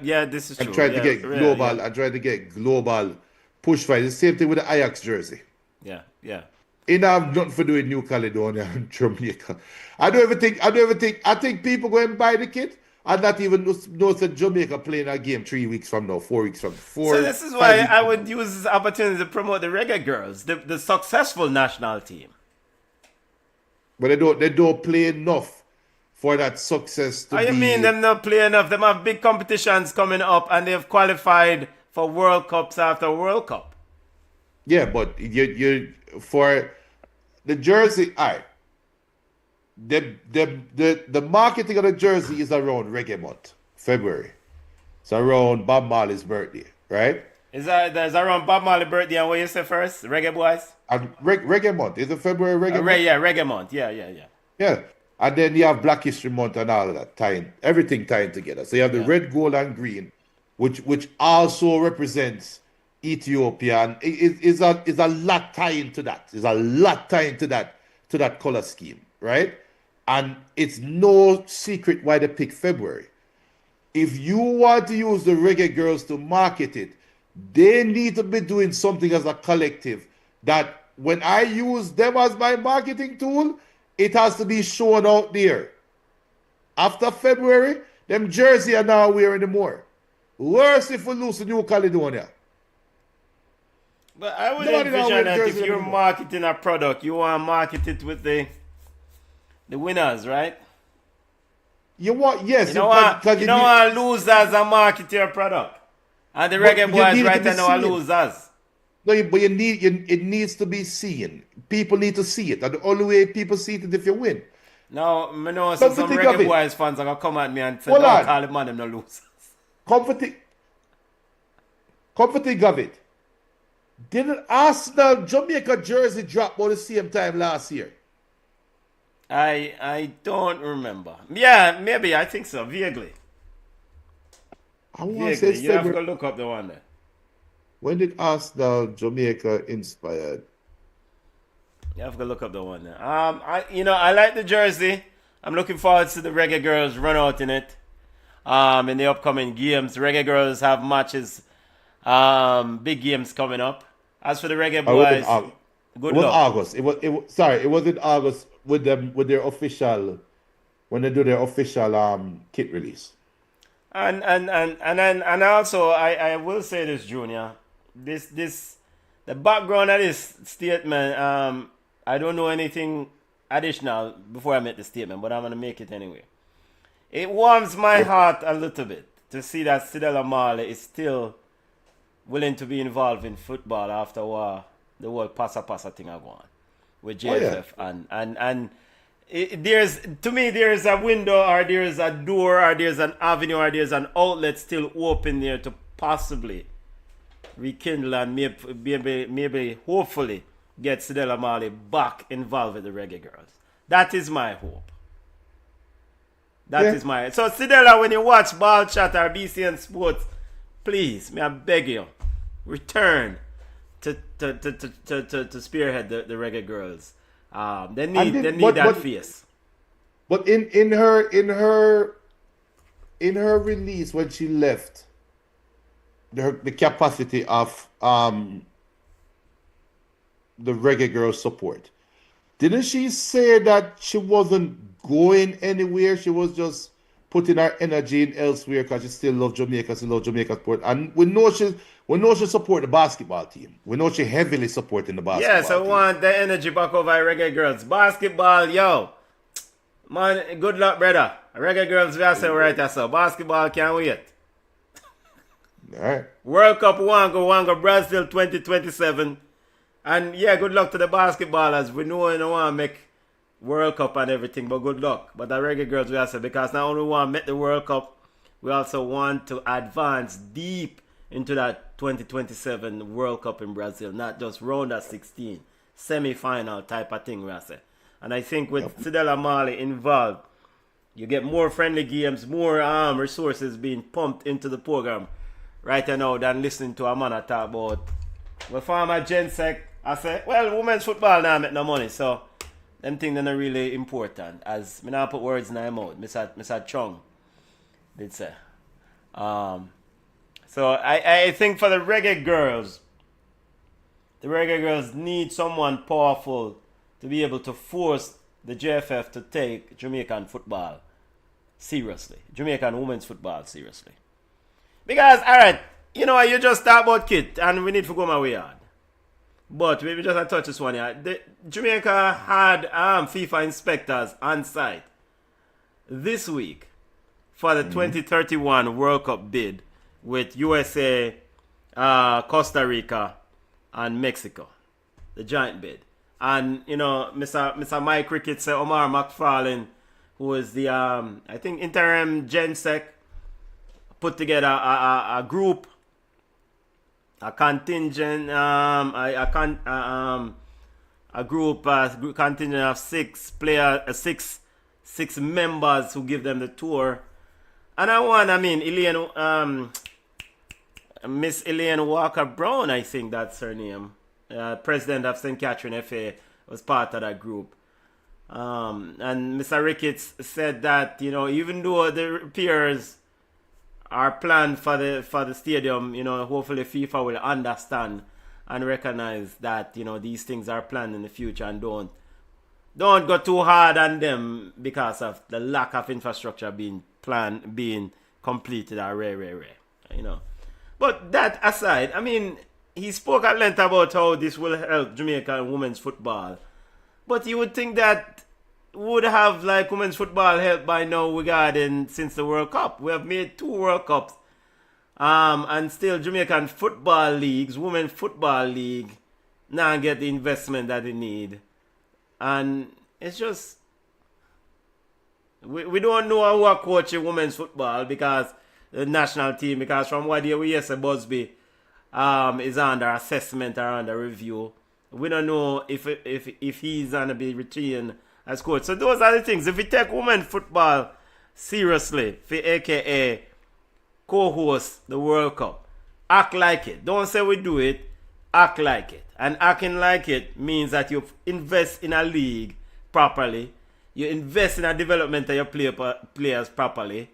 Yeah, this is true.
I'm trying to get global. I'm trying to get global push for it. It's the same thing with the Ajax jersey.
Yeah.
It have nothing to do with New Caledonia and Jamaica. I think people go and buy the kit and not even know that Jamaica playing a game 3 weeks from now, 4 weeks from now.
So this is why I would use this opportunity to promote the Reggae Girls, the successful national team.
But they don't play enough for that success to
How you mean them not play enough? Them have big competitions coming up and they've qualified for World Cups after World Cup.
Yeah, but you for the jersey, all right. The marketing of the jersey is around Reggae Month, February. It's around Bob Marley's birthday, right?
Is that around Bob Marley's birthday and what you say first? Reggae Boys?
And Reggae Month. Is it February Reggae Month?
Yeah, Reggae Month. Yeah.
Yeah. And then you have Black History Month and all of that, everything tying together. So you have the red, gold, and green, which also represents Ethiopia. And is a lot tying to that. There's a lot tying to that color scheme, right? And it's no secret why they pick February. If you want to use the Reggae Girls to market it, they need to be doing something as a collective that when I use them as my marketing tool, it has to be shown out there. After February, them jersey are not wearing anymore. Worse if we lose to New Caledonia.
But I would envision that if you're marketing a product, you want to market it with the winners, right?
You want, yes.
You don't want losers and market your product. And the Reggae Boys right now are losers.
No, but it needs to be seen. People need to see it. And the only way people see it is if you win.
No, I know some Reggae Boys fans are going to come at me and say, don't call them no losers.
Comforting of it. Didn't Arsenal Jamaica jersey drop about the same time last year?
I don't remember. Yeah, maybe. I think so. Vaguely.
I want to say
you have to look up the one there.
When did Arsenal Jamaica inspired?
You have to look up the one there. I like the jersey. I'm looking forward to the Reggae Girls run out in it. In the upcoming games, Reggae Girls have matches, big games coming up. As for the Reggae Boys, good luck.
August. It was in August with their official, when they do their official kit release.
And also I will say this, Junior. The background of this statement, I don't know anything additional before I make the statement, but I'm gonna make it anyway. It warms my heart a little bit to see that Sidela Marley is still willing to be involved in football after the whole passa thing I go on with JFF and there's a window or there's a door or there's an avenue or there's an outlet still open there to possibly rekindle and maybe hopefully get Sidela Marley back involved with the Reggae Girls. That is my hope. That is my... So Sidela, when you watch Ball Chat or BCN Sports, please, may I beg you, return to spearhead the Reggae Girls. They need that face.
But in her release when she left, the capacity of the Reggae Girls support, didn't she say that she wasn't going anywhere? She was just putting her energy in elsewhere because she still loves Jamaica, she loves Jamaica sport. And we know she support the basketball team. We know she heavily supporting the basketball team.
Yes, I want the energy back over Reggae Girls. Basketball, yo. Man, good luck, brother. Reggae Girls, we are saying right there, so basketball can't wait.
All right.
World Cup one go Brazil 2027. And yeah, good luck to the basketballers. We know you don't want to make World Cup and everything, but good luck. But the Reggae Girls, we are saying, because not only want to make the World Cup, we also want to advance deep into that 2027 World Cup in Brazil, not just round of 16, semi-final type of thing, we are saying. And I think with Sidela Marley involved, you get more friendly games, more resources being pumped into the program right now than listening to a man talk about. Well, former Gensec, I say, well, women's football now make no money, so them things are not really important. As me now put words in my mouth, Mr. Chung did say. So I think for the Reggae Girls need someone powerful to be able to force the JFF to take Jamaican football seriously. Jamaican women's football seriously. Because, alright, you know, you just talk about kit and we need to go my way on. But maybe just touch this one here. Jamaica had FIFA inspectors on site this week for the 2031 World Cup bid with USA, Costa Rica, and Mexico. The joint bid. And, you know, Mr. Mike Cricket said Omar McFarlane, who is the, I think, interim GenSec, put together a group, a contingent, a group contingent of six members who give them the tour. And Miss Elaine Walker Brown, I think that's her name. President of St. Catherine FA, was part of that group. And Mr. Ricketts said that, you know, even though the repairs are planned for the stadium, you know, hopefully FIFA will understand and recognize that, you know, these things are planned in the future and don't go too hard on them because of the lack of infrastructure being completed or rare, you know. But that aside, I mean, he spoke at length about how this will help Jamaican women's football. But you would think that would have like women's football helped by now regarding since the World Cup. We have made 2 World Cups. And still Jamaican football leagues, women's football league, now get the investment that they need. And it's just we don't know who are coaching women's football because the national team, because from what we hear, Busby is under assessment or under review. We don't know if he's gonna be retained as coach. So those are the things. If we take women's football seriously, for AKA co-host the World Cup, act like it. Don't say we do it, act like it. And acting like it means that you invest in a league properly. You invest in a development of your players properly.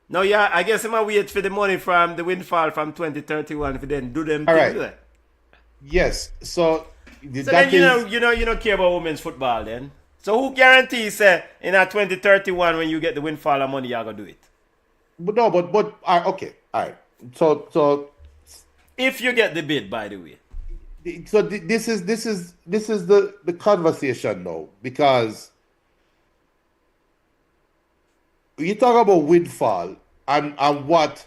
Now, yeah, I guess I'm going to wait for the money from the windfall from 2031 if you then do them things.
Right.
Yes.
So
then you don't care about women's football then. So who guarantees in a 2031 when you get the windfall of money you're going to do it?
But okay. All right. So
if you get the bid, by the way.
So this is the conversation now, because you talk about windfall and what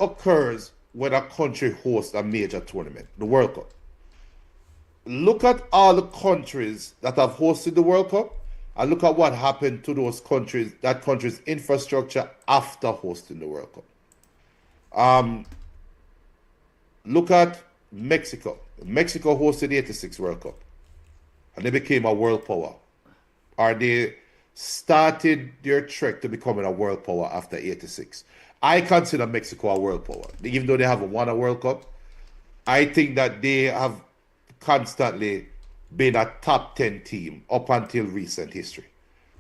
occurs when a country hosts a major tournament, the World Cup. Look at all the countries that have hosted the World Cup and look at what happened to those countries, that country's infrastructure after hosting the World Cup. look at Mexico. Mexico hosted the 86 World Cup. And they became a world power. Or they started their trek to becoming a world power after 86. I consider Mexico a world power. Even though they haven't won a World Cup, I think that they have constantly been a top 10 team up until recent history.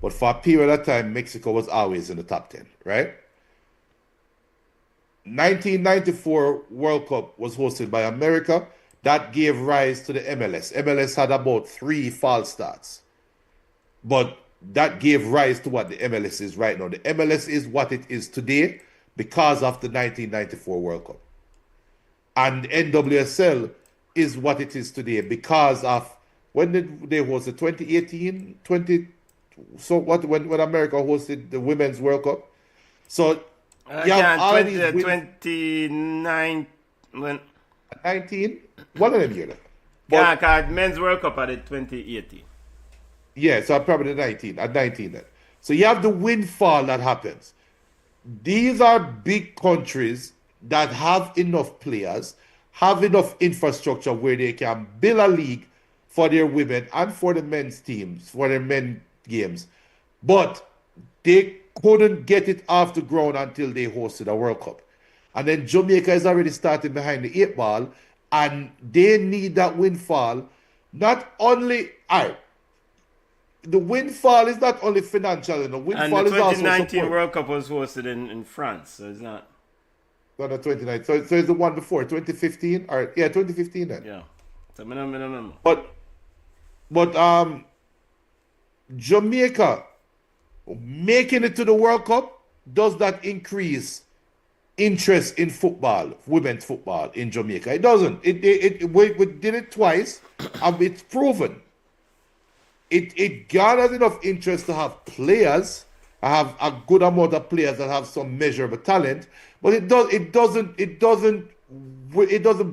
But for a period of time, Mexico was always in the top 10, right? 1994 World Cup was hosted by America. That gave rise to the MLS. MLS had about 3 false starts. But that gave rise to what the MLS is right now. The MLS is what it is today because of the 1994 World Cup. And NWSL is what it is today because of when did they host it? 2018, when America hosted the Women's World Cup. So you have all these
29 when
19, one of them years.
Yeah, because Men's World Cup at it 2018.
Yeah, so probably at 19 then. So you have the windfall that happens. These are big countries that have enough players, have enough infrastructure where they can build a league for their women and for the men's teams, for their men games. But they couldn't get it off the ground until they hosted a World Cup. And then Jamaica is already starting behind the 8 ball, and they need that windfall. Not only, the windfall is not only financial, the windfall
and the
is also
2019 World Cup was hosted in France, so it's not.
No, 29. So it's the one before 2015, or 2015 then.
Yeah. So I don't remember.
But Jamaica making it to the World Cup, does that increase interest in football, women's football in Jamaica? It doesn't. We did it twice, and it's proven. It gathers enough interest to have players. I have a good amount of players that have some measurable talent, but it doesn't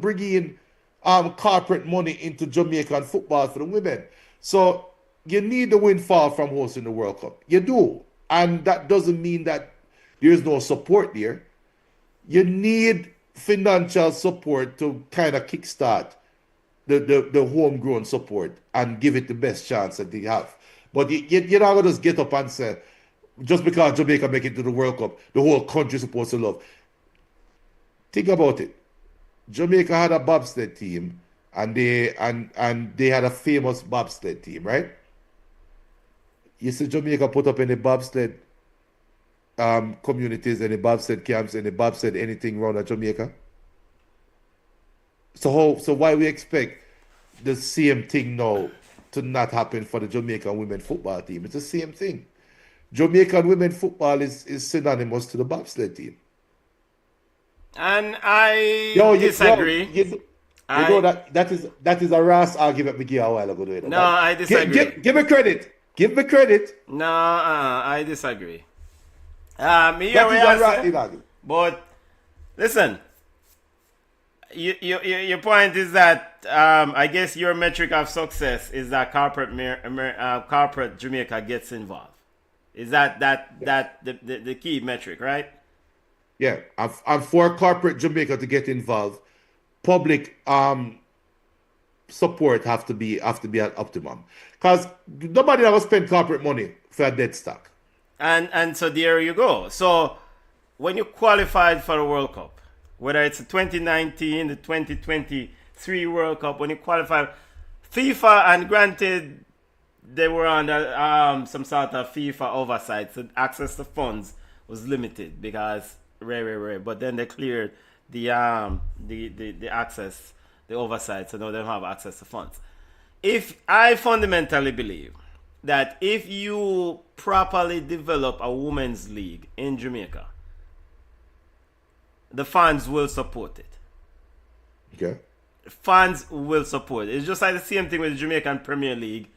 bring in corporate money into Jamaican football for the women. So you need the windfall from hosting the World Cup. You do. And that doesn't mean that there's no support there. You need financial support to kind of kickstart the homegrown support and give it the best chance that they have. But you're not going to just get up and say, just because Jamaica make it to the World Cup, the whole country's supposed to love. Think about it. Jamaica had a bobsled team, and they had a famous bobsled team, right? You see Jamaica put up any bobsled communities, any bobsled camps, any bobsled anything around Jamaica? So why we expect the same thing now to not happen for the Jamaican women football team? It's the same thing. Jamaican women football is synonymous to the bobsled team.
And I disagree.
You know that is a rash argument we gave a while ago.
No, I disagree.
Give me credit. Give me credit.
No, I disagree.
That is a rash argument.
But listen, your point is that I guess your metric of success is that corporate Jamaica gets involved. Is that the key metric, right?
Yeah, and for corporate Jamaica to get involved, public support have to be at optimum, because nobody ever spend corporate money for a dead stock.
And so there you go. So when you qualified for the World Cup, whether it's the 2019, the 2023 World Cup, when you qualified, FIFA, and granted they were under some sort of FIFA oversight, so access to funds was limited because rare. But then they cleared the access, the oversight, so now they don't have access to funds. If I fundamentally believe that if you properly develop a women's league in Jamaica, the fans will support it.
Okay.
Fans will support it. It's just like the same thing with the Jamaican Premier League.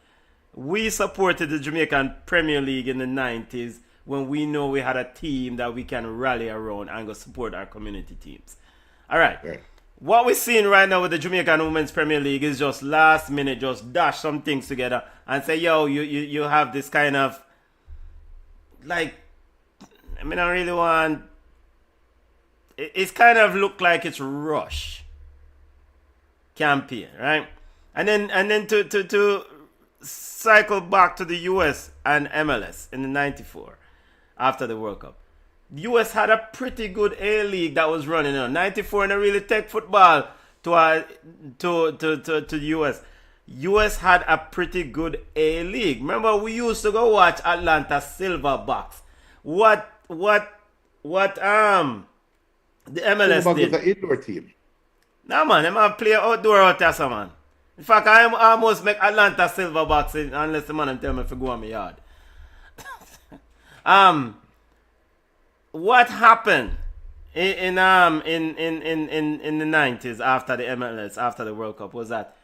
We supported the Jamaican Premier League in the 90s when we know we had a team that we can rally around and go support our community teams. All right. What we're seeing right now with the Jamaican Women's Premier League is just last minute, just dash some things together and say, yo, you have this kind of, like, I mean, I really want, it's kind of look like it's rush. campaign, right? And then to cycle back to the US and MLS in the 94 after the World Cup. The US had a pretty good A League that was running on. 94 and really take football to the US. US had a pretty good A League. Remember, we used to go watch Atlanta Silverbacks. What the MLS
Silverback
did.
was an indoor team.
Nah, man, them have play outdoor out there, so, man. In fact, I almost make Atlanta Silverbacks unless the man tell me to go on my yard. What happened in the 90s after the MLS, after the World Cup, was that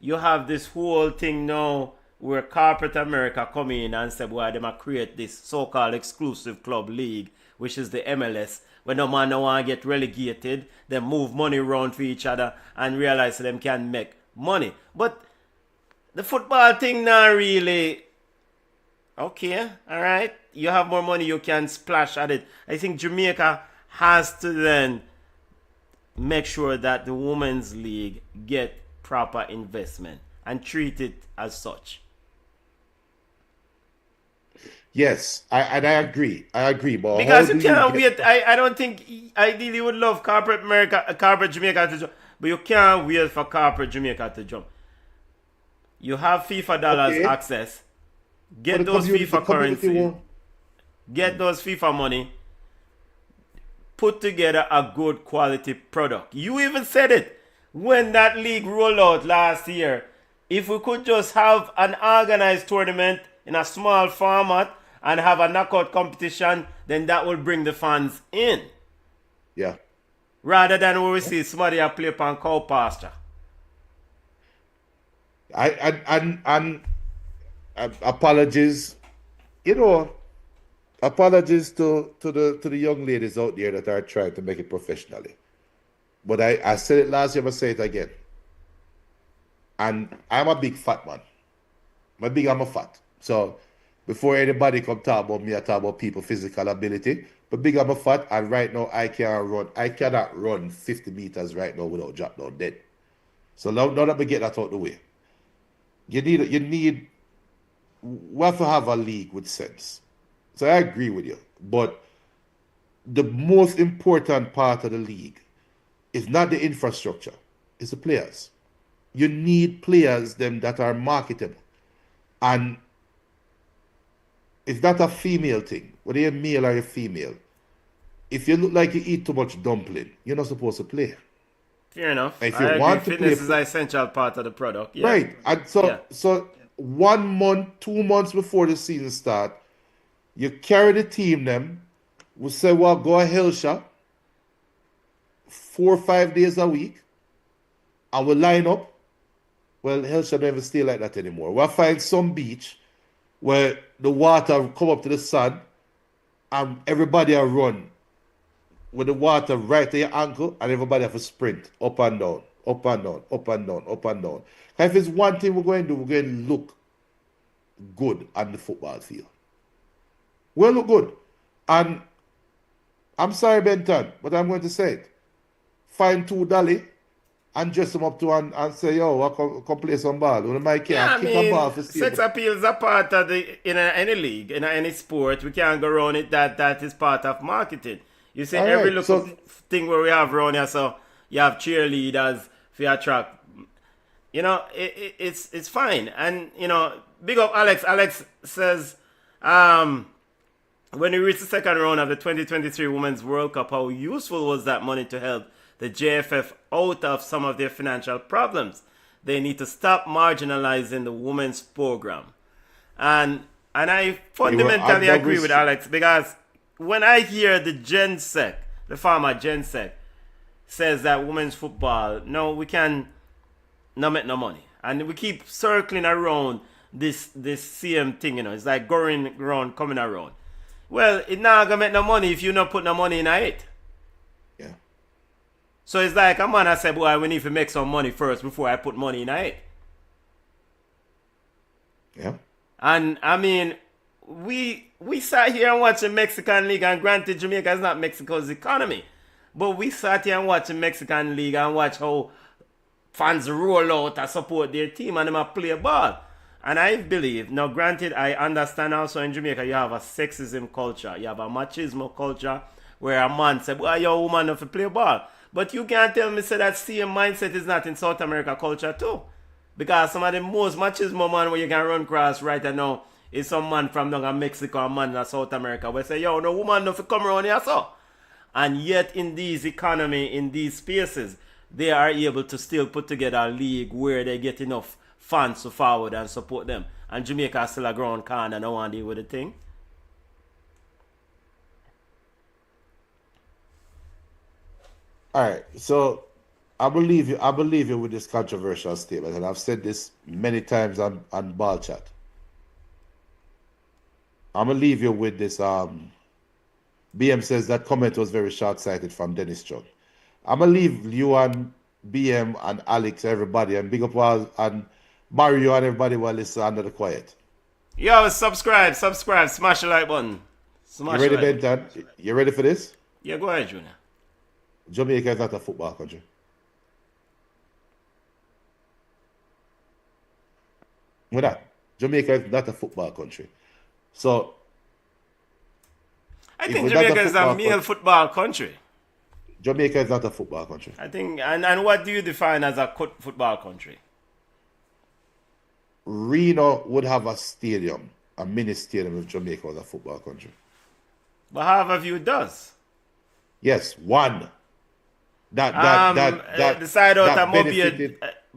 you have this whole thing now where corporate America come in and say, boy, they might create this so-called exclusive club league, which is the MLS, where no man no want to get relegated, they move money around for each other and realize them can make money. But the football thing now really, okay, all right, you have more money, you can splash at it. I think Jamaica has to then make sure that the women's league get proper investment and treat it as such.
Yes, I agree. I agree, but
because you can't wait. I don't think ideally you would love corporate Jamaica to jump, but you can't wait for corporate Jamaica to jump. You have FIFA dollars access. Get those FIFA currency. Get those FIFA money. Put together a good quality product. You even said it when that league rolled out last year. If we could just have an organized tournament in a small format and have a knockout competition, then that will bring the fans in.
Yeah.
Rather than where we see somebody play upon cow pasture.
Apologies, apologies to the young ladies out there that are trying to make it professionally. But I said it last year, I say it again. And I'm a big fat man. I'm a fat. So before anybody come talk about me, I talk about people physical ability. But big I'm a fat, and right now I cannot run 50 meters right now without drop down dead. So now that we get that out the way. We have to have a league with sense. So I agree with you. But the most important part of the league is not the infrastructure, it's the players. You need players them that are marketable. And it's not a female thing, whether you're male or you're female. If you look like you eat too much dumpling, you're not supposed to play.
Fair enough.
If you want to
fitness
play,
is an essential part of the product. Yeah.
right. And so 1 month, 2 months before the season start, you carry the team them. We say, well, go a hell shot 4 or 5 days a week, and we line up. Well, hell shot don't even stay like that anymore. We'll find some beach where the water come up to the sun, and everybody will run with the water right to your ankle, and everybody have to sprint up and down, up and down, up and down, up and down. If it's one thing we're going to do, we're going to look good on the football field. We'll look good. And I'm sorry, Benton, but I'm going to say it. Find two dolly and dress them up to and say, yo, I'll come play some ball. When my kick a ball for
sex appeal is a part of any league, in any sport. We can't go around it that is part of marketing. You see, every little thing where we have around here, so you have cheerleaders for your track. It's fine. And, big up Alex. Alex says, when we reached the second round of the 2023 Women's World Cup, how useful was that money to help the JFF out of some of their financial problems? They need to stop marginalizing the women's program. And I fundamentally agree with Alex, because when I hear the former GenSec, says that women's football, no, we can not make no money. And we keep circling around this same thing, it's like going around, coming around. Well, it not gonna make no money if you not put no money in it.
Yeah.
So it's like a man I said, boy, we need to make some money first before I put money in it.
Yeah.
And I mean, we sat here and watched the Mexican League, and granted Jamaica is not Mexico's economy, but we sat here and watched the Mexican League and watch how fans roll out and support their team and them play ball. And I believe, now granted, I understand also in Jamaica you have a sexism culture, you have a machismo culture where a man say, well, you're a woman enough to play ball. But you can't tell me say that same mindset is not in South America culture too. Because some of the most machismo man where you can run across right now is some man from down in Mexico, a man in South America where say, yo, no woman enough to come around here so. And yet in these economy, in these spaces, they are able to still put together a league where they get enough fans to forward and support them. And Jamaica is still a ground can and no one deal with the thing.
All right, so I believe you with this controversial statement, and I've said this many times on Ball Chat. I'm gonna leave you with this. BM says that comment was very short-sighted from Dennis Chung. I'm gonna leave you and BM and Alex, everybody, and big up all and Mario and everybody while listening under the quiet.
Yo, subscribe, smash the like button.
You ready, Benton? You ready for this?
Yeah, go ahead, Junior.
Jamaica is not a football country. We're not. Jamaica is not a football country. So
I think Jamaica is a male football country.
Jamaica is not a football country.
I think, and what do you define as a football country?
Reno would have a stadium, a mini stadium if Jamaica was a football country.
But half of you does.
Yes, one. That
the side out of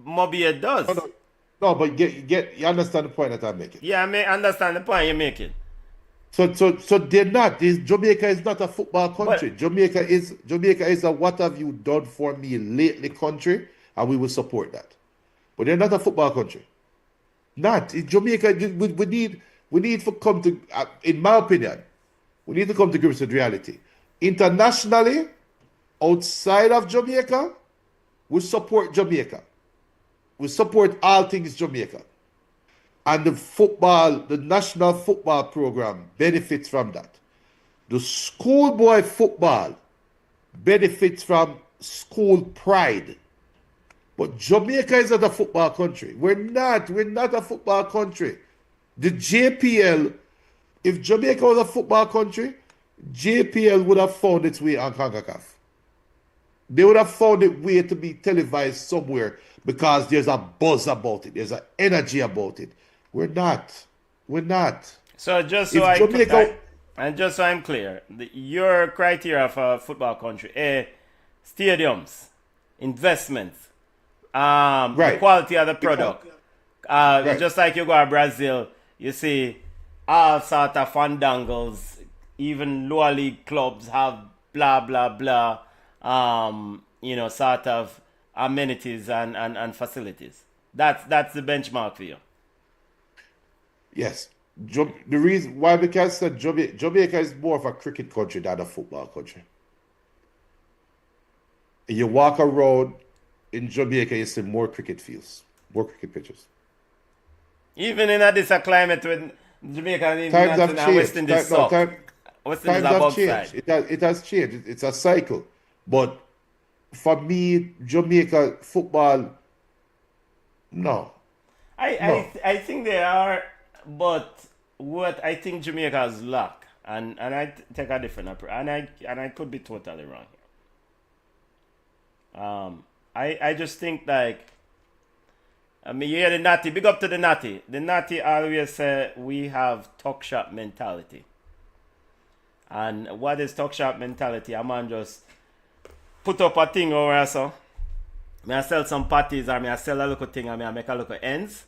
Mobia does.
No, but you understand the point that I'm making.
Yeah, I may understand the point you're making.
So they're not. Jamaica is not a football country. But Jamaica is a what have you done for me lately country, and we will support that. But they're not a football country. Not in Jamaica. We need to come to, in my opinion, we need to come to grips with reality. Internationally, outside of Jamaica, we support Jamaica. We support all things Jamaica. And the national football program benefits from that. The schoolboy football benefits from school pride. But Jamaica is not a football country. We're not a football country. The JPL, if Jamaica was a football country, JPL would have found its way on CONCACAF. They would have found a way to be televised somewhere because there's a buzz about it. There's an energy about it. We're not.
So just so I'm clear, your criteria for a football country: stadiums, investments, the quality of the product. Right. Just like you go to Brazil, you see all sort of fandangles. Even lower league clubs have blah blah blah. Sort of amenities and facilities. That's the benchmark for you.
Yes. The reason why, because Jamaica is more of a cricket country than a football country. You walk around in Jamaica, you see more cricket fields, more cricket pitches.
Even in this climate when Jamaica
times have changed.
West Indies suck.
Times have changed. It has changed. It's a cycle. But for me, Jamaica football, no.
I think they are, but what I think Jamaica has lack, and I take a different approach, and I could be totally wrong here. I just think like, I mean, you hear the Natty, big up to the Natty. The Natty always say we have talk shop mentality. And what is talk shop mentality? A man just put up a thing over so. I sell some patties, or I sell a little thing, I make a little ends.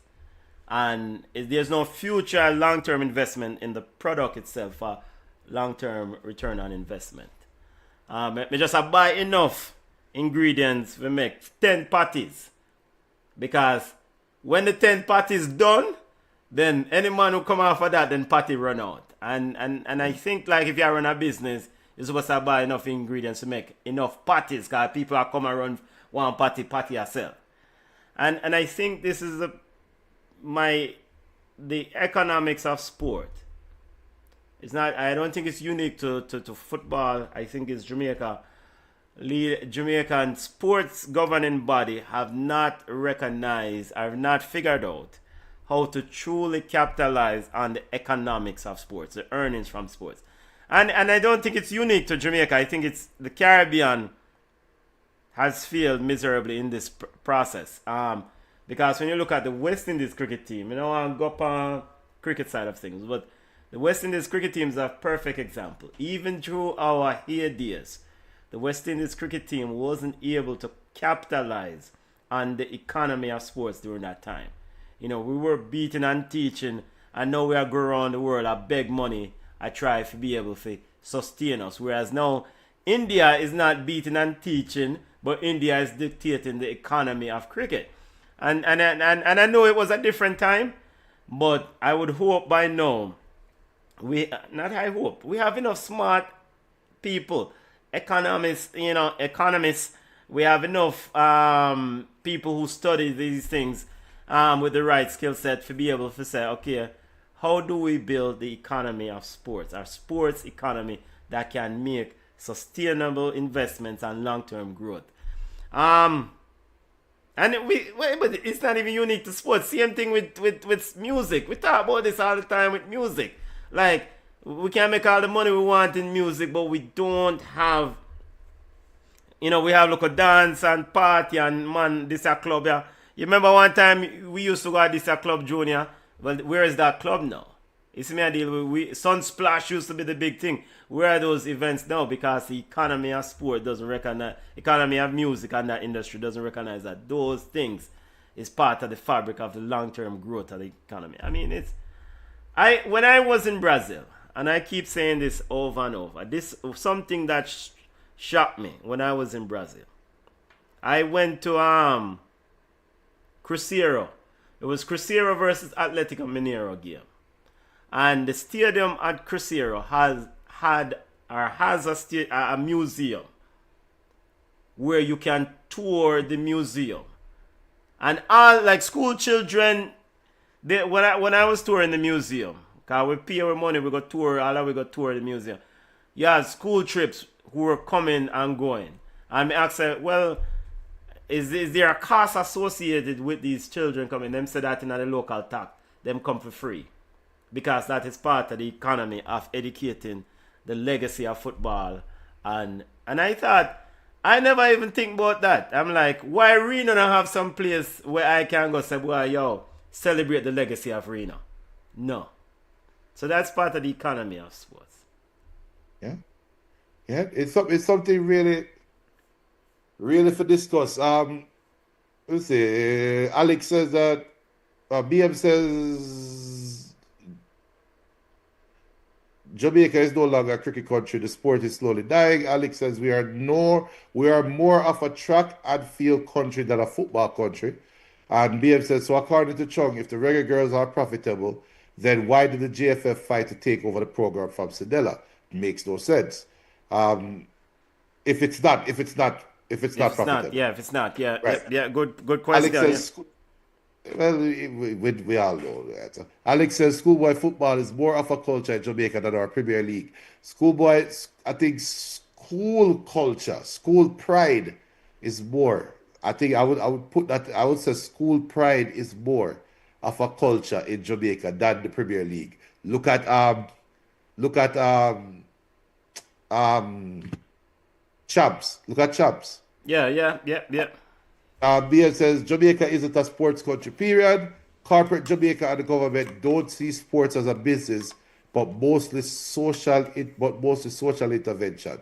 And there's no future long-term investment in the product itself for long-term return on investment. Me just buy enough ingredients we make 10 patties. Because when the 10 patties done, then any man who come after that, then patty run out. And I think like if you run a business, you're supposed to buy enough ingredients to make enough patties, because people are come around one patty yourself. And I think this is the economics of sport. It's not, I don't think it's unique to football. I think it's Jamaica. Jamaican sports governing body have not recognized, have not figured out how to truly capitalize on the economics of sports, the earnings from sports. And I don't think it's unique to Jamaica. I think it's the Caribbean has failed miserably in this process. Because when you look at the West Indies cricket team, I'll go up on cricket side of things, but the West Indies cricket team is a perfect example. Even through our heydays, the West Indies cricket team wasn't able to capitalize on the economy of sports during that time. We were beating and teaching, and now we are going around the world. I beg money. I try to be able to sustain us. Whereas now, India is not beating and teaching, but India is dictating the economy of cricket. And I know it was a different time, but I would hope by now, we have enough smart people, economists. We have enough people who study these things with the right skill set to be able to say, okay, how do we build the economy of sports, our sports economy that can make sustainable investments and long-term growth? But it's not even unique to sports. Same thing with music. We talk about this all the time with music. Like, we can make all the money we want in music, but we don't have, we have local dance and party and man, this a club here. You remember one time we used to go at this a club junior? Well, where is that club now? You see me a deal with Sunsplash used to be the big thing. Where are those events now? Because the economy of sport doesn't recognize, economy of music and that industry doesn't recognize that those things is part of the fabric of the long-term growth of the economy. I mean, when I was in Brazil, and I keep saying this over and over, this something that shocked me when I was in Brazil. I went to Cruzeiro. It was Cruzeiro versus Atletico Mineiro game. And the stadium at Cruzeiro has a museum where you can tour the museum. And all, like, school children, when I was touring the museum, because we pay our money, we go tour the museum. You had school trips who were coming and going. And I asked, well, is there a cost associated with these children coming? Them say that in the local tax, them come for free. Because that is part of the economy of educating the legacy of football. And I thought, I never even think about that. I'm like, why Reno not have some place where I can go say, well, yo, celebrate the legacy of Reno? No. So that's part of the economy of sports.
Yeah. Yeah, it's something really for discuss. Let's see. Alex says that BM says Jamaica is no longer a cricket country. The sport is slowly dying. Alex says we are more of a track and field country than a football country. And BM says, so according to Chung, if the reggae girls are profitable, then why did the JFF fight to take over the program from Sedella? Makes no sense. If it's not profitable.
Right. Yeah, good question.
Alex says, well, we all know that. Alex says schoolboy football is more of a culture in Jamaica than our Premier League. I think school culture, school pride is more. I think I would put that. I would say school pride is more of a culture in Jamaica than the Premier League. Look at Champs. Look at Champs.
Yeah.
Bia says Jamaica isn't a sports country, period. Corporate Jamaica and the government don't see sports as a business, but mostly social intervention.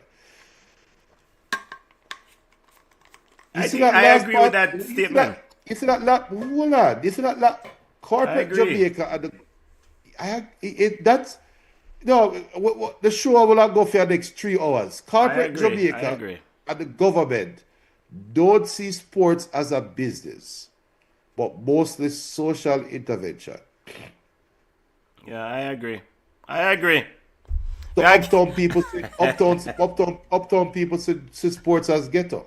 I agree with that statement.
You see that corporate Jamaica and the show will not go for the next 3 hours. Corporate Jamaica and the government don't see sports as a business, but mostly social intervention.
Yeah, I agree.
So uptown people see sports as ghetto.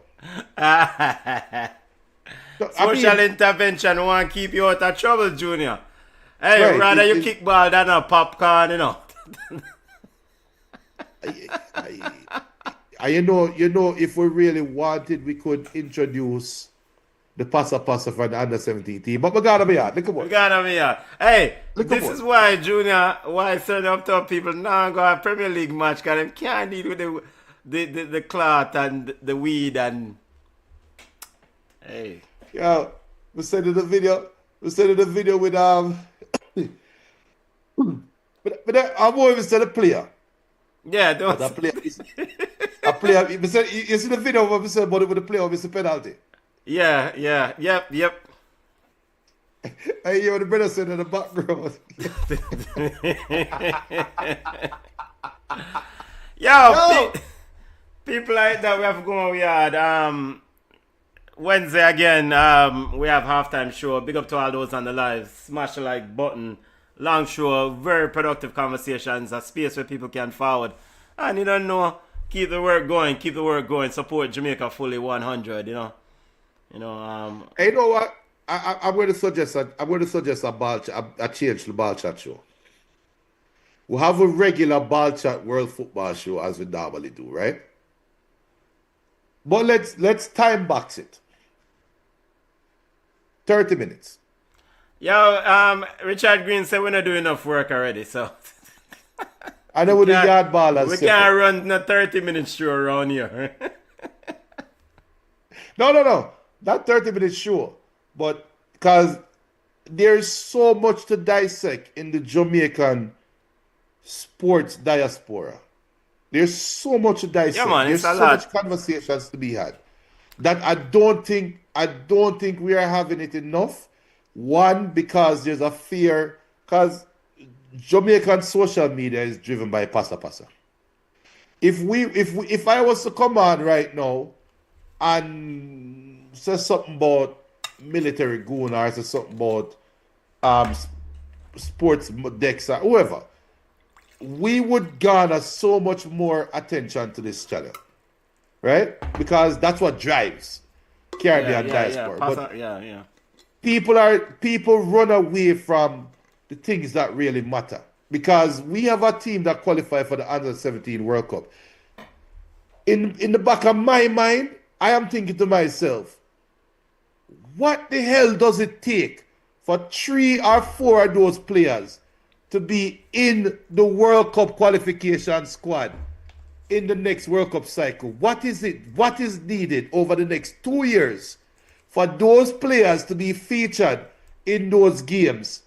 Social intervention want to keep you out of trouble, Junior. Hey, right, rather you kick ball than a popcorn,
if we really wanted, we could introduce the passa for the under 17 team. But we gotta be hard. Look at
We
what.
gotta be here. Hey,
Look
this
at
is why Junior, why certain up top people now go a Premier League match because they can't deal with the clot and the weed and hey.
Yeah, we sent in the video. We sent in the video with but I'm more even said a player.
Yeah, don't
But a player. We said, you see the video where we said about it with the player with the penalty.
Yeah, yep.
I hear what the brother said in the background.
Yo. People like that we have to go on. We had Wednesday again. We have halftime show. Big up to all those on the live. Smash the like button. Long show. Very productive conversations. A space where people can forward. And you don't know. Keep the work going. Keep the work going. Support Jamaica fully 100. You know.
Hey, you know what? I'm going to suggest a change to the ball chat show. We'll have a regular ball chat world football show as we normally do, right? But let's time box it. 30 minutes.
Yo, Richard Green said we're not doing enough work already, so
I know with the yard ballers.
we can't run the 30-minute show around here.
No. Not 30 minutes show. But because there's so much to dissect in the Jamaican sports diaspora. There's so much to dissect.
Yeah, man,
there's
it's a
so
lot.
much conversations to be had that I don't think we are having it enough. One, because there's a fear, because Jamaican social media is driven by passa. If I was to come on right now and say something about military goon or say something about sports decks or whoever, we would garner so much more attention to this channel, right? Because that's what drives Caribbean diaspora.
Yeah.
People run away from the things that really matter because we have a team that qualified for the under 17 World Cup. In the back of my mind, I am thinking to myself, what the hell does it take for 3 or 4 of those players to be in the World Cup qualification squad in the next World Cup cycle? What is it? What is needed over the next 2 years for those players to be featured in those games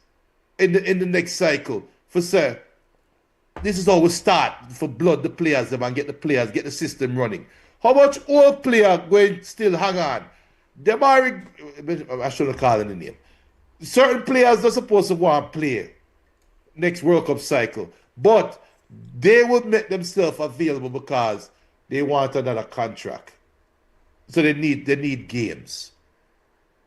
in the next cycle? For say, this is how we start for blood the players them and get the system running. How much old player going still hang on? Them are, I shouldn't call it the name. Certain players are supposed to want to play next World Cup cycle, but they would make themselves available because they want another contract. So they need games.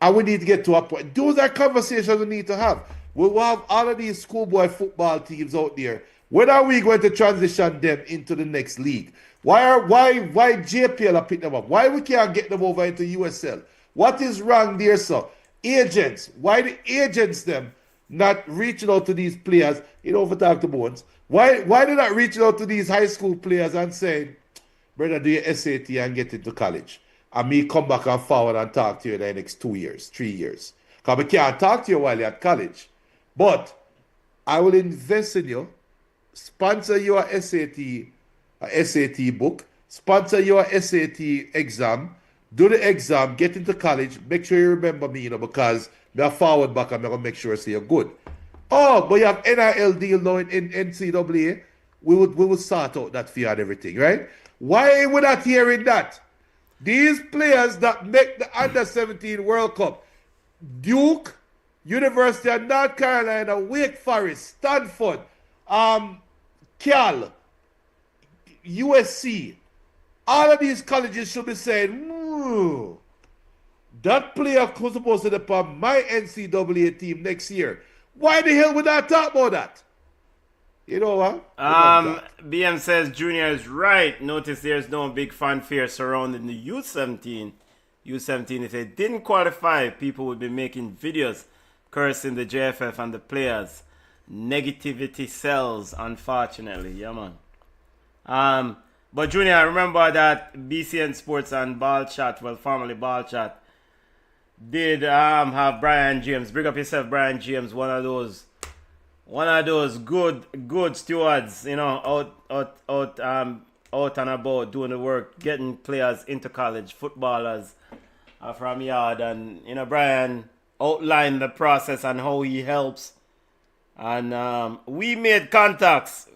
And we need to get to a point. Those are conversations we need to have. We will have all of these schoolboy football teams out there. When are we going to transition them into the next league? Why JPL are picking them up? Why we can't get them over into USL? What is wrong there, sir? Agents. Why the agents them not reaching out to these players? You know, for talk to Bones. Why they not reaching out to these high school players and saying, brother, do your SAT and get into college? And me come back and forward and talk to you in the next 2 years, 3 years. Because we can't talk to you while you're at college. But I will invest in you, sponsor your SAT book, sponsor your SAT exam, do the exam, get into college, make sure you remember me, because me forward back and I'm going to make sure I see you're good. Oh, but you have NIL deal now in NCAA. We would sort out that fee and everything, right? Why are we not hearing that? These players that make the under-17 World Cup, Duke, University of North Carolina, Wake Forest, Stanford, Cal, USC, all of these colleges should be saying, that player was supposed to be on my NCAA team next year. Why the hell would I talk about that? You know what?
BM says Junior is right. Notice there's no big fanfare surrounding the U17. U17, if they didn't qualify, people would be making videos cursing the JFF and the players. Negativity sells, unfortunately. Yeah, man. But Junior, remember that BCN Sports and Ball Chat, well, formerly Ball Chat, did have Brian James. Bring up yourself, Brian James, one of those good stewards, you know, out and about doing the work, getting players into college, footballers from yard, and you know, Brian outlined the process and how he helps, and we made contacts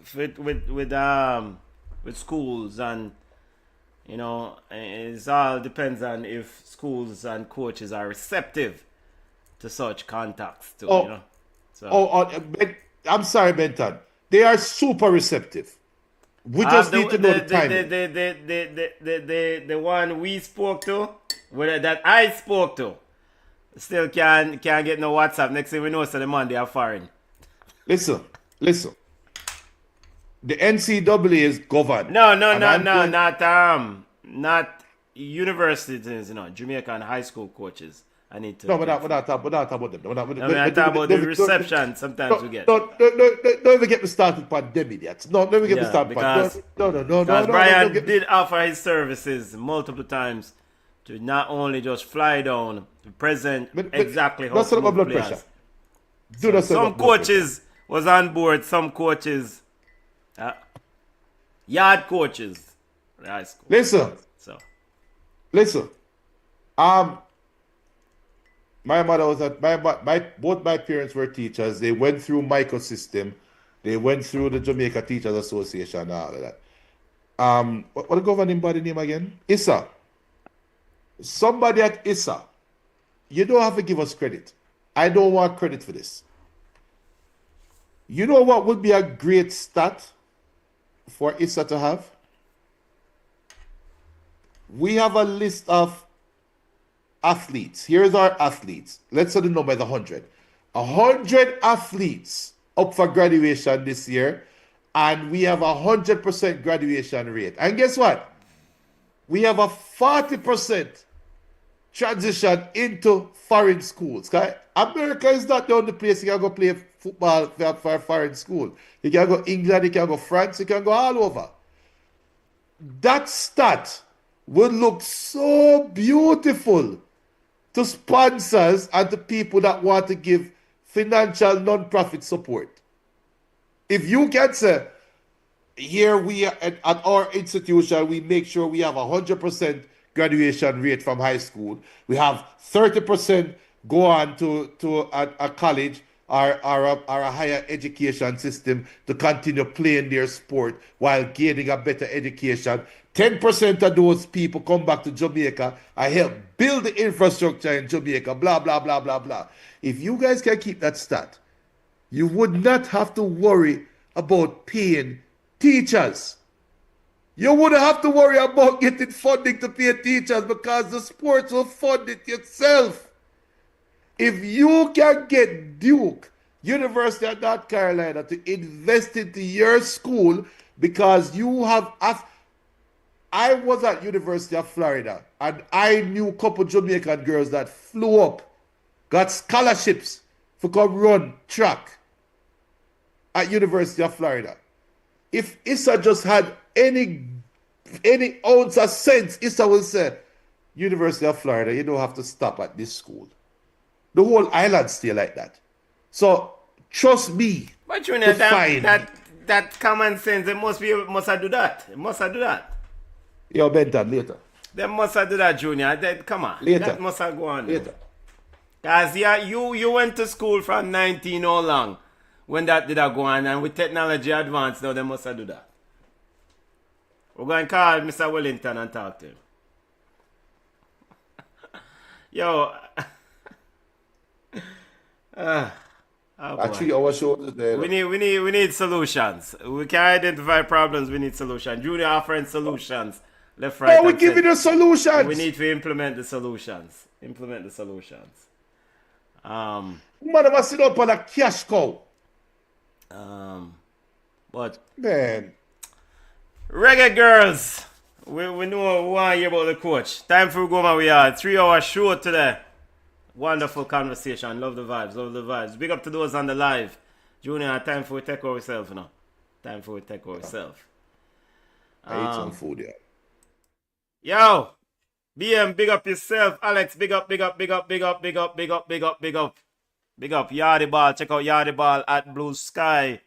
with schools, and you know, it all depends on if schools and coaches are receptive to such contacts too, you know. So.
I'm sorry, Benton. They are super receptive. We just need to know the timing.
The one we spoke to, that I spoke to, still can't get no WhatsApp. Next thing we know, so the man they are foreign.
Listen. The NCAA is governed.
No, not universities, you know, Jamaican high school coaches. I need to.
No, we're not talking about them.
I talk about the reception sometimes we get.
Don't even get me started pandemic yet. No, never get me started.
Because Brian did offer his services multiple times to not only just fly down, to present exactly how to move players. Some coaches was on board, some coaches, yard coaches, high school.
Listen. My mother was both my parents were teachers. They went through microsystem. They went through the Jamaica Teachers Association and all of that. What the governing body name again? ISA. Somebody at ISA. You don't have to give us credit. I don't want credit for this. You know what would be a great stat for ISA to have? We have a list of athletes. Here's our athletes. Let's say the number is 100. 100 athletes up for graduation this year, and we have 100% graduation rate. And guess what? We have a 40% transition into foreign schools. Okay? America is not the only place you can go play football for a foreign school. You can go England, you can go France, you can go all over. That stat would look so beautiful to sponsors and to people that want to give financial non-profit support. If you can say, here we at our institution, we make sure we have 100% graduation rate from high school. We have 30% go on to a college or a higher education system to continue playing their sport while gaining a better education. 10% of those people come back to Jamaica and help build the infrastructure in Jamaica, blah, blah, blah, blah, blah. If you guys can keep that stat, you would not have to worry about paying teachers. You wouldn't have to worry about getting funding to pay teachers because the sports will fund it yourself. If you can get Duke, University of North Carolina, to invest into your school because you have... I was at University of Florida, and I knew a couple Jamaican girls that flew up, got scholarships for come run track at University of Florida. If Issa just had any ounce of sense, Issa will say, University of Florida, you don't have to stop at this school. The whole island stay like that. So trust me.
But you know that common sense, it must have do that. It must have do that.
Yo, Benton, later.
They must have do that, Junior. Come on.
Later.
That must have gone.
Later.
Because you went to school from 19 how long when that did go on, and with technology advanced now, they must have do that. We're going to call Mr. Wellington and talk to him. Yo.
I 3 hour show today.
We need solutions. We can identify problems. We need solutions. Junior offering solutions. Left, right.
No, we give you the solutions.
We need to implement the solutions.
Man, must sit up on a cash cow.
But
man,
reggae girls, we know we want to hear about the coach. Time for go man. We are 3 hour show today. Wonderful conversation. Love the vibes. Big up to those on the live. Junior, time for we take ourselves now.
I eat some food, yeah.
Yo, BM, big up yourself. Alex, big up, big up, big up, big up, big up, big up, big up, big up. Big up Yardy Ball. Check out Yardy Ball at Blue Sky.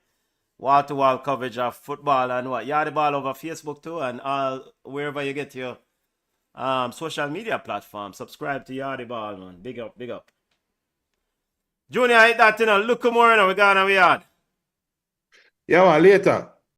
Wall-to-wall coverage of football and what? Yardy Ball over Facebook too, and all wherever you get your social media platform. Subscribe to Yardy Ball, man. Big up, big up. Junior, hit that, you know. Look more, you know. We gone and we had.
Yeah, man, later.